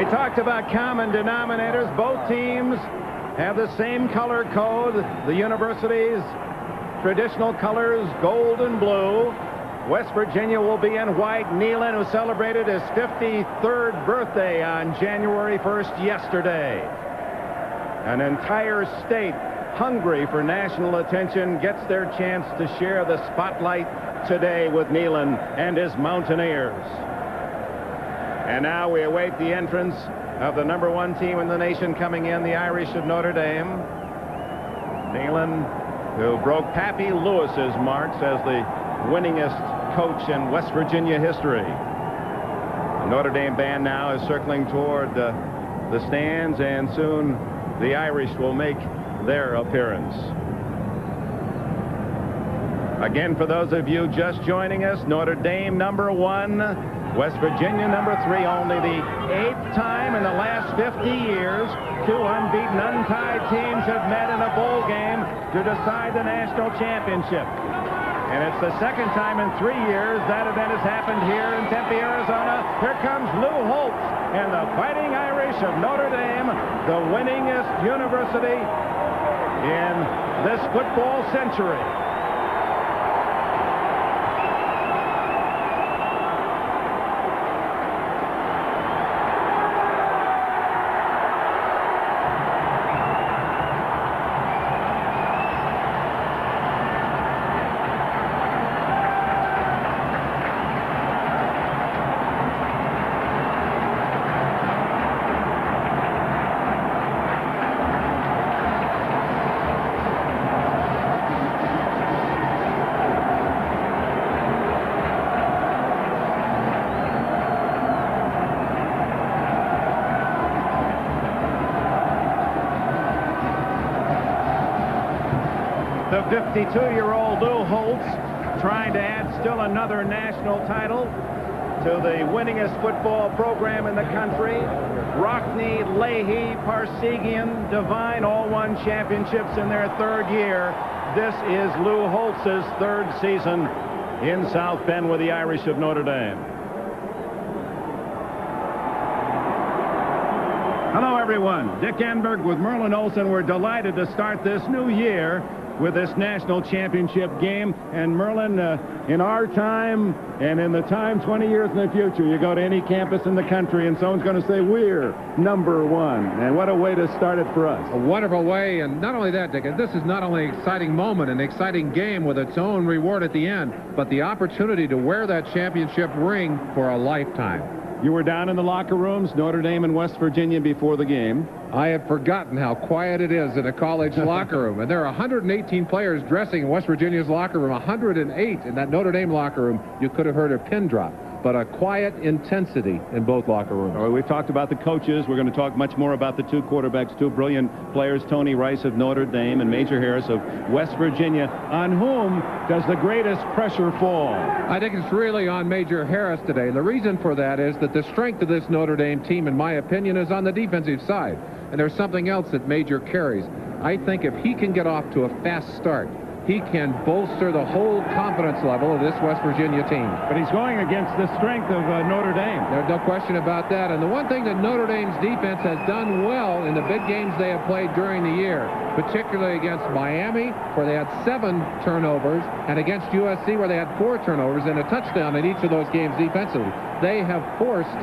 We talked about common denominators. Both teams have the same color code. The university's traditional colors, gold and blue. West Virginia will be in white. Neyland, who celebrated his 53rd birthday on January 1st yesterday. An entire state hungry for national attention gets their chance to share the spotlight today with Neyland and his Mountaineers. And now we await the entrance of the #1 team in the nation coming in, the Irish of Notre Dame. Neyland, who broke Pappy Lewis's marks as the winningest coach in West Virginia history. The Notre Dame band now is circling toward the stands, and soon the Irish will make their appearance. Again, for those of you just joining us, Notre Dame #1, West Virginia #3, only the 8th time in the last 50 years two unbeaten, untied teams have met in a bowl game to decide the national championship. And it's the second time in 3 years that event has happened here in Tempe, Arizona. Here comes Lou Holtz and the Fighting Irish of Notre Dame, the winningest university in this football century. The 52-year-old Lou Holtz trying to add still another national title to the winningest football program in the country. Rockne, Leahy, Parsegian, Devine all won championships in their 3rd year. This is Lou Holtz's 3rd season in South Bend with the Irish of Notre Dame. Hello, everyone. Dick Enberg with Merlin Olsen. We're delighted to start this new year with this national championship game. And Merlin, in our time and in the time 20 years in the future, you go to any campus in the country and someone's going to say, we're #1. And what a way to start it for us. A wonderful way. And not only that, Dick, this is not only an exciting moment, an exciting game with its own reward at the end, but the opportunity to wear that championship ring for a lifetime. You were down in the locker rooms, Notre Dame and West Virginia, before the game. I had forgotten how quiet it is in a college locker room. And there are 118 players dressing in West Virginia's locker room, 108 in that Notre Dame locker room. You could have heard a pin drop. But a quiet intensity in both locker rooms. All right, we've talked about the coaches. We're going to talk much more about the two quarterbacks, two brilliant players, Tony Rice of Notre Dame and Major Harris of West Virginia. On whom does the greatest pressure fall? I think it's really on Major Harris today. The reason for that is that the strength of this Notre Dame team, in my opinion, is on the defensive side. And there's something else that Major carries. I think if he can get off to a fast start, he can bolster the whole confidence level of this West Virginia team. But he's going against the strength of Notre Dame. There's no question about that. And the one thing that Notre Dame's defense has done well in the big games they have played during the year, particularly against Miami, where they had 7 turnovers, and against USC, where they had 4 turnovers and a touchdown in each of those games defensively. They have forced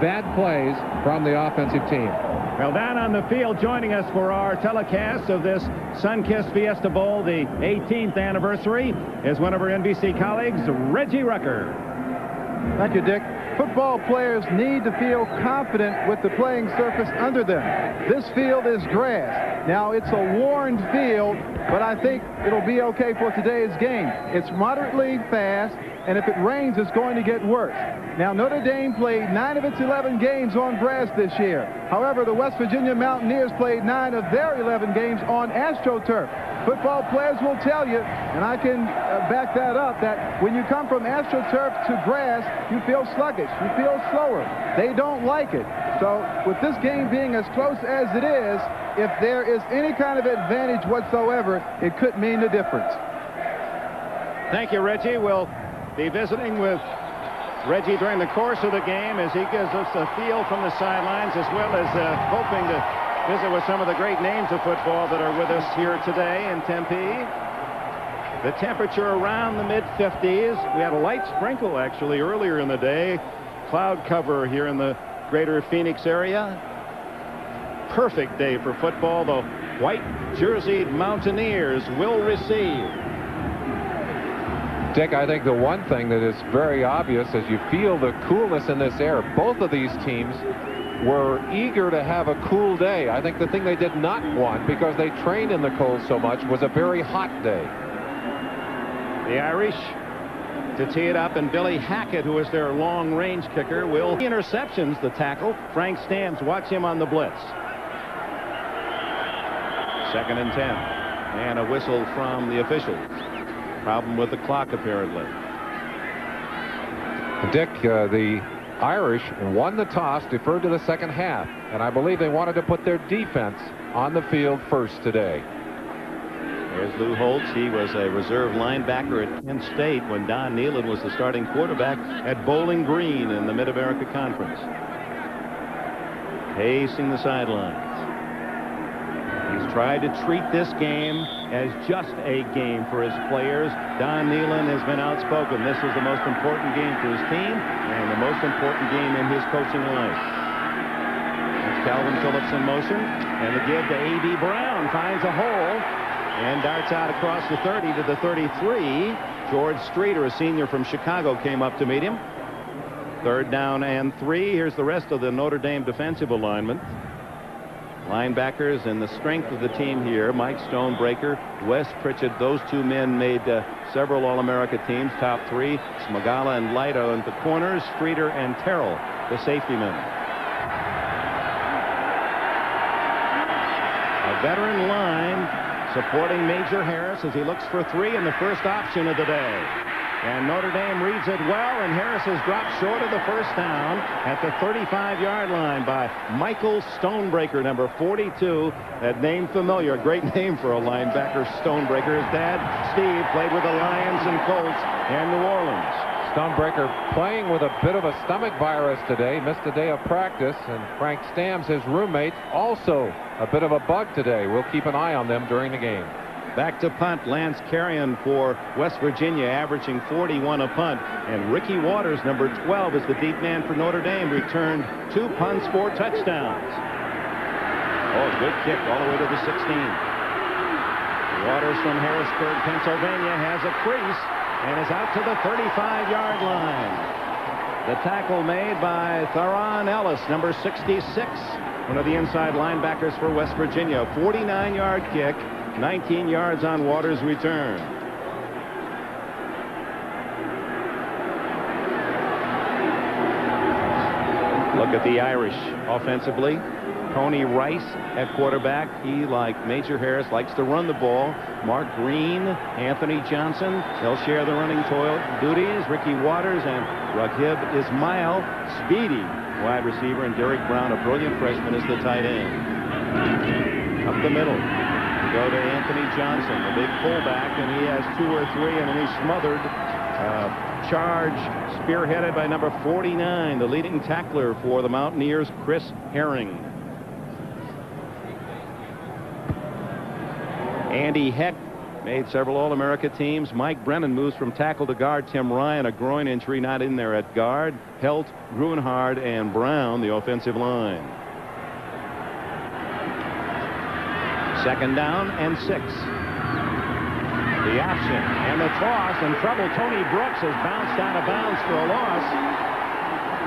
bad plays from the offensive team. Well, down on the field, joining us for our telecast of this Sunkist Fiesta Bowl, the 18th anniversary, is one of our NBC colleagues, Reggie Rucker. Thank you, Dick. Football players need to feel confident with the playing surface under them. This field is grass. Now, it's a worn field, but I think it'll be okay for today's game. It's moderately fast, and if it rains, it's going to get worse. Now, Notre Dame played 9 of its 11 games on grass this year. However, the West Virginia Mountaineers played 9 of their 11 games on AstroTurf. Football players will tell you, and I can back that up, that when you come from AstroTurf to grass, you feel sluggish, you feel slower. They don't like it. So with this game being as close as it is, if there is any kind of advantage whatsoever, it could mean the difference. Thank you, Reggie. We'll be visiting with Reggie during the course of the game as he gives us a feel from the sidelines, as well as hoping to visit with some of the great names of football that are with us here today in Tempe. The temperature around the mid-50s. We had a light sprinkle actually earlier in the day. Cloud cover here in the greater Phoenix area. Perfect day for football. The white jerseyed Mountaineers will receive. Dick, I think the one thing that is very obvious as you feel the coolness in this air, both of these teams were eager to have a cool day. I think the thing they did not want, because they trained in the cold so much, was a very hot day. The Irish to tee it up, and Billy Hackett, who is their long-range kicker, will interceptions the tackle. Frank Stamps, watch him on the blitz. 2nd and 10, and a whistle from the officials. Problem with the clock, apparently. Dick, the Irish won the toss, deferred to the second half, and I believe they wanted to put their defense on the field first today. There's Lou Holtz. He was a reserve linebacker at Penn State when Don Nehlen was the starting quarterback at Bowling Green in the Mid-America Conference. Pacing the sidelines. He's tried to treat this game as just a game for his players. Don Nehlen has been outspoken. This is the most important game for his team and the most important game in his coaching life. That's Calvin Phillips in motion, and the give to A.B. Brown finds a hole and darts out across the 30 to the 33. George Streeter, a senior from Chicago, came up to meet him. 3rd down and 3. Here's the rest of the Notre Dame defensive alignment. Linebackers and the strength of the team here. Mike Stonebreaker, Wes Pritchett. Those two men made several All-America teams, top 3. Smagala and Lido. And the corners, Streeter and Terrell, the safety men. A veteran line supporting Major Harris as he looks for 3 in the first option of the day. And Notre Dame reads it well, and Harris has dropped short of the first down at the 35-yard line by Michael Stonebreaker, number 42. That name familiar. Great name for a linebacker, Stonebreaker. His dad, Steve, played with the Lions and Colts in New Orleans. Stonebreaker playing with a bit of a stomach virus today, missed a day of practice, and Frank Stamps, his roommate, also a bit of a bug today. We'll keep an eye on them during the game. Back to punt, Lance Carrion for West Virginia, averaging 41 a punt. And Ricky Waters, number 12, is the deep man for Notre Dame, returned 2 punts, 4 touchdowns. Oh, good kick all the way to the 16. Waters from Harrisburg, Pennsylvania, has a crease and is out to the 35-yard line. The tackle made by Theron Ellis, number 66, one of the inside linebackers for West Virginia. 49-yard kick, 19 yards on Waters' return. Look at the Irish offensively. Tony Rice at quarterback. He, like Major Harris, likes to run the ball. Mark Green, Anthony Johnson, they'll share the running duties. Ricky Waters and Raghib Ismail, speedy wide receiver, and Derek Brown, a brilliant freshman, is the tight end. Up the middle, go to Anthony Johnson, the big fullback, and he has 2 or 3, and then he's smothered. Charge spearheaded by number 49, the leading tackler for the Mountaineers, Chris Herring. Andy Heck made several All-America teams. Mike Brennan moves from tackle to guard. Tim Ryan, a groin injury, not in there at guard. Helt, Gruenhard, and Brown, the offensive line. 2nd down and 6. The option and the toss, and trouble. Tony Brooks has bounced out of bounds for a loss.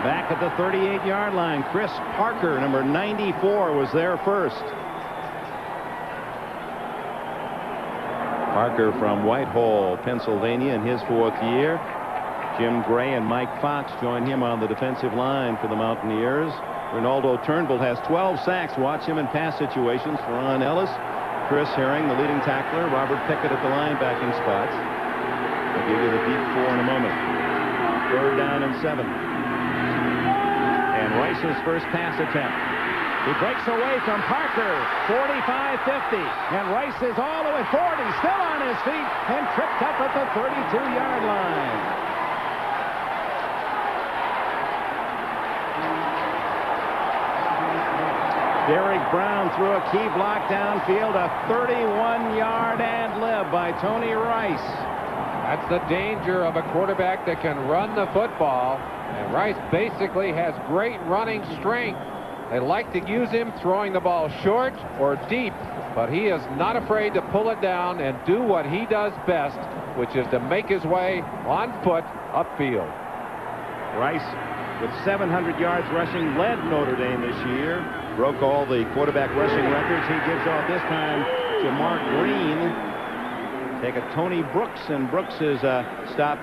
Back at the 38-yard line, Chris Parker, number 94, was there first. Parker from Whitehall, Pennsylvania, in his 4th year. Jim Gray and Mike Fox join him on the defensive line for the Mountaineers. Ronaldo Turnbull has 12 sacks. Watch him in pass situations. Ron Ellis, Chris Herring, the leading tackler. Robert Pickett at the linebacking spots. I'll give you the deep 4 in a moment. 3rd down and 7. And Rice's first pass attempt. He breaks away from Parker, 45-50, and Rice is all the way 40, still on his feet, and tripped up at the 32-yard line. Derek Brown threw a key block downfield, a 31-yard ad lib by Tony Rice. That's the danger of a quarterback that can run the football. And Rice basically has great running strength. They like to use him throwing the ball short or deep, but he is not afraid to pull it down and do what he does best, which is to make his way on foot upfield. Rice, with 700 yards rushing, led Notre Dame this year. Broke all the quarterback rushing records. He gives off this time to Mark Green. Take a Tony Brooks, and Brooks is stopped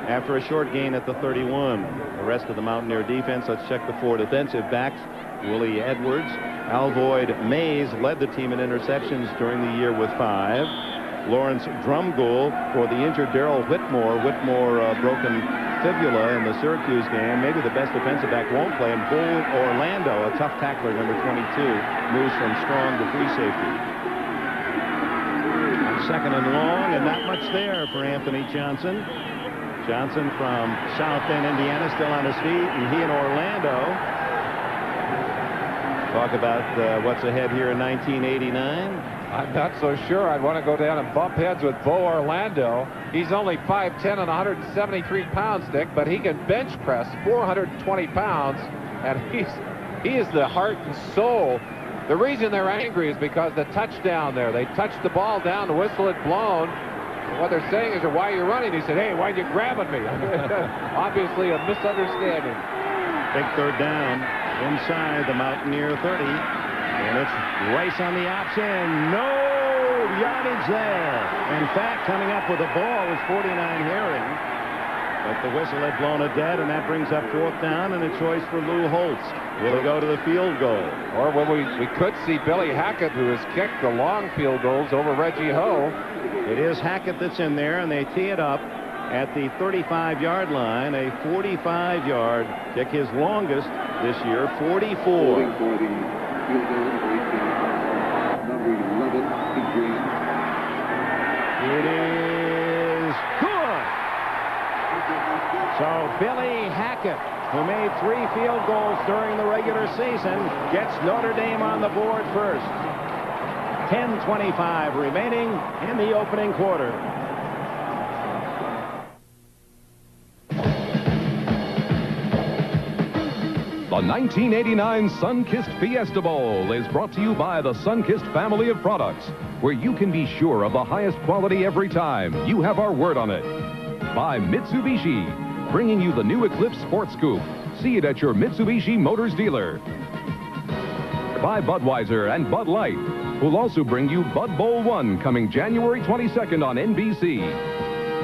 after a short gain at the 31. The rest of the Mountaineer defense, let's check the four defensive backs. Willie Edwards, Alvoyd Mays led the team in interceptions during the year with 5. Lawrence Drumgoole for the injured Darrell Whitmore. Whitmore broken fibula in the Syracuse game. Maybe the best defensive back won't play. And Bull Orlando, a tough tackler, number 22, moves from strong to free safety. Second and long, and not much there for Anthony Johnson. Johnson from South Bend, Indiana, still on his feet, and he and Orlando talk about what's ahead here in 1989. I'm not so sure I'd want to go down and bump heads with Bo Orlando. He's only 5'10" and 173 pounds, Dick, but he can bench press 420 pounds, and he is the heart and soul. The reason they're angry is because the touchdown there. They touched the ball down, the whistle had blown. And what they're saying is, why are you running? He said, hey, why are you grabbing me? Obviously a misunderstanding. Big third down inside the Mountaineer 30. And it's Rice on the option. No yardage there. In fact, coming up with the ball was 49 Herring. But the whistle had blown it dead, and that brings up fourth down and a choice for Lou Holtz. Will he go to the field goal? Or we could see Billy Hackett, who has kicked the long field goals over Reggie Ho. It is Hackett that's in there, and they tee it up at the 35-yard line. A 45-yard kick, his longest this year, 44. For the field goal, number 11, Big Green. It is good. So Billy Hackett, who made 3 field goals during the regular season, gets Notre Dame on the board first. 10:25 remaining in the opening quarter. The 1989 Sun-Kissed Fiesta Bowl is brought to you by the Sun-Kissed family of products, where you can be sure of the highest quality every time. You have our word on it. By Mitsubishi, bringing you the new Eclipse Sports Coupe. See it at your Mitsubishi Motors dealer. By Budweiser and Bud Light, who'll also bring you Bud Bowl 1 coming January 22nd on NBC.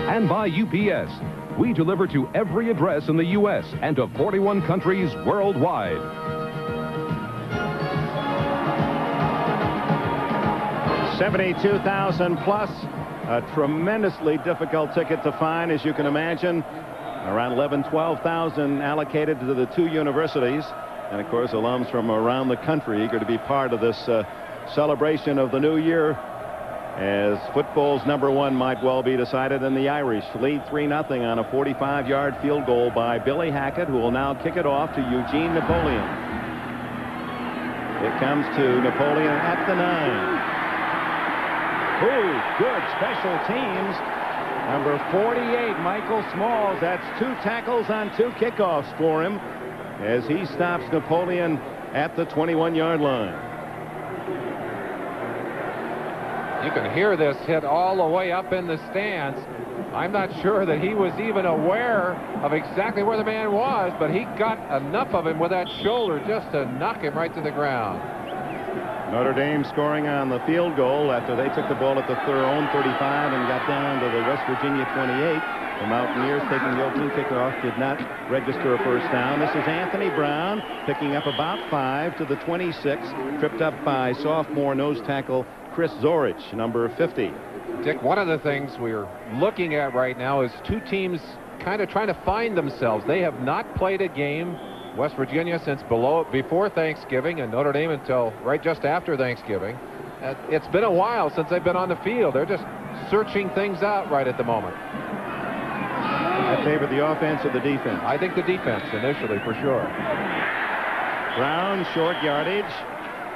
And by UPS. We deliver to every address in the U.S. and to 41 countries worldwide. $72,000 plus. A tremendously difficult ticket to find, as you can imagine. Around 12,000 allocated to the 2 universities. And, of course, alums from around the country eager to be part of this celebration of the new year, as football's number 1 might well be decided, and the Irish lead 3-0 on a 45-yard field goal by Billy Hackett, who will now kick it off to Eugene Napoleon. It comes to Napoleon at the 9. Ooh, good special teams. Number 48, Michael Smalls. That's 2 tackles on 2 kickoffs for him as he stops Napoleon at the 21-yard line. You can hear this hit all the way up in the stands. I'm not sure that he was even aware of exactly where the man was, but he got enough of him with that shoulder just to knock him right to the ground. Notre Dame scoring on the field goal after they took the ball at their own 35 and got down to the West Virginia 28. The Mountaineers taking the opening kickoff did not register a first down. This is Anthony Brown picking up about 5 to the 26, tripped up by sophomore nose tackle Chris Zorich, number 50. Dick, one of the things we're looking at right now is 2 teams kind of trying to find themselves. They have not played a game, West Virginia, since before Thanksgiving, and Notre Dame until right just after Thanksgiving. It's been a while since they've been on the field. They're just searching things out right at the moment. I favor the offense or the defense? I think the defense initially, for sure. Brown, short yardage.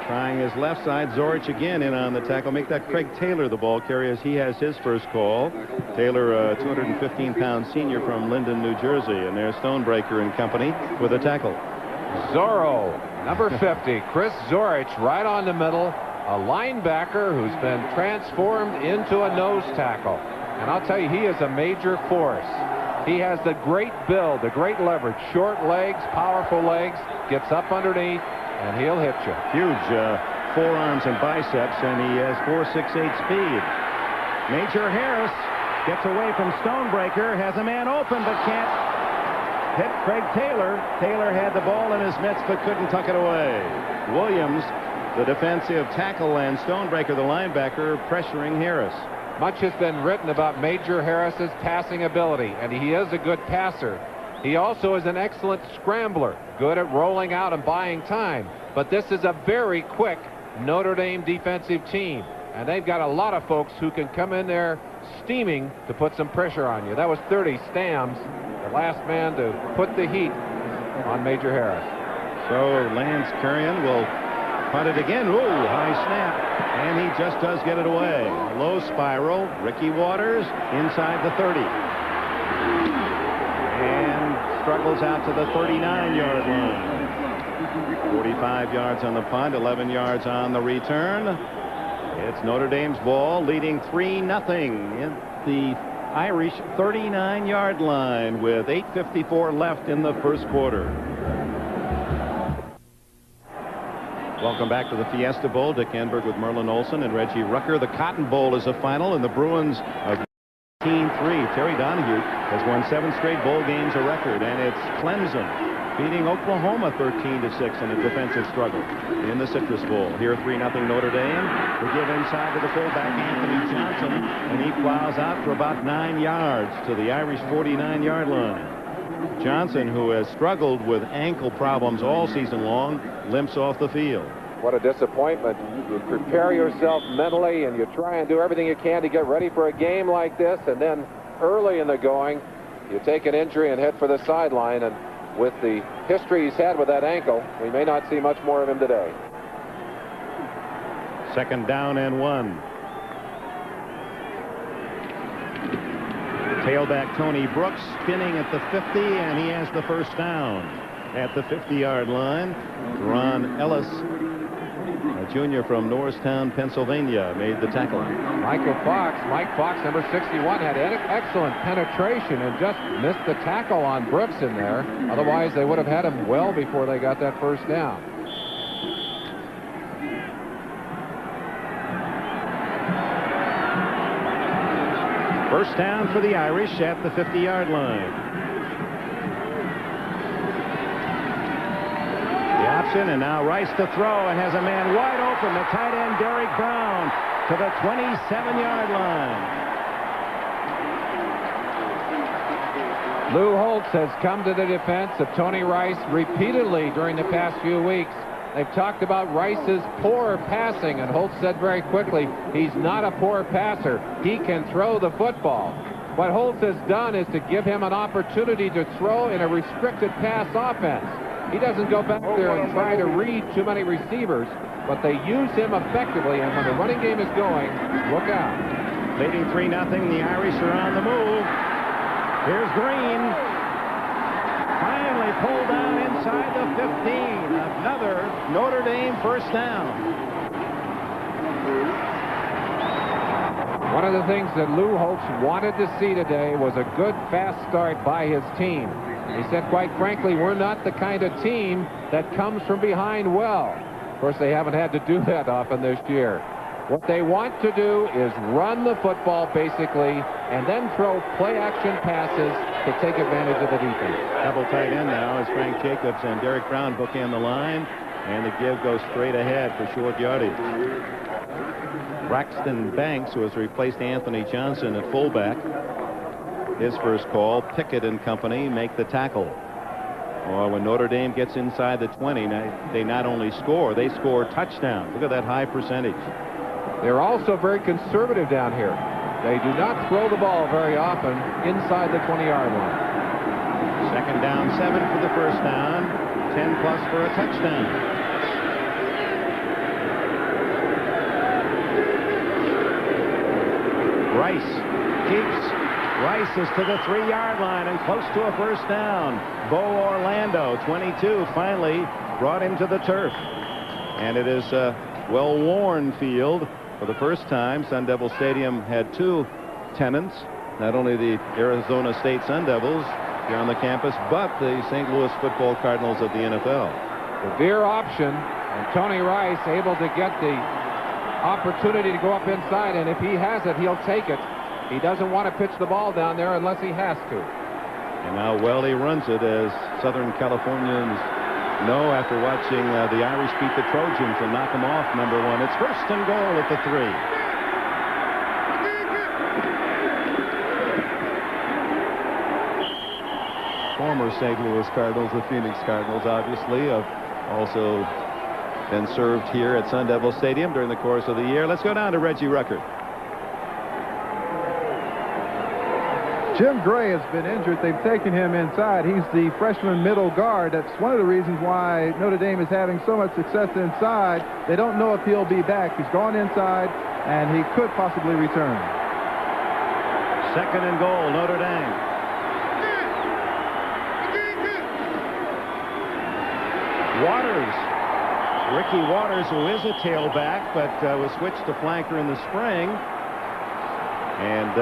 Trying his left side. Zorich again in on the tackle. Make that Craig Taylor the ball carrier as he has his first call. Taylor, a 215-pound senior from Linden, New Jersey. And there's Stonebreaker and company with a tackle. Zorro, number 50, Chris Zorich, right on the middle. A linebacker who's been transformed into a nose tackle. And I'll tell you, he is a major force. He has the great build, the great leverage, short legs, powerful legs, gets up underneath, and he'll hit you. Huge forearms and biceps, and he has 4.68 speed. Major Harris gets away from Stonebreaker, has a man open but can't hit Craig Taylor. Taylor had the ball in his mitts but couldn't tuck it away. Williams, the defensive tackle, and Stonebreaker, the linebacker, pressuring Harris. Much has been written about Major Harris's passing ability, and he is a good passer. He also is an excellent scrambler, good at rolling out and buying time. But this is a very quick Notre Dame defensive team, and they've got a lot of folks who can come in there steaming to put some pressure on you. That was 30 Stams, the last man to put the heat on Major Harris. So Lance Currion will punt it again. Ooh, high snap. And he just does get it away. Low spiral. Ricky Waters inside the 30. And struggles out to the 39-yard line. 45 yards on the punt, 11 yards on the return. It's Notre Dame's ball, leading 3-0 in the Irish 39-yard line with 8:54 left in the first quarter. Welcome back to the Fiesta Bowl. Dick Enberg with Merlin Olsen and Reggie Rucker. The Cotton Bowl is a final, and the Bruins of 18-3. Terry Donahue has won 7 straight bowl games, a record, and it's Clemson beating Oklahoma 13-6 in a defensive struggle in the Citrus Bowl. Here 3-0 Notre Dame. We give inside to the fullback Anthony Johnson, and he plows out for about 9 yards to the Irish 49-yard line. Johnson, who has struggled with ankle problems all season long, limps off the field. What a disappointment. You prepare yourself mentally and you try and do everything you can to get ready for a game like this, and then early in the going you take an injury and head for the sideline, and with the history he's had with that ankle, we may not see much more of him today. 2nd down and 1. Tailback Tony Brooks spinning at the 50, and he has the first down at the 50-yard line. Ron Ellis, a junior from Norristown, Pennsylvania, made the tackle. Mike Fox, number 61, had excellent penetration and just missed the tackle on Brooks in there. Otherwise, they would have had him well before they got that first down. First down for the Irish at the 50-yard line. The option, and now Rice to throw, and has a man wide open. The tight end, Derek Brown, to the 27-yard line. Lou Holtz has come to the defense of Tony Rice repeatedly during the past few weeks. They've talked about Rice's poor passing, and Holtz said very quickly, he's not a poor passer. He can throw the football. What Holtz has done is to give him an opportunity to throw in a restricted pass offense. He doesn't go back there and try to read too many receivers, but they use him effectively, and when the running game is going, look out. Leading 3-0, the Irish are on the move. Here's Green. Finally pulled down inside the 15. Another Notre Dame first down. One of the things that Lou Holtz wanted to see today was a good fast start by his team. He said, quite frankly, we're not the kind of team that comes from behind well. Of course, they haven't had to do that often this year. What they want to do is run the football, basically, and then throw play-action passes to take advantage of the defense. Double tight end now as Frank Jacobs and Derek Brown bookend the line, and the give goes straight ahead for short yardage. Braxton Banks, who has replaced Anthony Johnson at fullback, his first call. Pickett and company make the tackle. Or when Notre Dame gets inside the 20, they not only score, they score touchdowns. Look at that high percentage. They're also very conservative down here. They do not throw the ball very often inside the 20-yard line. 2nd down, 7 for the first down, 10+ for a touchdown. Rice keeps. Rice is to the 3-yard line and close to a first down. Bo Orlando, 22, finally brought him to the turf. And it is a well-worn field. For the first time, Sun Devil Stadium had 2 tenants, not only the Arizona State Sun Devils here on the campus, but the St. Louis Football Cardinals of the NFL. The veer option, and Tony Rice able to get the opportunity to go up inside, and if he has it, he'll take it. He doesn't want to pitch the ball down there unless he has to. And now Weldy runs it, as Southern Californians know after watching the Irish beat the Trojans and knock them off #1. It's first and goal at the 3. Former St. Louis Cardinals, the Phoenix Cardinals, obviously, have also been served here at Sun Devil Stadium during the course of the year. Let's go down to Reggie Ruckert. Jim Gray has been injured. They've taken him inside. He's the freshman middle guard. That's one of the reasons why Notre Dame is having so much success inside. They don't know if he'll be back. He's gone inside, and he could possibly return. Second and goal, Notre Dame. Waters. Ricky Waters, who is a tailback, but was switched to flanker in the spring. And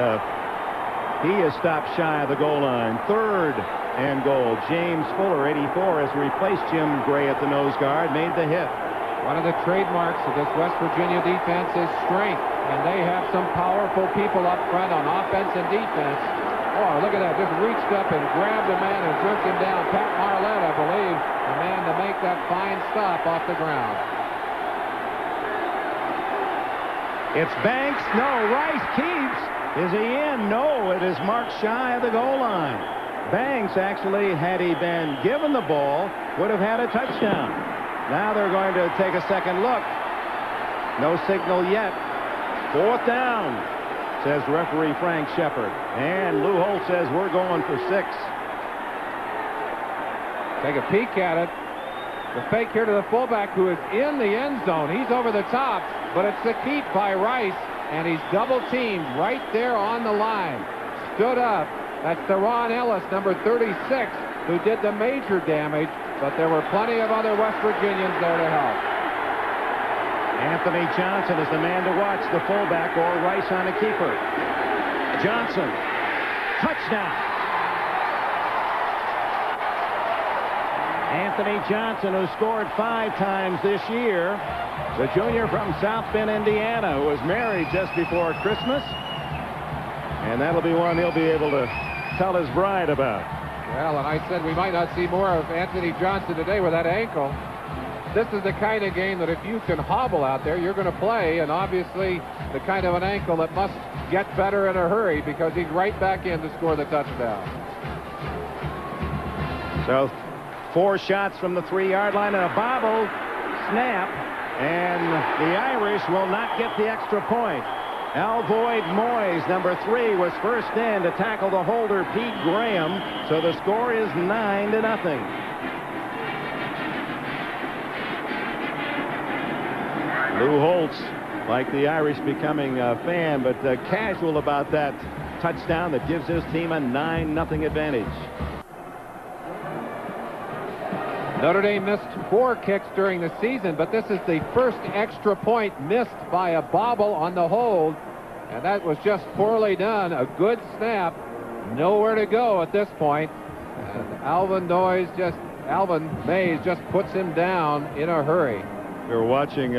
he is stopped shy of the goal line. Third and goal. James Fuller, 84, has replaced Jim Gray at the nose guard, made the hit. One of the trademarks of this West Virginia defense is strength, and they have some powerful people up front on offense and defense. Oh, look at that. Just reached up and grabbed a man and jerked him down. Pat Marlette, I believe, the man to make that fine stop off the ground. It's Banks. No, Rice keeps. Is he in? No, it is marked shy of the goal line. Banks, actually, had he been given the ball, would have had a touchdown. Now they're going to take a second look. No signal yet. 4th down, says referee Frank Shepard. And Lou Holt says we're going for 6. Take a peek at it. The fake here to the fullback, who is in the end zone. He's over the top, but it's the keep by Rice. And he's double-teamed right there on the line. Stood up. That's Theron Ellis, number 36, who did the major damage, but there were plenty of other West Virginians there to help. Anthony Johnson is the man to watch, the fullback, or Rice on a keeper. Johnson. Touchdown. Anthony Johnson, who scored 5 times this year. The junior from South Bend, Indiana, who was married just before Christmas. And that'll be one he'll be able to tell his bride about. Well, and I said we might not see more of Anthony Johnson today with that ankle. This is the kind of game that if you can hobble out there, you're going to play. And obviously, the kind of an ankle that must get better in a hurry, because he's right back in to score the touchdown. So 4 shots from the 3-yard line and a bobble snap. And the Irish will not get the extra point. Alvoid Moyes, number 3, was first in to tackle the holder, Pete Graham. So the score is 9-0. Lou Holtz, like the Irish, becoming a fan, but casual about that touchdown that gives his team a 9-0 advantage. Notre Dame missed 4 kicks during the season, but this is the first extra point missed by a bobble on the hold, and that was just poorly done. A good snap, nowhere to go at this point. And Alvin Mays just puts him down in a hurry. We were watching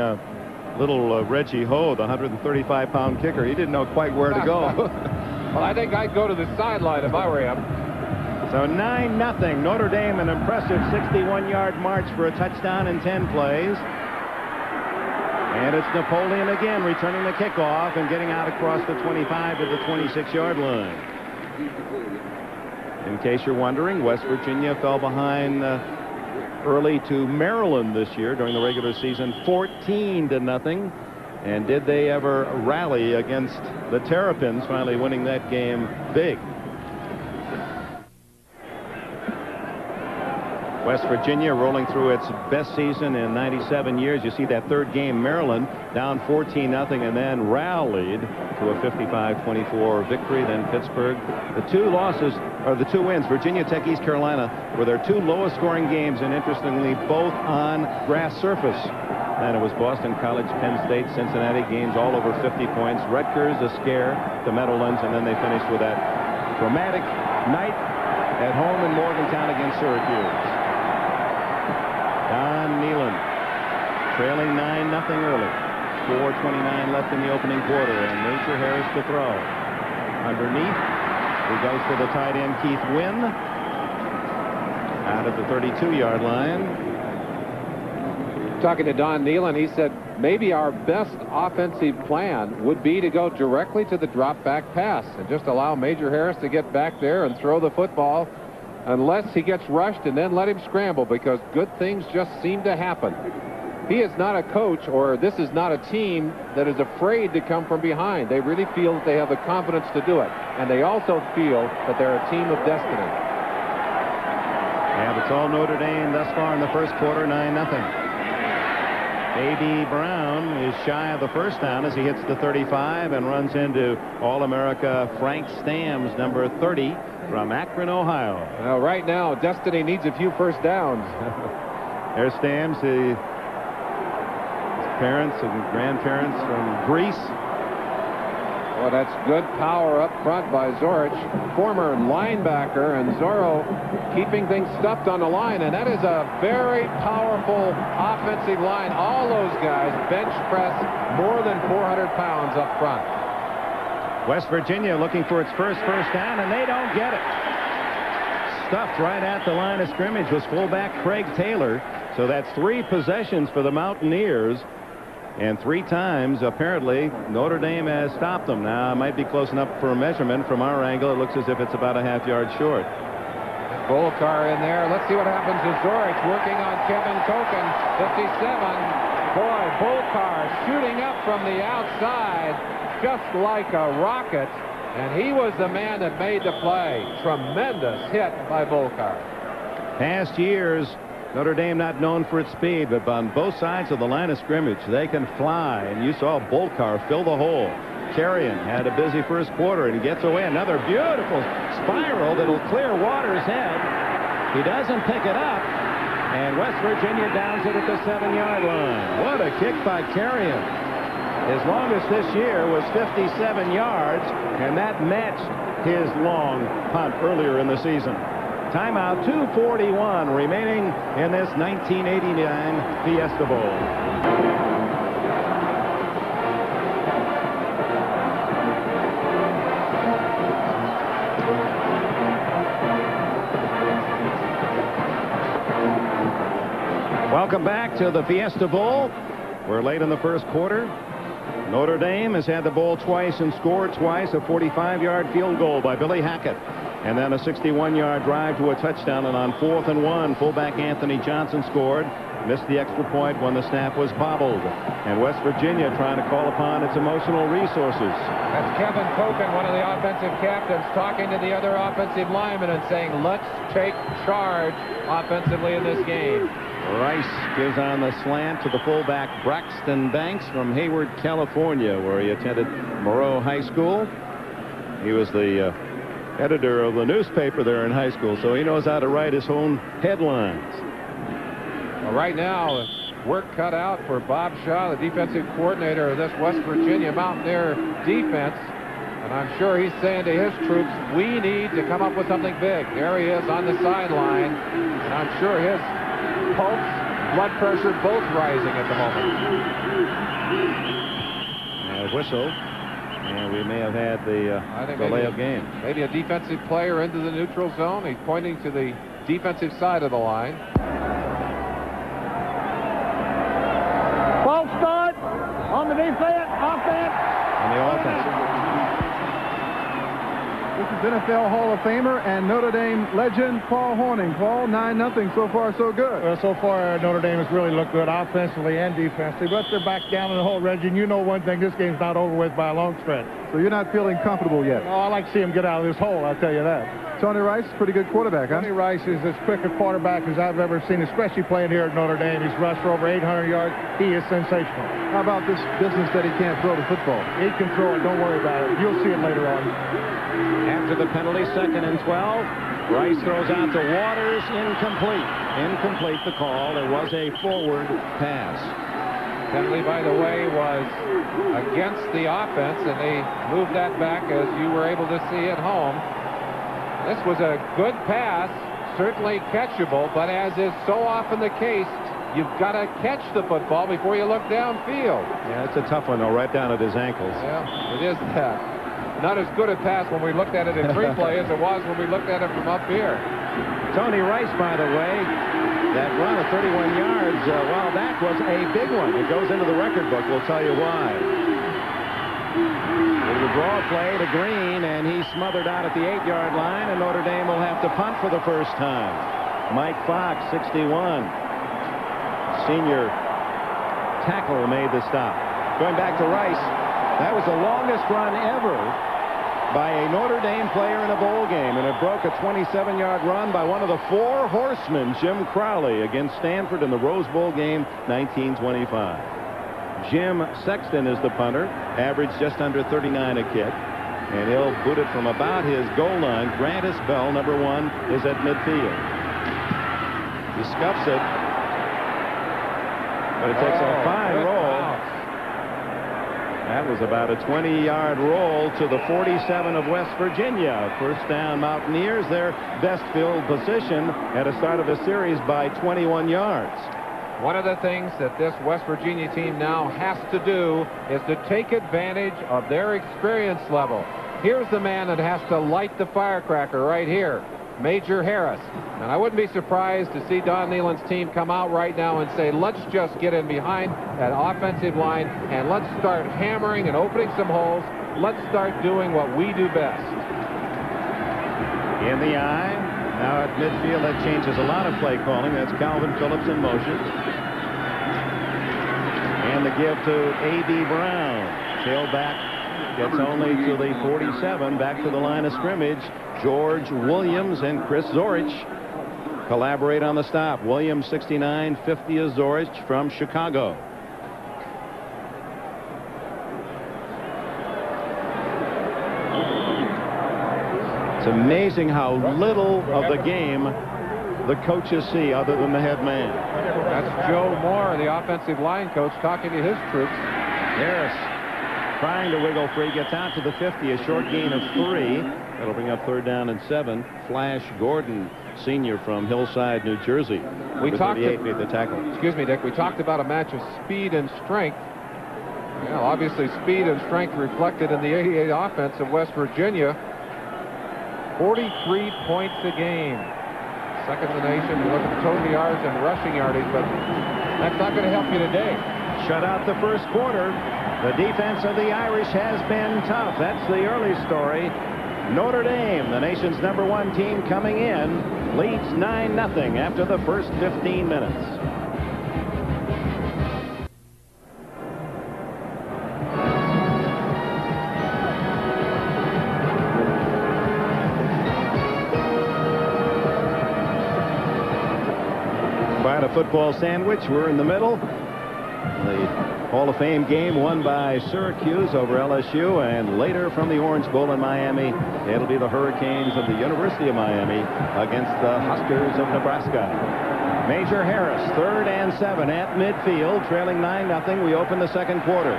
little Reggie Ho, the 135-pound kicker. He didn't know quite where to go. Well, I think I'd go to the sideline if I were him. So 9-0. Notre Dame, an impressive 61-yard march for a touchdown in 10 plays. And it's Napoleon again returning the kickoff and getting out across the 25 to the 26-yard line. In case you're wondering, West Virginia fell behind early to Maryland this year during the regular season, 14-0. And did they ever rally against the Terrapins, finally winning that game big? West Virginia rolling through its best season in 97 years. You see that third game, Maryland down 14-0 and then rallied to a 55-24 victory. Then Pittsburgh. The two losses, or the two wins, Virginia Tech, East Carolina, were their two lowest scoring games, and interestingly both on grass surface. And it was Boston College, Penn State, Cincinnati games all over 50 points. Rutgers a scare to Meadowlands, and then they finished with that dramatic night at home in Morgantown against Syracuse. Don Nealon trailing 9-0 early. 4:29 left in the opening quarter, and Major Harris to throw. Underneath, he goes to the tight end Keith Wynn out of the 32-yard line. Talking to Don Nealon, he said maybe our best offensive plan would be to go directly to the drop back pass and just allow Major Harris to get back there and throw the football unless he gets rushed, and then let him scramble, because good things just seem to happen. He is not a coach, or this is not a team that is afraid to come from behind. They really feel that they have the confidence to do it, and they also feel that they're a team of destiny. And it's all Notre Dame thus far in the first quarter, 9-0. A.B. Brown is shy of the first down as he hits the 35 and runs into All-America Frank Stamms, number 30, from Akron, Ohio. Well, right now, destiny needs a few first downs. There's Stamms, his parents and grandparents from Greece. Well, that's good power up front by Zorich, former linebacker, and Zorro keeping things stuffed on the line, and that is a very powerful offensive line. All those guys bench press more than 400 pounds up front. West Virginia looking for its first down, and they don't get it. Stuffed right at the line of scrimmage was fullback Craig Taylor. So that's 3 possessions for the Mountaineers. And 3 times, apparently, Notre Dame has stopped them. Now, it might be close enough for a measurement. From our angle, it looks as if it's about a half-yard short. Bolkar in there. Let's see what happens to Zorich working on Kevin Koken. 57. Boy, Bolkar shooting up from the outside just like a rocket. And he was the man that made the play. Tremendous hit by Bolkar. Past years, Notre Dame not known for its speed, but on both sides of the line of scrimmage, they can fly. And you saw Bolkar fill the hole. Carrion had a busy first quarter and gets away. Another beautiful spiral that'll clear Waters' head. He doesn't pick it up, and West Virginia downs it at the 7-yard line. What a kick by Carrion. His longest this year was 57 yards, and that matched his long punt earlier in the season. Timeout, 2:41 remaining in this 1989 Fiesta Bowl. Welcome back to the Fiesta Bowl. We're late in the first quarter. Notre Dame has had the ball twice and scored twice. A 45-yard field goal by Billy Hackett. And then a 61-yard drive to a touchdown. And on 4th and 1, fullback Anthony Johnson scored. Missed the extra point when the snap was bobbled. And West Virginia trying to call upon its emotional resources. That's Kevin Koken, one of the offensive captains, talking to the other offensive linemen and saying, let's take charge offensively in this game. Rice gives on the slant to the fullback Braxton Banks from Hayward, California, where he attended Moreau High School. He was the editor of the newspaper there in high school, so he knows how to write his own headlines. Well, right now, work cut out for Bob Shaw, the defensive coordinator of this West Virginia Mountaineer defense. And I'm sure he's saying to his troops, we need to come up with something big. There he is on the sideline. And I'm sure his pulse, blood pressure, both rising at the moment. A whistle, and we may have had the delay of game. Maybe a defensive player into the neutral zone. He's pointing to the defensive side of the line. False start on the defense, offense. On the offense. This is NFL Hall of Famer and Notre Dame legend Paul Hornung. Paul, 9-0 so far, so good. Well, so far, Notre Dame has really looked good offensively and defensively, but they're back down in the hole, Reggie. And you know one thing, this game's not over with by a long stretch. So you're not feeling comfortable yet? Oh, I like to see him get out of this hole, I'll tell you that. Tony Rice, pretty good quarterback, huh? Tony Rice is as quick a quarterback as I've ever seen, especially playing here at Notre Dame. He's rushed for over 800 yards. He is sensational. How about this business that he can't throw the football? He can throw it. Don't worry about it. You'll see it later on. After the penalty, 2nd and 12. Rice throws out to Waters. Incomplete. Incomplete the call. It was a forward pass. Penalty, by the way, was against the offense, and they moved that back, as you were able to see at home. This was a good pass, certainly catchable, but as is so often the case, you've got to catch the football before you look downfield. Yeah, it's a tough one, though, right down at his ankles. Yeah, it is that. Not as good a pass when we looked at it in replay as it was when we looked at it from up here. Tony Rice, by the way, that run of 31 yards a while back was a big one. It goes into the record book. We'll tell you why. It was a draw play to Green, and he smothered out at the 8-yard line, and Notre Dame will have to punt for the first time. Mike Fox, 61. Senior tackle made the stop. Going back to Rice, that was the longest run ever by a Notre Dame player in a bowl game, and it broke a 27-yard run by one of the 4 horsemen, Jim Crowley, against Stanford in the Rose Bowl game, 1925. Jim Sexton is the punter, averaged just under 39 a kick, and he'll boot it from about his goal line. Grantis Bell, number 1, is at midfield. He scuffs it, but it takes a fine roll. That was about a 20-yard roll to the 47 of West Virginia. First down, Mountaineers, their best field position at the start of the series by 21 yards. One of the things that this West Virginia team now has to do is to take advantage of their experience level. Here's the man that has to light the firecracker right here, Major Harris. And I wouldn't be surprised to see Don Nehlen's team come out right now and say, let's just get in behind that offensive line and let's start hammering and opening some holes. Let's start doing what we do best. In the eye. Now at midfield, that changes a lot of play calling. That's Calvin Phillips in motion. And the give to A.B. Brown. Tailback gets only to the 47. Back to the line of scrimmage. George Williams and Chris Zorich collaborate on the stop. Williams 69, 50 is Zorich from Chicago. It's amazing how little of the game the coaches see other than the head man. That's Joe Moore, the offensive line coach, talking to his troops. Harris trying to wiggle free, gets out to the 50, a short gain of 3. That'll bring up 3rd down and 7. Flash Gordon, senior from Hillside, New Jersey. We talked 38 made the tackle. Excuse me, Dick. We talked about a match of speed and strength. Well, obviously speed and strength reflected in the 88 offense of West Virginia. 43 points a game. Second in the nation. We look at the total yards and rushing yardage, but that's not going to help you today. Shut out the first quarter. The defense of the Irish has been tough. That's the early story. Notre Dame, the nation's #1 team coming in, leads 9-0 after the first 15 minutes. Quite a football sandwich. We're in the middle. The Hall of Fame game won by Syracuse over LSU, and later from the Orange Bowl in Miami, it'll be the Hurricanes of the University of Miami against the Huskers of Nebraska. Major Harris, 3rd and 7 at midfield, trailing 9-0. We open the second quarter.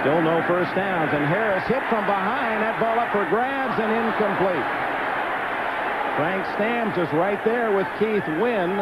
Still no first downs, and Harris hit from behind. That ball up for grabs and incomplete. Frank Stamms is right there with Keith Wynn.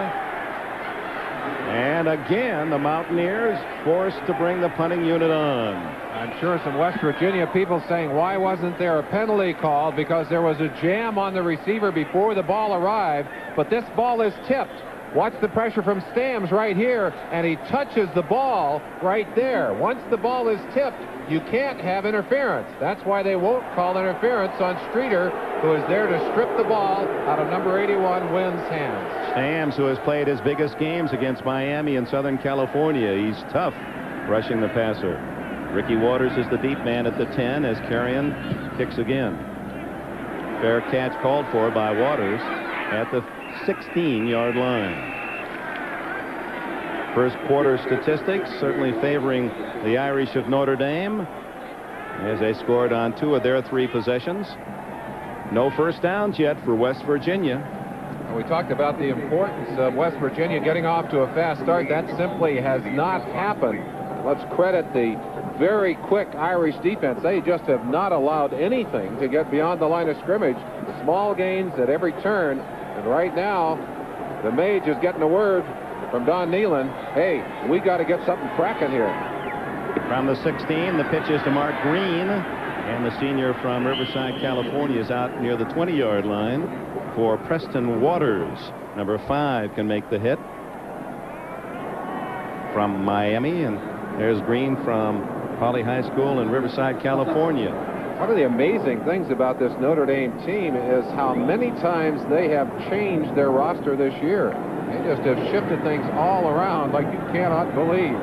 And again, the Mountaineers forced to bring the punting unit on. I'm sure some West Virginia people saying, why wasn't there a penalty called? Because there was a jam on the receiver before the ball arrived. But this ball is tipped. Watch the pressure from Stams right here, and he touches the ball right there. Once the ball is tipped, you can't have interference. That's why they won't call interference on Streeter, who is there to strip the ball out of number 81, Wynn's hands. Stams, who has played his biggest games against Miami and Southern California. He's tough rushing the passer. Ricky Waters is the deep man at the 10 as Carrion kicks again. Fair catch called for by Waters at the 16-yard line. First quarter statistics certainly favoring the Irish of Notre Dame as they scored on 2 of their 3 possessions. No first downs yet for West Virginia. And we talked about the importance of West Virginia getting off to a fast start. That simply has not happened. Let's credit the very quick Irish defense. They just have not allowed anything to get beyond the line of scrimmage. Small gains at every turn. And right now, the Mage is getting a word from Don Nealon. Hey, we got to get something cracking here. From the 16, the pitch is to Mark Green. And the senior from Riverside, California is out near the 20-yard line for Preston Waters. Number 5 can make the hit from Miami. And there's Green from Poly High School in Riverside, California. One of the amazing things about this Notre Dame team is how many times they have changed their roster this year. They just have shifted things all around like you cannot believe.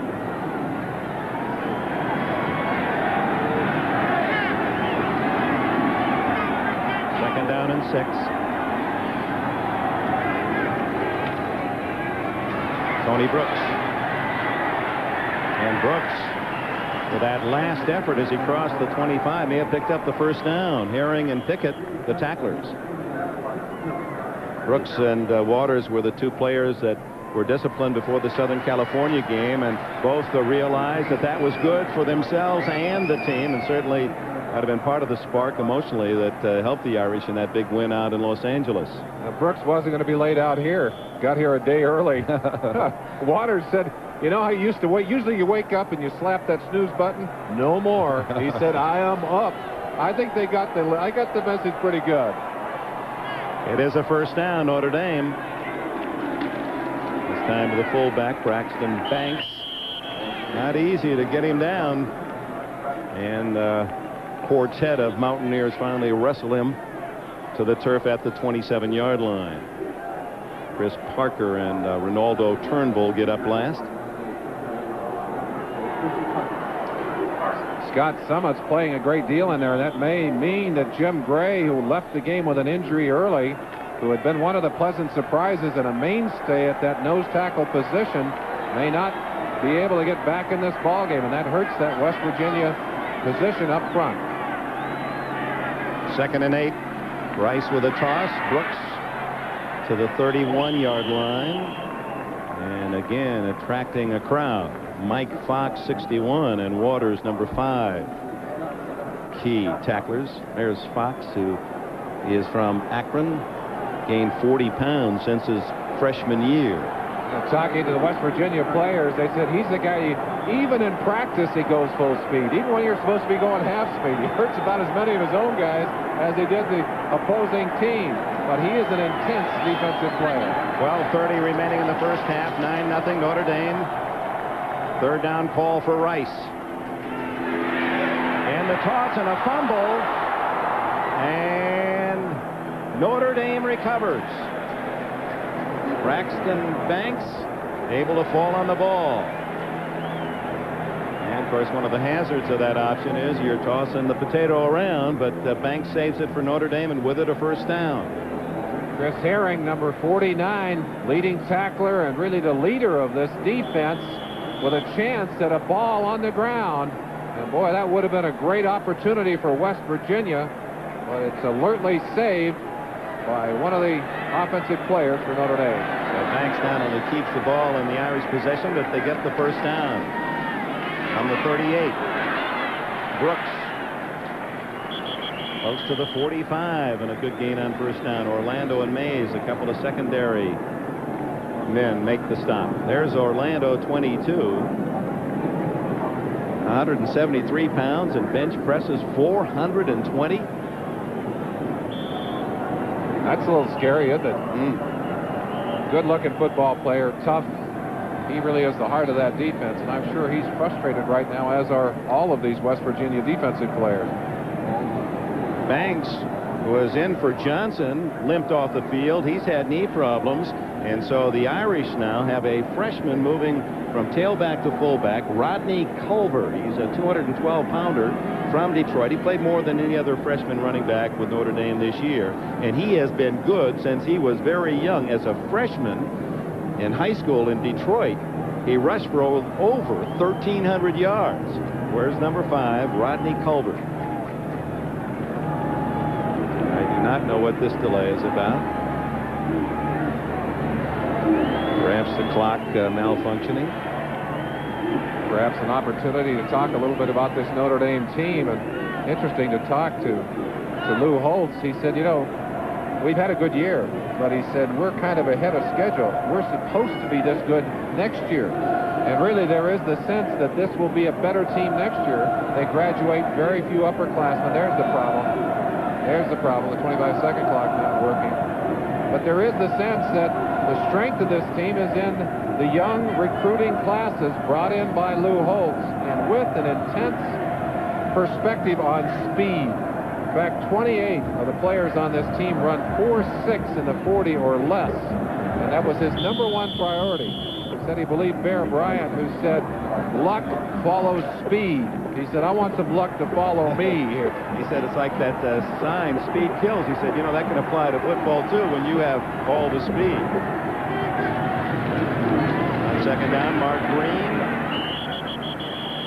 Second down and 6. Tony Brooks. And Brooks, with that last effort as he crossed the 25, may have picked up the first down. Herring and Pickett, the tacklers. Brooks and Waters were the 2 players that were disciplined before the Southern California game, and both realized that that was good for themselves and the team, and certainly had been part of the spark emotionally that helped the Irish in that big win out in Los Angeles. Brooks wasn't going to be laid out here. Got here a day early. Waters said, you know how you used to wait? Usually you wake up and you slap that snooze button. No more. He said, I am up. I think I got the message pretty good. It is a first down, Notre Dame. This time to the fullback, Braxton Banks. Not easy to get him down. And quartet of Mountaineers finally wrestle him to the turf at the 27-yard line. Chris Parker and Ronaldo Turnbull get up last. Scott Summit's playing a great deal in there. That may mean that Jim Gray, who left the game with an injury early, who had been one of the pleasant surprises and a mainstay at that nose tackle position, may not be able to get back in this ball game, and that hurts that West Virginia position up front. Second and 8. Rice with a toss. Brooks to the 31-yard line. And again, attracting a crowd. Mike Fox, 61, and Waters, number 5. Key tacklers. There's Fox, who is from Akron. Gained 40 pounds since his freshman year. Talking to the West Virginia players, they said he's the guy, even in practice, he goes full speed. Even when you're supposed to be going half speed, he hurts about as many of his own guys as he did the opposing team. But he is an intense defensive player. 12:30 remaining in the first half. 9-0 Notre Dame. Third down call for Rice. And the toss and a fumble. And Notre Dame recovers. Braxton Banks able to fall on the ball. And of course, one of the hazards of that option is you're tossing the potato around, but Banks saves it for Notre Dame, and with it a first down. Chris Herring, number 49, leading tackler and really the leader of this defense, with a chance at a ball on the ground. And boy, that would have been a great opportunity for West Virginia, but it's alertly saved by one of the offensive players for Notre Dame. So Banks not only keeps the ball in the Irish possession, but they get the first down. On the 38, Brooks close to the 45, and a good gain on first down. Orlando and Mays, a couple of secondary men, make the stop. There's Orlando, 22. 173 pounds and bench presses 420. That's a little scary, isn't it? Good-looking football player, tough. He really is the heart of that defense, and I'm sure he's frustrated right now, as are all of these West Virginia defensive players. Banks was in for Johnson, limped off the field. He's had knee problems, and so the Irish now have a freshman moving from tailback to fullback, Rodney Culver. He's a 212-pounder from Detroit. He played more than any other freshman running back with Notre Dame this year, and he has been good since he was very young. As a freshman in high school in Detroit, he rushed for over 1,300 yards. Where's number 5, Rodney Culver? I do not know what this delay is about. Perhaps the clock malfunctioning. Perhaps an opportunity to talk a little bit about this Notre Dame team. And interesting to talk to Lou Holtz. He said, you know, we've had a good year, but he said we're kind of ahead of schedule. We're supposed to be this good next year. And really there is the sense that this will be a better team next year. They graduate very few upperclassmen. There's the problem. There's the problem. The 25-second clock not working. But there is the sense that the strength of this team is in the young recruiting classes brought in by Lou Holtz, and with an intense perspective on speed. In fact, 28 of the players on this team run 4.6 in the 40 or less, and that was his #1 priority. He said he believed Bear Bryant, who said, luck follows speed. He said, I want some luck to follow me here. He said it's like that sign, speed kills. He said, you know, that can apply to football, too, when you have all the speed. On second down, Mark Green.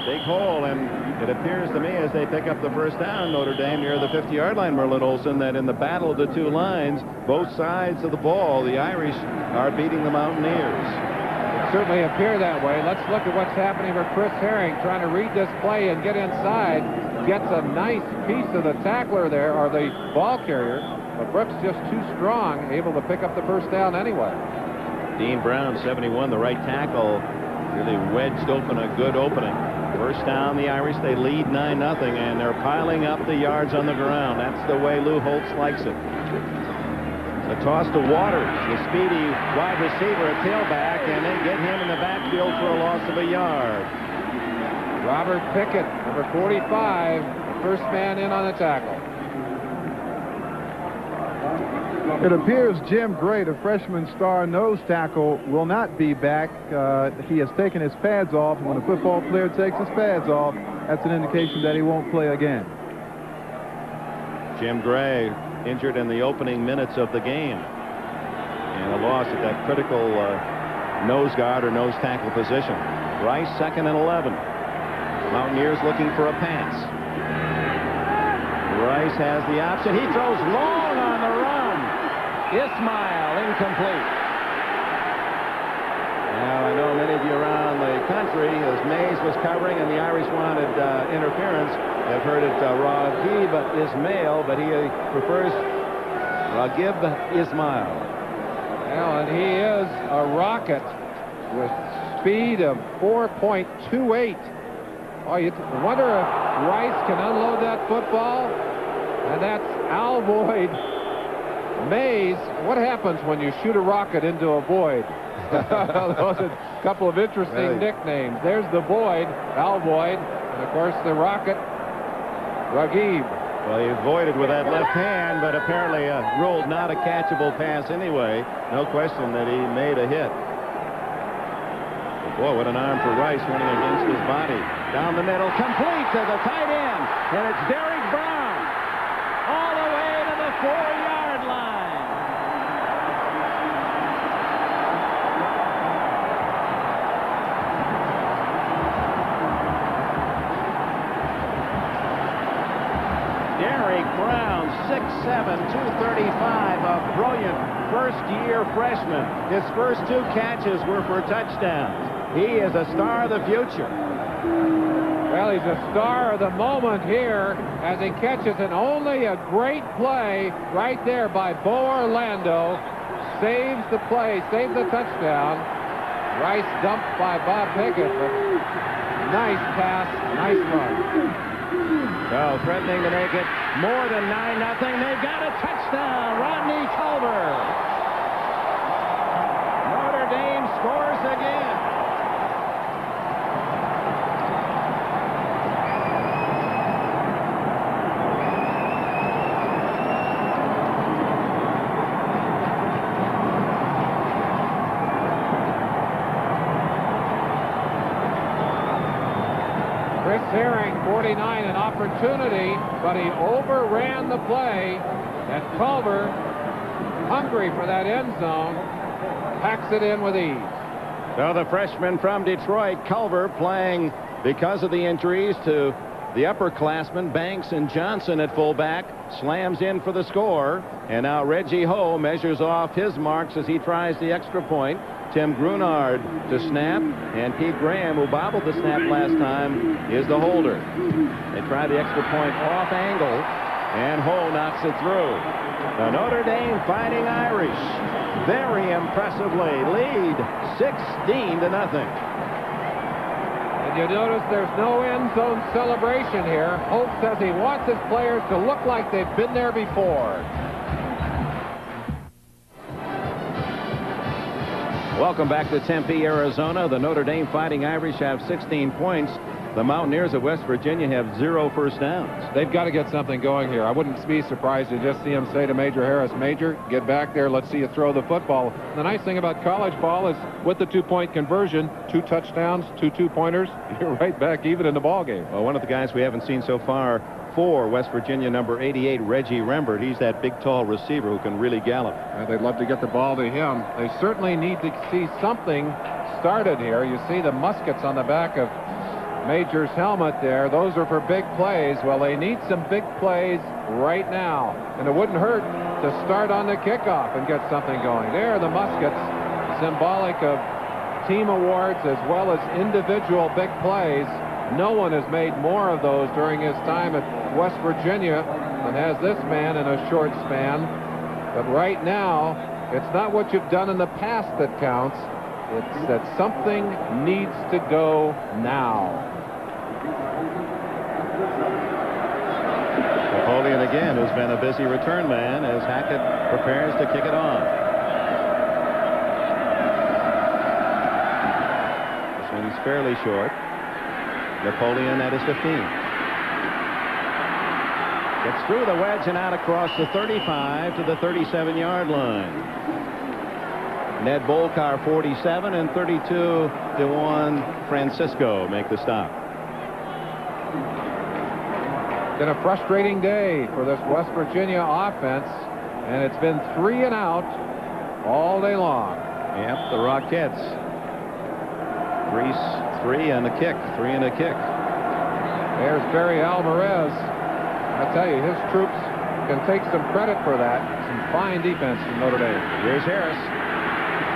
Big hole, and it appears to me as they pick up the first down, Notre Dame near the 50-yard line, Merlin Olsen, that in the battle of the two lines, both sides of the ball, the Irish are beating the Mountaineers. Certainly appear that way. Let's look at what's happening with Chris Herring trying to read this play and get inside. Gets a nice piece of the tackler there, or the ball carrier, but Brooks just too strong, able to pick up the first down anyway. Dean Brown, 71, the right tackle, really wedged open a good opening. First down, the Irish, they lead 9-0, and they're piling up the yards on the ground. That's the way Lou Holtz likes it. A toss to Waters, the speedy wide receiver at tailback, and they get him in the backfield for a loss of a yard. Robert Pickett, number 45, the first man in on the tackle. It appears Jim Gray, the freshman star nose tackle, will not be back. He has taken his pads off. When a football player takes his pads off, that's an indication that he won't play again. Jim Gray injured in the opening minutes of the game, and a loss at that critical nose guard or nose tackle position. Rice, 2nd and 11. Mountaineers looking for a pass. Rice has the option. He throws long on the run. Ismail, incomplete. Now, I know many of you around the country, as Mays was covering and the Irish wanted interference, have heard it Raghib Ismail, but he prefers Raghib Ismail. Well, and he is a rocket with speed of 4.28. Oh, you wonder if Rice can unload that football. And that's Al Boyd. Mays, what happens when you shoot a rocket into a void? Those are a couple of interesting nicknames. There's the Boyd, Al Boyd, and of course the rocket, Raghib. Well, he avoided with that left hand, but apparently ruled not a catchable pass anyway. No question that he made a hit. But boy, what an arm for Rice running against his body. Down the middle, complete to the tight end, and it's Derek Brown all the way to the 4-yard line. Derek Brown, 6'7", 235, a brilliant first-year freshman. His first 2 catches were for touchdowns. He is a star of the future. Well, he's a star of the moment here as he catches an only a great play right there by Bo Orlando. Saves the play, saves the touchdown. Rice dumped by Bob Pickett, but nice pass, nice run. Well, threatening to make it more than 9-0. They've got a touchdown. Rodney Culver. miss again. Chris Herring, 49, an opportunity, but he overran the play. And Culver, hungry for that end zone, packs it in with ease. So the freshman from Detroit, Culver, playing because of the injuries to the upperclassmen, Banks and Johnson at fullback, slams in for the score. And now Reggie Ho measures off his marks as he tries the extra point. Tim Grunard to snap, and Pete Graham, who bobbled the snap last time, is the holder. They try the extra point off angle, and Ho knocks it through. The Notre Dame Fighting Irish very impressively lead 16-0. And you notice there's no end zone celebration here. Hope says he wants his players to look like they've been there before. Welcome back to Tempe, Arizona. The Notre Dame Fighting Irish have 16 points. The Mountaineers of West Virginia have 0 first downs. They've got to get something going here. I wouldn't be surprised to just see him say to Major Harris, Major, get back there. Let's see you throw the football. The nice thing about college ball is with the 2-point conversion, 2 touchdowns, 2 two-pointers, you're right back even in the ball game. Well, one of the guys we haven't seen so far for West Virginia, number 88, Reggie Rembert. He's that big, tall receiver who can really gallop. They'd love to get the ball to him. They certainly need to see something started here. You see the muskets on the back of Major's helmet there. Those are for big plays. Well, they need some big plays right now. And it wouldn't hurt to start on the kickoff and get something going. There, the muskets, symbolic of team awards as well as individual big plays. No one has made more of those during his time at West Virginia than has this man in a short span. But right now, it's not what you've done in the past that counts. It's that something needs to go now. Napoleon again, who's been a busy return man as Hackett prepares to kick it off. This one's fairly short. Napoleon at his 15. Gets through the wedge and out across the 35 to the 37-yard line. Ned Bolcar 47 and 32 DeJuan Francisco make the stop. Been a frustrating day for this West Virginia offense, and it's been 3 and out all day long. Yep, the Rockettes. 3 and a kick. 3 and a kick. There's Barry Alvarez. I tell you, his troops can take some credit for that. Some fine defense from Notre Dame. Here's Harris.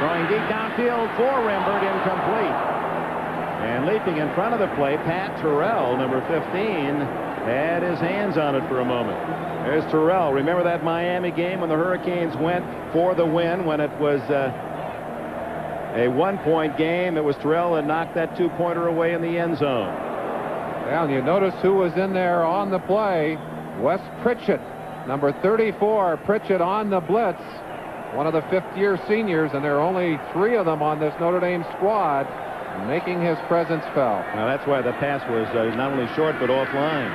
Throwing deep downfield for Rembert, incomplete. And leaping in front of the play, Pat Terrell, number 15, had his hands on it for a moment. There's Terrell. Remember that Miami game when the Hurricanes went for the win when it was a 1-point game? It was Terrell that knocked that 2-pointer away in the end zone. Well, you notice who was in there on the play. Wes Pritchett, number 34. Pritchett on the blitz. One of the fifth-year seniors, and there are only 3 of them on this Notre Dame squad, making his presence felt. Now that's why the pass was not only short but offline.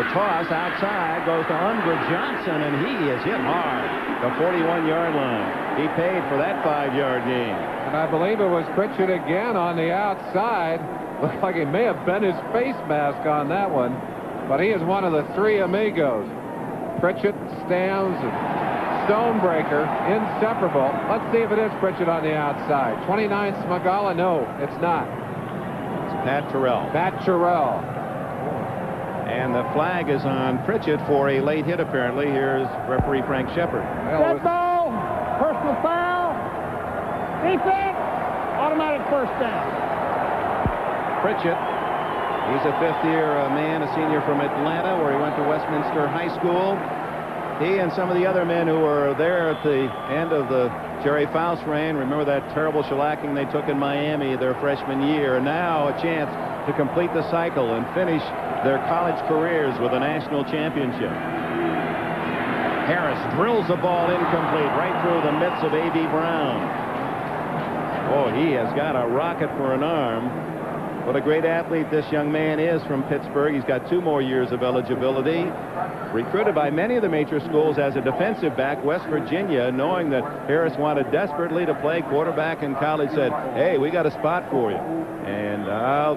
The toss outside goes to Unger Johnson, and he is hit hard. The 41-yard line. He paid for that 5-yard gain. And I believe it was Pritchett again on the outside. Looked like he may have bent his face mask on that one, but he is one of the 3 amigos. Pritchett, Stams, and Stonebreaker, inseparable. Let's see if it is Pritchett on the outside. 29 Smagala. No, it's not. It's Pat Terrell. Pat Terrell. And the flag is on Pritchett for a late hit, apparently. Here's referee Frank Shepard. Dead ball, personal foul, defense, automatic first down. Pritchett, he's a 5th-year man, a senior from Atlanta, where he went to Westminster High School. He and some of the other men who were there at the end of the Jerry Faust reign, remember that terrible shellacking they took in Miami their freshman year. Now a chance to complete the cycle and finish their college careers with a national championship. Harris drills the ball incomplete right through the midst of A.B. Brown. Oh, he has got a rocket for an arm. What a great athlete this young man is from Pittsburgh. He's got 2 more years of eligibility. Recruited by many of the major schools as a defensive back. West Virginia, knowing that Harris wanted desperately to play quarterback in college, said, hey, we got a spot for you. And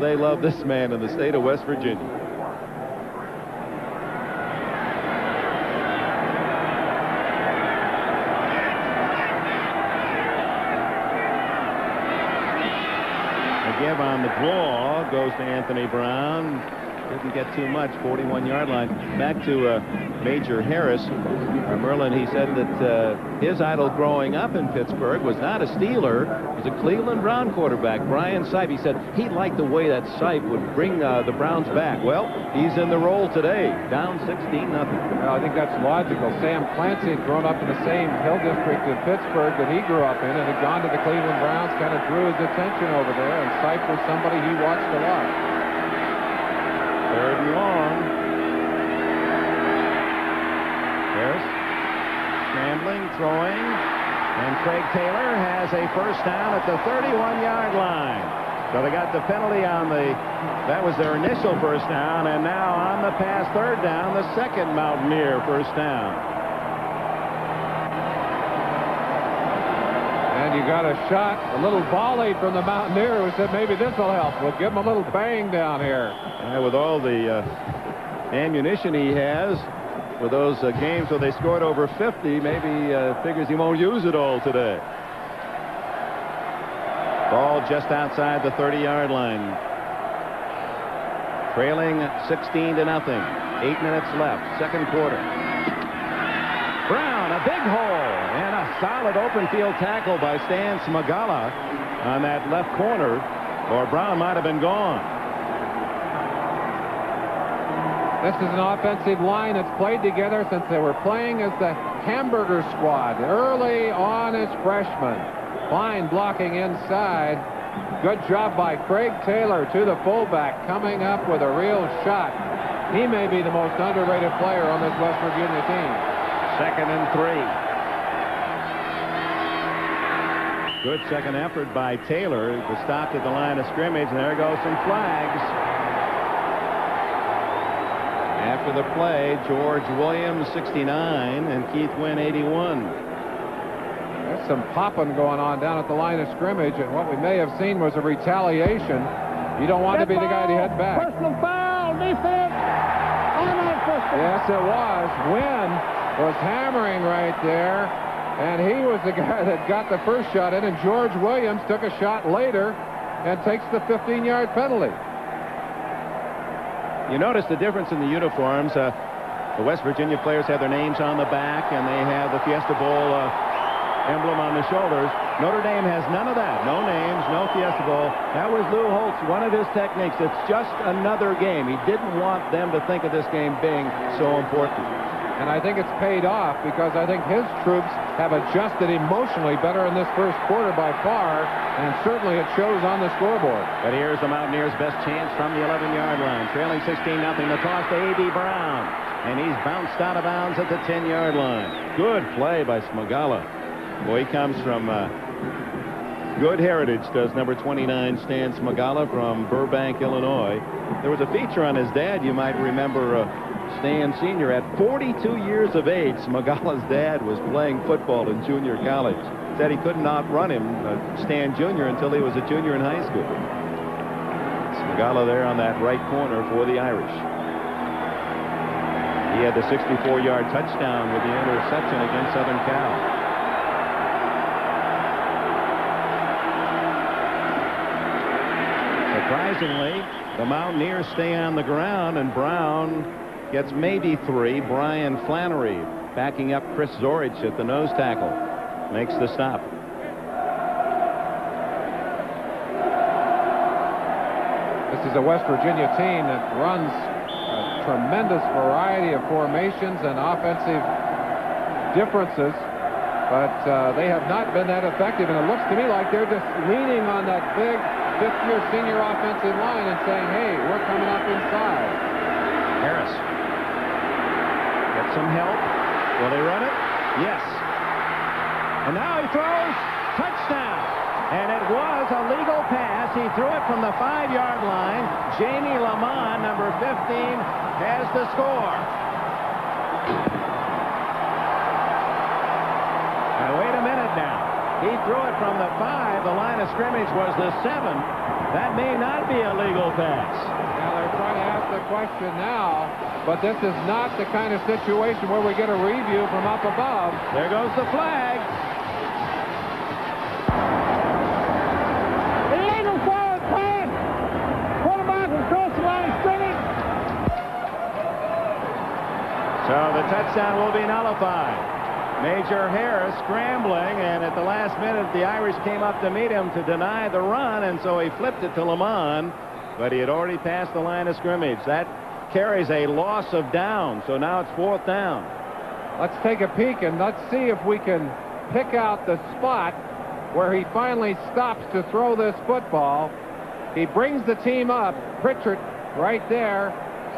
they love this man in the state of West Virginia. Give on the draw goes to Anthony Brown. Didn't get too much, 41-yard line. Back to Major Harris. Merlin, he said that his idol growing up in Pittsburgh was not a Steeler. It was a Cleveland Brown quarterback, Brian Sipe. He said he liked the way that Sipe would bring the Browns back. Well, he's in the role today, down 16-0. Well, I think that's logical. Sam Clancy had grown up in the same hill district in Pittsburgh that he grew up in and had gone to the Cleveland Browns, kind of drew his attention over there, and Sipe was somebody he watched a lot. 3rd and long. Harris scrambling, throwing, and Craig Taylor has a first down at the 31-yard line. So they got the penalty on that was their initial first down, and now on the pass 3rd down, the second Mountaineer first down. And you got a shot, a little volley from the Mountaineer who said maybe this will help. We'll give him a little bang down here. With all the ammunition he has, with those games where they scored over 50, maybe figures he won't use it all today. Ball just outside the 30-yard line. Trailing 16-0. 8 minutes left, second quarter. Brown, a big hole, and a solid open field tackle by Stan Smagala on that left corner, or Brown might have been gone. This is an offensive line that's played together since they were playing as the Hamburger Squad early on as freshmen. Fine blocking inside. Good job by Craig Taylor to the fullback, coming up with a real shot. He may be the most underrated player on this West Virginia team. 2nd and 3. Good second effort by Taylor. It was stopped at the line of scrimmage, and there goes some flags. After the play, George Williams 69 and Keith Wynn 81. There's some popping going on down at the line of scrimmage, and what we may have seen was a retaliation. You don't want to be the guy to head back. Personal foul, defense. Automatic first down. Yes, it was. Wynn was hammering right there, and he was the guy that got the first shot in, and George Williams took a shot later and takes the 15-yard penalty. You notice the difference in the uniforms. The West Virginia players have their names on the back, and they have the Fiesta Bowl emblem on the shoulders. Notre Dame has none of that. No names, no Fiesta Bowl. That was Lou Holtz, one of his techniques. It's just another game. He didn't want them to think of this game being so important. And I think it's paid off, because I think his troops have adjusted emotionally better in this first quarter by far, and certainly it shows on the scoreboard. But here's the Mountaineers' best chance from the 11-yard line. Trailing 16-0. The toss to A.B. Brown. And he's bounced out of bounds at the 10-yard line. Good play by Smagala. Boy, he comes from good heritage, does number 29 Stan Smagala from Burbank, Illinois. There was a feature on his dad, you might remember, Stan Sr. At 42 years of age, Smagala's dad was playing football in junior college. Said he couldn't outrun him, Stan Jr., until he was a junior in high school. Smagala there on that right corner for the Irish. He had the 64-yard touchdown with the interception against Southern Cal. Surprisingly, the Mountaineers stay on the ground, and Brown gets maybe 3. Brian Flannery backing up Chris Zorich at the nose tackle. Makes the stop. This is a West Virginia team that runs a tremendous variety of formations and offensive differences, but they have not been that effective, and it looks to me like they're just leaning on that big fifth-year senior offensive line and saying, hey, we're coming up inside. Harris gets some help. Will they run it? Yes. And now he throws. Touchdown. And it was He threw it from the 5-yard line. Jamie Lamont, number 15, has the score. Now, wait a minute now. He threw it from the 5. The line of scrimmage was the 7. That may not be a legal pass. Now, they're trying to ask the question now, but this is not the kind of situation where we get a review from up above. There goes the flag. Illegal forward pass. Quarterback will cross the line of scrimmage. So the touchdown will be nullified. Major Harris scrambling, and at the last minute, the Irish came up to meet him to deny the run, and so he flipped it to Lamont, but he had already passed the line of scrimmage. That carries a loss of down, so now it's 4th down. Let's take a peek, and let's see if we can pick out the spot where he finally stops to throw this football. He brings the team up. Pritchard right there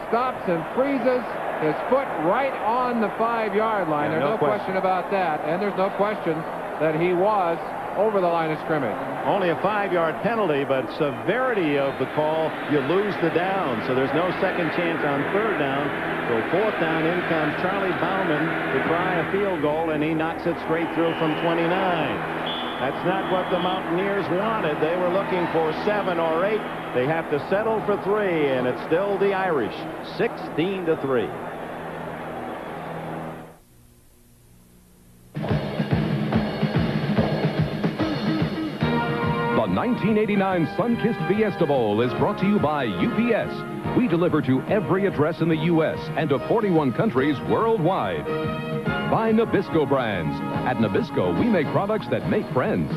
stops and freezes his foot right on the 5-yard line. Yeah, There's no question about that. And there's no question that he was over the line of scrimmage. Only a 5-yard penalty, but severity of the call, you lose the down. So there's no second chance on 3rd down. So 4th down, in comes Charlie Bauman to try a field goal, and he knocks it straight through from 29. That's not what the Mountaineers wanted. They were looking for 7 or 8. They have to settle for 3, and it's still the Irish, 16-3. The 1989 Sun-Kissed Fiesta Bowl is brought to you by UPS. We deliver to every address in the U.S. and to 41 countries worldwide. By Nabisco Brands. At Nabisco, we make products that make friends.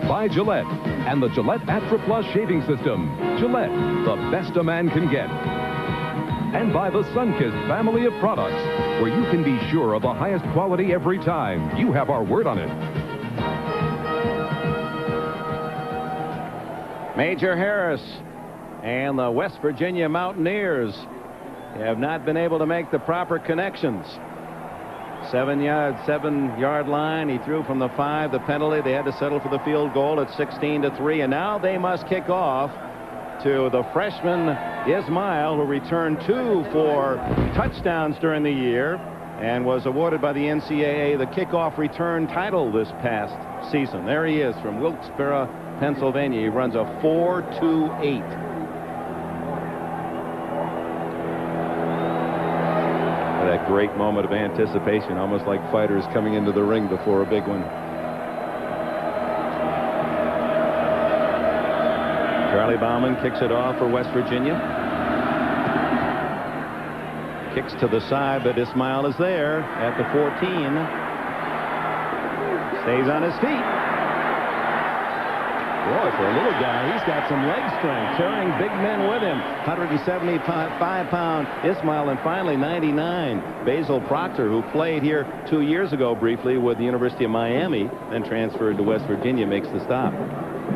By Gillette and the Gillette Atra Plus shaving system. Gillette, the best a man can get. And by the Sun-Kissed family of products, where you can be sure of the highest quality every time. You have our word on it. Major Harris and the West Virginia Mountaineers have not been able to make the proper connections. 7-yard line. He threw from the 5. The penalty. They had to settle for the field goal at 16-3. And now they must kick off to the freshman Ismail, who returned 2 for touchdowns during the year and was awarded by the NCAA the kickoff return title this past season. There he is from Wilkes-Barre, Pennsylvania. He runs a 4.28. That great moment of anticipation, almost like fighters coming into the ring before a big one. Charlie Bauman kicks it off for West Virginia. Kicks to the side, but Ismail is there at the 14. Stays on his feet. Boy, for a little guy, he's got some leg strength, carrying big men with him. 175-pound Ismail, and finally 99. Basil Proctor, who played here 2 years ago briefly with the University of Miami, then transferred to West Virginia, makes the stop.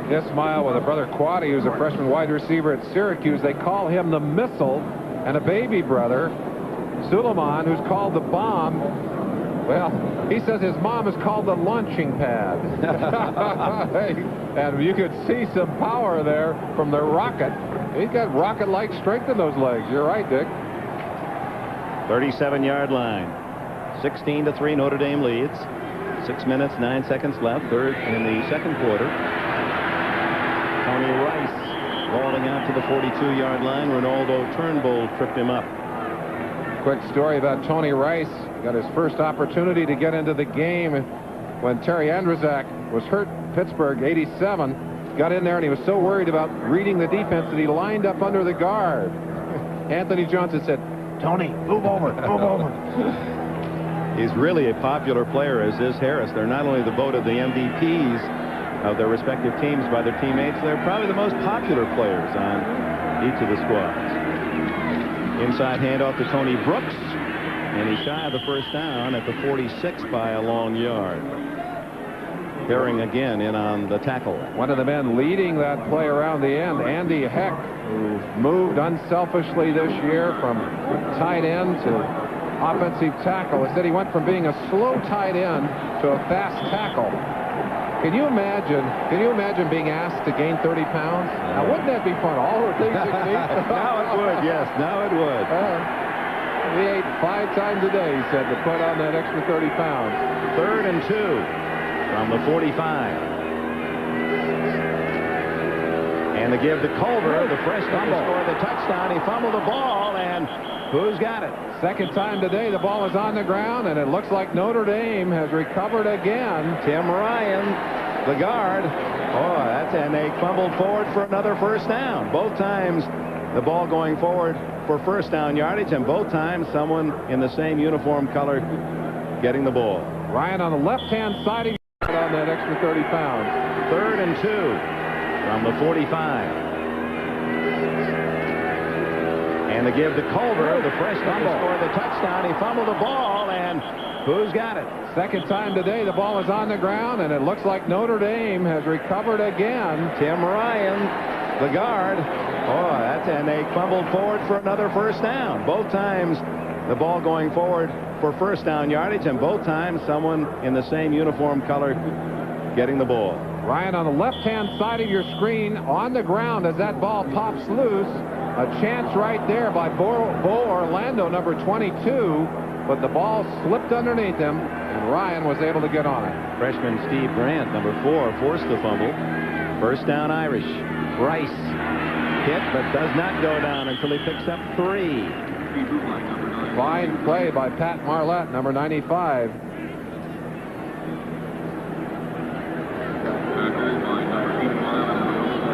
Ismail with a brother Quaddy, who's a freshman wide receiver at Syracuse. They call him the Missile, and a baby brother, Suleiman, who's called the Bomb. Well, he says his mom is called the launching pad. And you could see some power there from the rocket. He's got rocket-like strength in those legs. You're right, Dick. 37-yard line. 16-3, Notre Dame leads. 6 minutes, 9 seconds left. Third in the second quarter. Tony Rice balling out to the 42-yard line. Ronaldo Turnbull tripped him up. Quick story about Tony Rice. Got his first opportunity to get into the game when Terry Andrzak was hurt. Pittsburgh, 87. Got in there, and he was so worried about reading the defense that he lined up under the guard. Anthony Johnson said, "Tony, move over, move over." He's really a popular player, as is Harris. They're not only the vote of the MVPs of their respective teams by their teammates, they're probably the most popular players on each of the squads. Inside handoff to Tony Brooks, and he's shy of the first down at the 46 by a long yard. Herring again in on the tackle. One of the men leading that play around the end, Andy Heck, who moved unselfishly this year from tight end to offensive tackle. Instead, he went from being a slow tight end to a fast tackle. Can you imagine being asked to gain 30 pounds? Now, wouldn't that be fun? All the things you can eat. Now it would, yes. Now it would. He ate 5 times a day, he said, to put on that extra 30 pounds. 3rd and 2 from the 45. And the give to Culver, the freshman, to score the touchdown. He fumbled the ball, and who's got it? Second time today, the ball is on the ground, and it looks like Notre Dame has recovered again. Tim Ryan, the guard. And they fumbled forward for another first down. Both times the ball going forward for first down yardage, and both times someone in the same uniform color getting the ball. Ryan on the left-hand side on that extra 30 pounds. 3rd and 2 from the 45. And the give to Culver, the freshman, to score the touchdown. He fumbled the ball, and who's got it? Second time today, the ball is on the ground, and it looks like Notre Dame has recovered again. Tim Ryan, the guard. And they fumbled forward for another first down. Both times the ball going forward for first down yardage, and both times someone in the same uniform color getting the ball. Ryan on the left-hand side of your screen on the ground as that ball pops loose. A chance right there by Bo Orlando, number 22, but the ball slipped underneath him, and Ryan was able to get on it. Freshman Steve Grant, number 4, forced the fumble. First down Irish. Rice hit, but does not go down until he picks up 3. Fine play by Pat Marlette, number 95.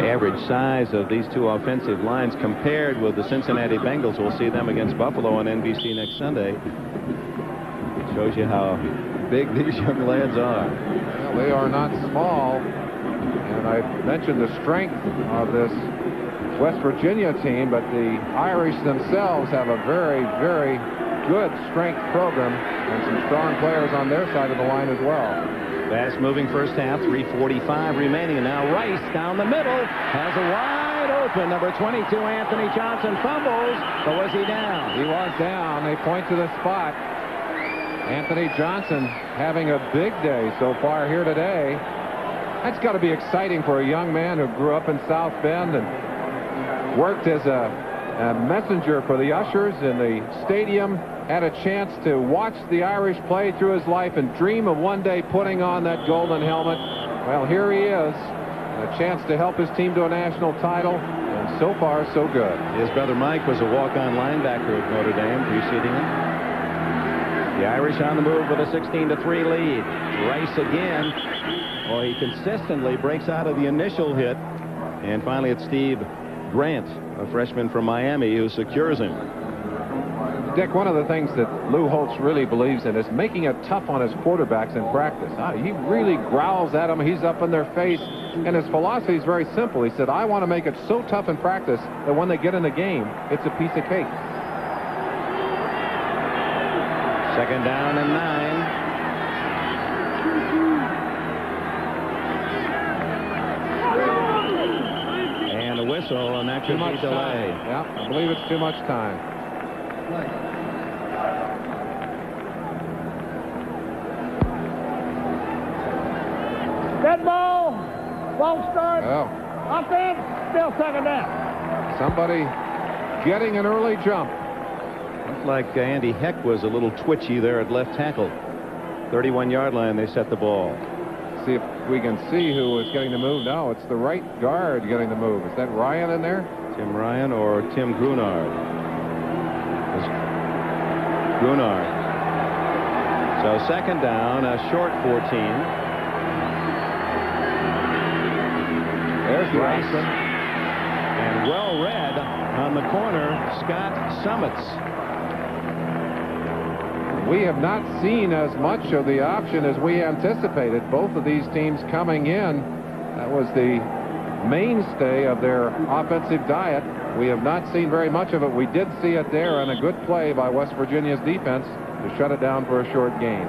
Average size of these two offensive lines compared with the Cincinnati Bengals. We'll see them against Buffalo on NBC next Sunday. It shows you how big these young lads are. Well, they are not small. And I mentioned the strength of this West Virginia team, but the Irish themselves have a very, very good strength program and some strong players on their side of the line as well. Fast-moving first half, 3:45 remaining, and now Rice down the middle has a wide open number 22 Anthony Johnson fumbles, but was he down? He was down. They point to the spot. Anthony Johnson having a big day so far here today. That's got to be exciting for a young man who grew up in South Bend and worked as a messenger for the ushers in the stadium. Had a chance to watch the Irish play through his life and dream of one day putting on that golden helmet. Well, here he is, a chance to help his team to a national title, and so far, so good. His brother Mike was a walk-on linebacker at Notre Dame, preceding him. The Irish on the move with a 16-3 lead. Rice again. He consistently breaks out of the initial hit, and finally it's Steve Grant, a freshman from Miami, who secures him. Dick, one of the things that Lou Holtz really believes in is making it tough on his quarterbacks in practice. He really growls at them. He's up in their face. And his philosophy is very simple. He said, I want to make it so tough in practice that when they get in the game, it's a piece of cake. Second down and 9. And a whistle, and that could be delay. Yeah, I believe it's too much time. Dead ball. Ball start. Well, Offense. Still second down. Somebody getting an early jump. Looks like Andy Heck was a little twitchy there at left tackle. 31-yard line, they set the ball. See if we can see who is getting the move. No, it's the right guard getting the move. Is that Ryan in there? Tim Ryan or Tim Grunard? Grunard. So second down, a short 14. There's Rice. Johnson. And well read on the corner, Scott Summits. We have not seen as much of the option as we anticipated. Both of these teams coming in, that was the mainstay of their offensive diet. We have not seen very much of it. We did see it there, and a good play by West Virginia's defense to shut it down for a short gain.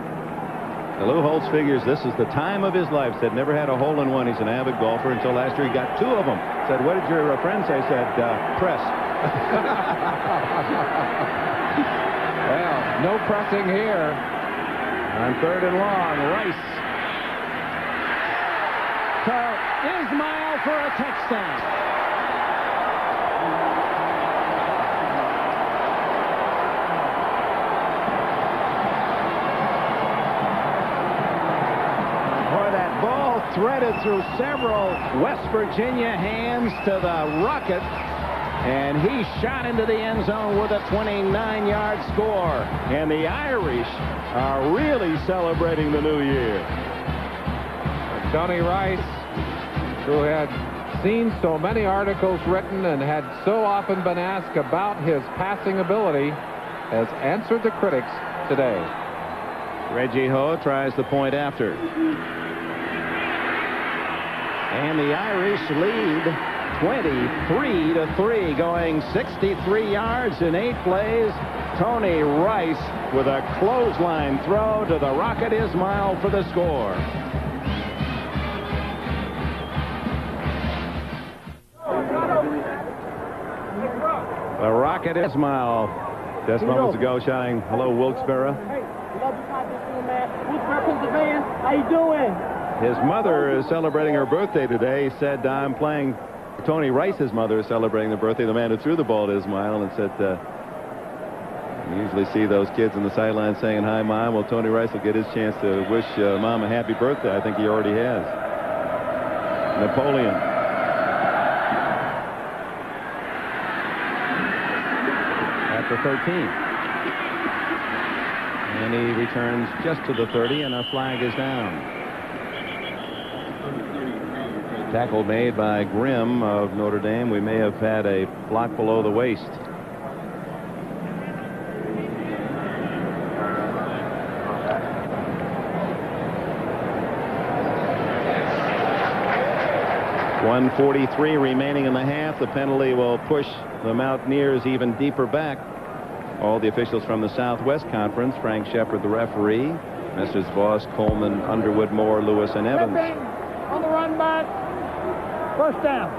Lou Holtz figures this is the time of his life. Said never had a hole-in-one. He's an avid golfer until last year he got 2 of them. Said, what did your friend say? Said, press. Well, no pressing here. On 3rd and long, Rice. to Ismail for a touchdown. Boy, that ball threaded through several West Virginia hands to the Rocket, and he shot into the end zone with a 29-yard score. And the Irish are really celebrating the new year. Tony Rice, who had seen so many articles written and had so often been asked about his passing ability, has answered the critics today. Reggie Ho tries the point after. And the Irish lead 23-3, going 63 yards in 8 plays. Tony Rice with a clothesline throw to the Rocket Ismail for the score. The Rocket Ismail just moments ago shouting, "Hello, Wilkes-Barre." Hey, love you, man. Wilkes-Barre, Pennsylvania. How you doing? His mother is celebrating her birthday today. He said, "I'm playing." Tony Rice's mother is celebrating the birthday of the man who threw the ball to Ismail, and said, you usually see those kids in the sidelines saying, "Hi, Mom." Well, Tony Rice will get his chance to wish Mom a happy birthday. I think he already has. Napoleon. After 13. And he returns just to the 30, and a flag is down. Tackle made by Grimm of Notre Dame. We may have had a block below the waist. .143 remaining in the half. The penalty will push the Mountaineers even deeper back. All the officials from the Southwest Conference, Frank Shepard, the referee, Messrs. Voss, Coleman, Underwood, Moore, Lewis, and Evans. On the run back. First down.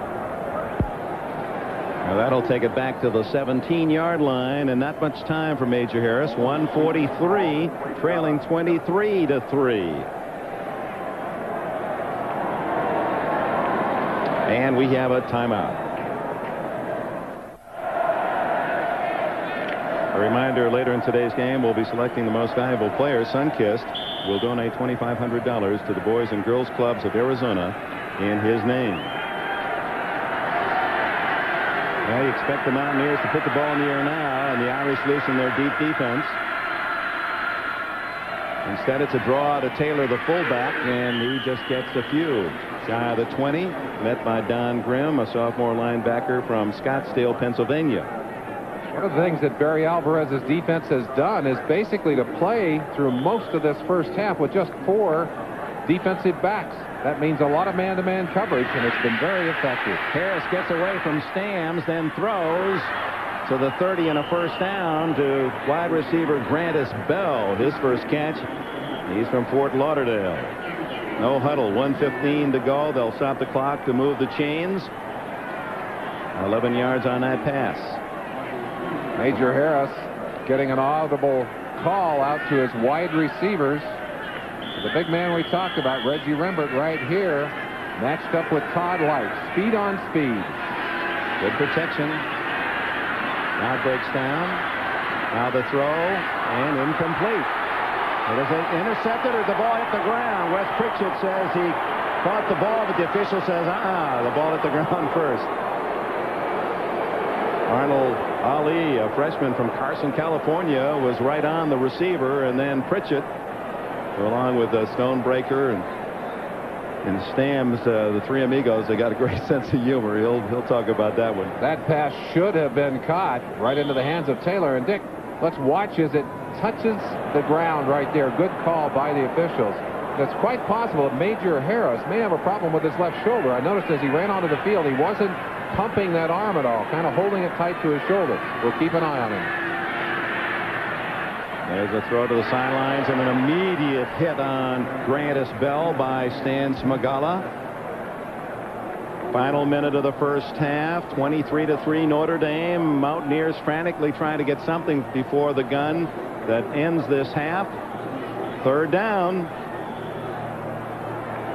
Now that'll take it back to the 17-yard line, and not much time for Major Harris. 1:43, trailing 23-3. And we have a timeout. A reminder, later in today's game, we'll be selecting the most valuable player. Sunkist will donate $2,500 to the Boys and Girls Clubs of Arizona in his name. Now you expect the Mountaineers to put the ball in the air now, and the Irish loosen their deep defense. Instead, it's a draw to Taylor, the fullback, and he just gets a few. Shy of the 20, met by Don Grimm, a sophomore linebacker from Scottsdale, Pennsylvania. One of the things that Barry Alvarez's defense has done is basically to play through most of this first half with just 4 defensive backs. That means a lot of man-to-man coverage, and it's been very effective. Harris gets away from Stams, then throws to the 30 and a first down to wide receiver Grantis Bell. His first catch. He's from Fort Lauderdale. No huddle. 1:15 to go. They'll stop the clock to move the chains. 11 yards on that pass. Major Harris getting an audible call out to his wide receivers. The big man we talked about, Reggie Rembert, right here, matched up with Todd Light. Speed on speed. Good protection. Now breaks down. Now the throw, and incomplete. It is intercepted, or the ball hit the ground. Wes Pritchett says he caught the ball, but the official says, the ball hit the ground first. Arnold Ali, a freshman from Carson, California, was right on the receiver, and then Pritchett, along with Stonebreaker and Stams, the three amigos, they got a great sense of humor. He'll talk about that one. That pass should have been caught right into the hands of Taylor. And Dick, let's watch as it touches the ground right there. Good call by the officials. It's quite possible that Major Harris may have a problem with his left shoulder. I noticed as he ran onto the field, he wasn't pumping that arm at all, kind of holding it tight to his shoulder. We'll keep an eye on him. There's a throw to the sidelines and an immediate hit on Grantis Bell by Stan Smagala. Final minute of the first half, 23-3 Notre Dame. Mountaineers frantically trying to get something before the gun that ends this half. Third down.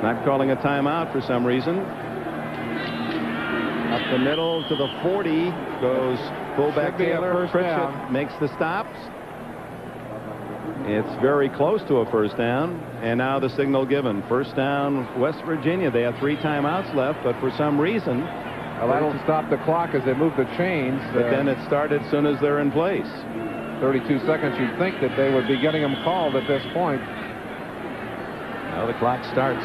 Not calling a timeout for some reason. Up the middle to the 40 goes fullback Taylor. Pritchett makes the stops. It's very close to a first down, and now the signal given. First down, West Virginia. They have 3 timeouts left, but for some reason, well, that'll stop the clock as they move the chains. But then it started as soon as they're in place. 32 seconds. You'd think that they would be getting them called at this point. Now the clock starts.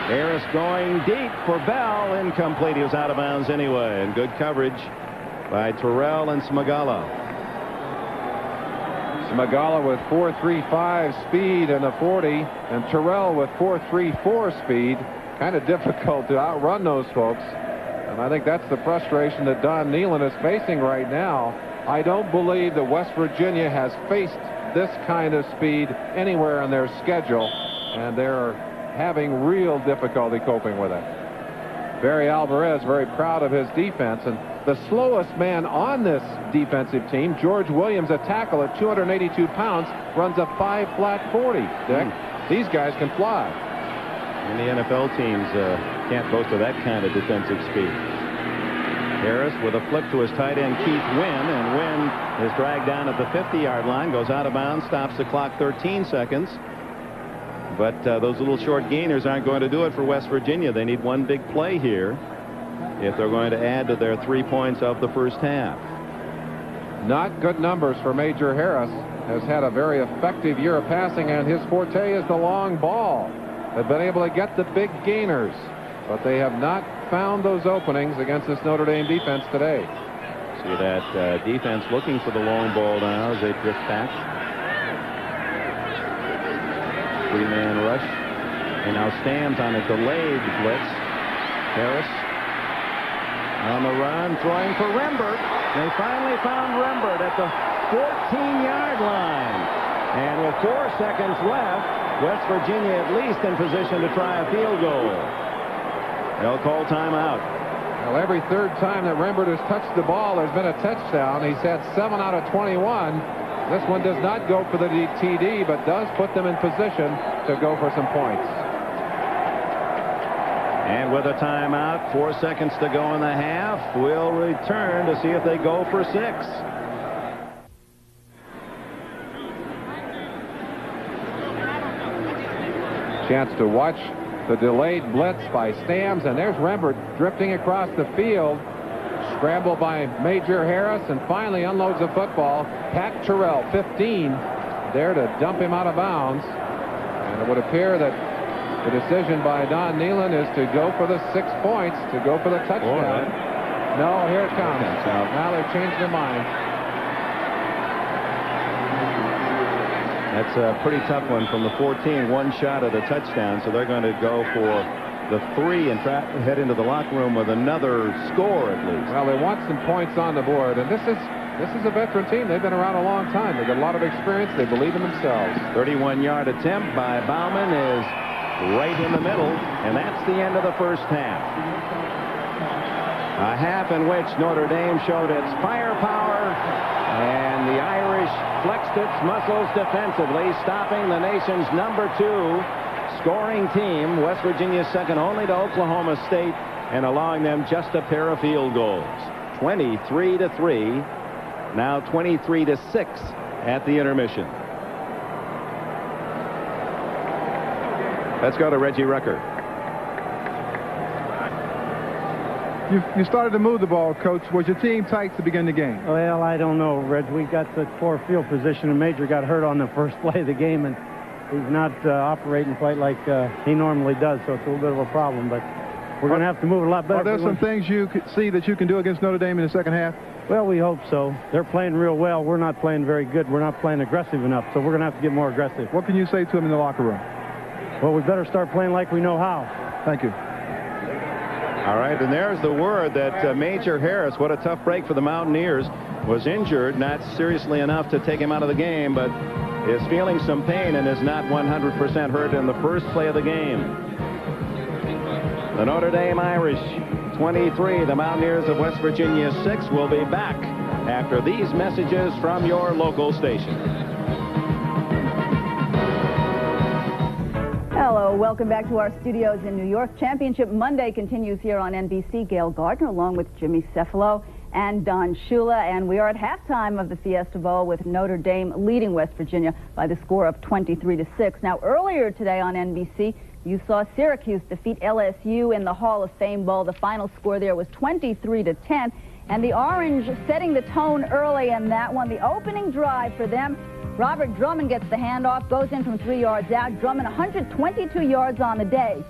Harris going deep for Bell. Incomplete. He was out of bounds anyway, and good coverage by Terrell and Smagala. Smagala with 4.35 speed in the 40, and Terrell with 4.34 speed. Kind of difficult to outrun those folks. And I think that's the frustration that Don Nehlen is facing right now. I don't believe that West Virginia has faced this kind of speed anywhere in their schedule, and they're having real difficulty coping with it. Barry Alvarez very proud of his defense, and the slowest man on this defensive team, George Williams, a tackle at 282 pounds, runs a 5 flat 40. Dick, these guys can fly. And the NFL teams can't boast of that kind of defensive speed. Harris with a flip to his tight end Keith Wynn, and Wynn is dragged down at the 50-yard line, goes out of bounds, stops the clock 13 seconds. But those little short gainers aren't going to do it for West Virginia. They need one big play here if they're going to add to their 3 points of the first half. Not good numbers for Major Harris. Has had a very effective year of passing, and his forte is the long ball. They've been able to get the big gainers, but they have not found those openings against this Notre Dame defense today. See that defense looking for the long ball now as they drift back. 3-man rush, and now Stamms on a delayed blitz. Harris on the run, throwing for Rembert. They finally found Rembert at the 14-yard line, and with 4 seconds left, West Virginia at least in position to try a field goal. They'll call timeout. Well, every third time that Rembert has touched the ball, there's been a touchdown. He's had 7 out of 21. This one does not go for the TD, but does put them in position to go for some points. And with a timeout, 4 seconds to go in the half, we'll return to see if they go for 6. Chance to watch the delayed blitz by Stamms, and there's Rembert drifting across the field. Scramble by Major Harris, and finally unloads the football. Pat Terrell, 15, there to dump him out of bounds. And it would appear that the decision by Don Nehlen is to go for the 6 points, to go for the touchdown. No, here it comes. Now they've changed their mind. That's a pretty tough one from the 14, 1 shot of the touchdown, so they're going to go for the 3 and head into the locker room with another score at least. Well, they want some points on the board, and this is a veteran team. They've been around a long time. They've got a lot of experience. They believe in themselves. 31-yard attempt by Bauman is right in the middle, and that's the end of the first half. A half in which Notre Dame showed its firepower, and the Irish flexed its muscles defensively, stopping the nation's #2 scoring team, West Virginia, second only to Oklahoma State, and allowing them just a pair of field goals. 23-3, now 23-6 at the intermission. Let's go to Reggie Rucker. You started to move the ball, Coach. Was your team tight to begin the game? Well, I don't know, Reg. We got the poor field position, and Major got hurt on the first play of the game, and he's not operating quite like he normally does, so it's a little bit of a problem. But we're going to have to move it a lot better. Are there some things you could see that you can do against Notre Dame in the second half? Well, we hope so. They're playing real well. We're not playing very good. We're not playing aggressive enough, so we're going to have to get more aggressive. What can you say to them in the locker room? Well, we better start playing like we know how. Thank you. All right, and there's the word that Major Harris, what a tough break for the Mountaineers, was injured, not seriously enough to take him out of the game, but is feeling some pain and is not 100% hurt in the first play of the game. The Notre Dame Irish 23, the Mountaineers of West Virginia 6. Will be back after these messages from your local station. welcome back to our studios in New York. Championship Monday continues here on NBC. Gail Gardner along with Jimmy Cefalo and Don Shula, and we are at halftime of the Fiesta Bowl with Notre Dame leading West Virginia by the score of 23-6. Now, earlier today on NBC, you saw Syracuse defeat LSU in the Hall of Fame Bowl. The final score there was 23-10, and the Orange setting the tone early in that one. The opening drive for them, Robert Drummond gets the handoff, goes in from 3 yards out. Drummond 122 yards on the day.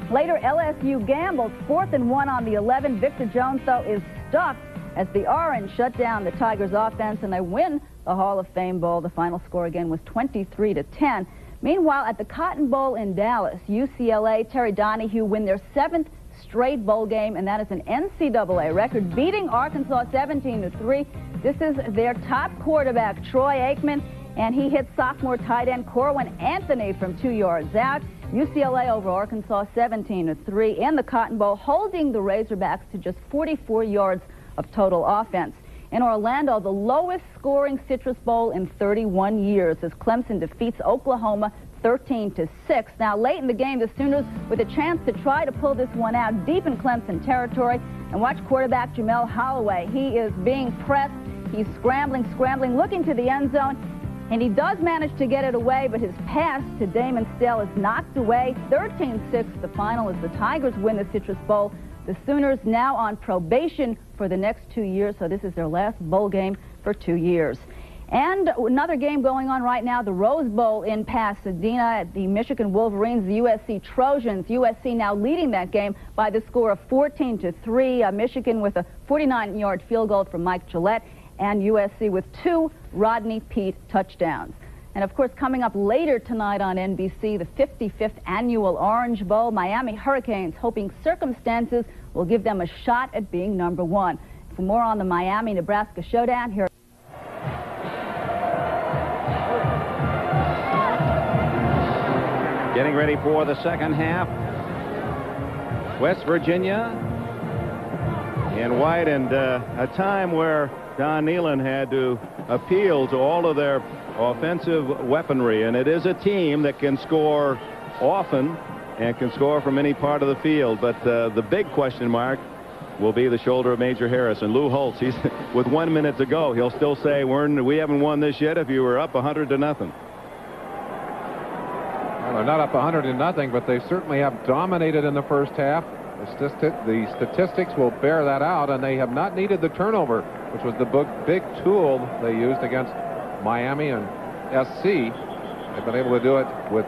Later, LSU gambles, 4th and 1 on the 11. Victor Jones, though, is stuck as the Orange shut down the Tigers' offense, and they win the Hall of Fame Bowl. The final score again was 23-10. Meanwhile, at the Cotton Bowl in Dallas, UCLA, Terry Donahue win their 7th straight bowl game, and that is an NCAA record, beating Arkansas 17-3. This is their top quarterback, Troy Aikman, and he hit sophomore tight end Corwin Anthony from 2 yards out. UCLA over Arkansas 17-3 in the Cotton Bowl, holding the Razorbacks to just 44 yards of total offense. In Orlando, the lowest scoring Citrus Bowl in 31 years as Clemson defeats Oklahoma 13-6. Now, late in the game, the Sooners with a chance to try to pull this one out deep in Clemson territory. And watch quarterback Jamel Holloway. He is being pressed. He's scrambling, looking to the end zone. And he does manage to get it away, but his pass to Damon Stell is knocked away. 13-6 the final as the Tigers win the Citrus Bowl. The Sooners now on probation for the next 2 years, so this is their last bowl game for 2 years. And another game going on right now, the Rose Bowl in Pasadena, the Michigan Wolverines, the USC Trojans. USC now leading that game by the score of 14-3. Michigan with a 49-yard field goal from Mike Gillette, and USC with 2 Rodney Peete touchdowns. And, of course, coming up later tonight on NBC, the 55th Annual Orange Bowl. Miami Hurricanes hoping circumstances will give them a shot at being number 1. For more on the Miami-Nebraska showdown, here. Getting ready for the second half. West Virginia in white, and a time where Don Nehlen had to appeal to all of their offensive weaponry, and it is a team that can score often and can score from any part of the field, but the big question mark will be the shoulder of Major Harris. And Lou Holtz, he's with 1 minute to go, he'll still say we haven't won this yet if you were up 100-0. Well, they're not up 100-0, but they certainly have dominated in the first half. The statistics will bear that out, and they have not needed the turnover, which was the big tool they used against Miami and SC. They've been able to do it with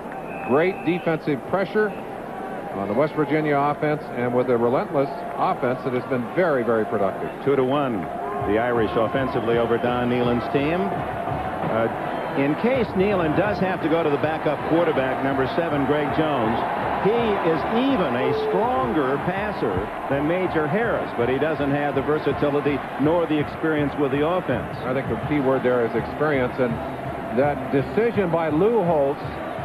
great defensive pressure on the West Virginia offense and with a relentless offense that has been very, very productive. 2-1, the Irish offensively over Don Nehlen's team. In case Nehlen does have to go to the backup quarterback, number 7, Greg Jones, he is even a stronger passer than Major Harris, but he doesn't have the versatility nor the experience with the offense. I think the key word there is experience, and that decision by Lou Holtz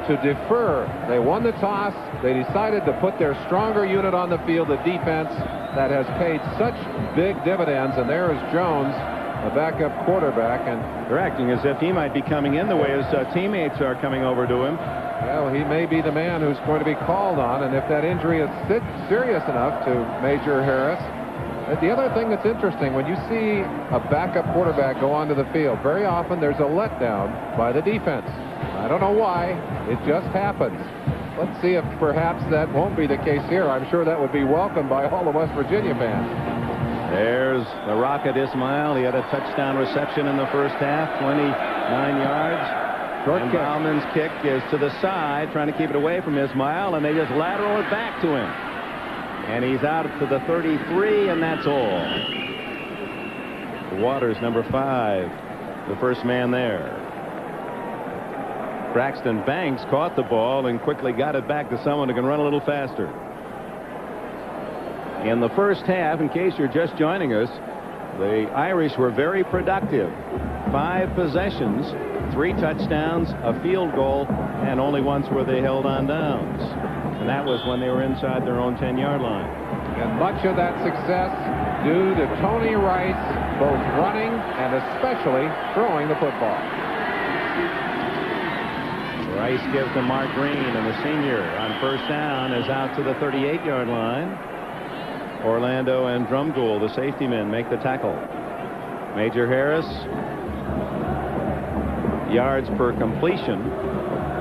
to defer. They won the toss. They decided to put their stronger unit on the field, the defense, that has paid such big dividends, and there is Jones, the backup quarterback, and they're acting as if he might be coming in the way his teammates are coming over to him. Well, he may be the man who's going to be called on, and if that injury is serious enough to Major Harris. The other thing that's interesting, when you see a backup quarterback go onto the field, very often there's a letdown by the defense. I don't know why. It just happens. Let's see if perhaps that won't be the case here. I'm sure that would be welcomed by all the West Virginia fans. There's the Rocket Ismail. He had a touchdown reception in the first half, 29 yards. Short and kick. Bauman's kick is to the side, trying to keep it away from Ismail, and they just lateral it back to him. And he's out to the 33, and that's all. Waters, number 5, the first man there. Braxton Banks caught the ball and quickly got it back to someone who can run a little faster. In the first half, in case you're just joining us, the Irish were very productive. 5 possessions, 3 touchdowns, a field goal, and only once were they held on downs. And that was when they were inside their own 10-yard line. And much of that success due to Tony Rice, both running and especially throwing the football. Rice gives to Mark Green, and the senior on first down is out to the 38-yard line. Orlando and Drumgoole, the safety men, make the tackle. Major Harris, yards per completion.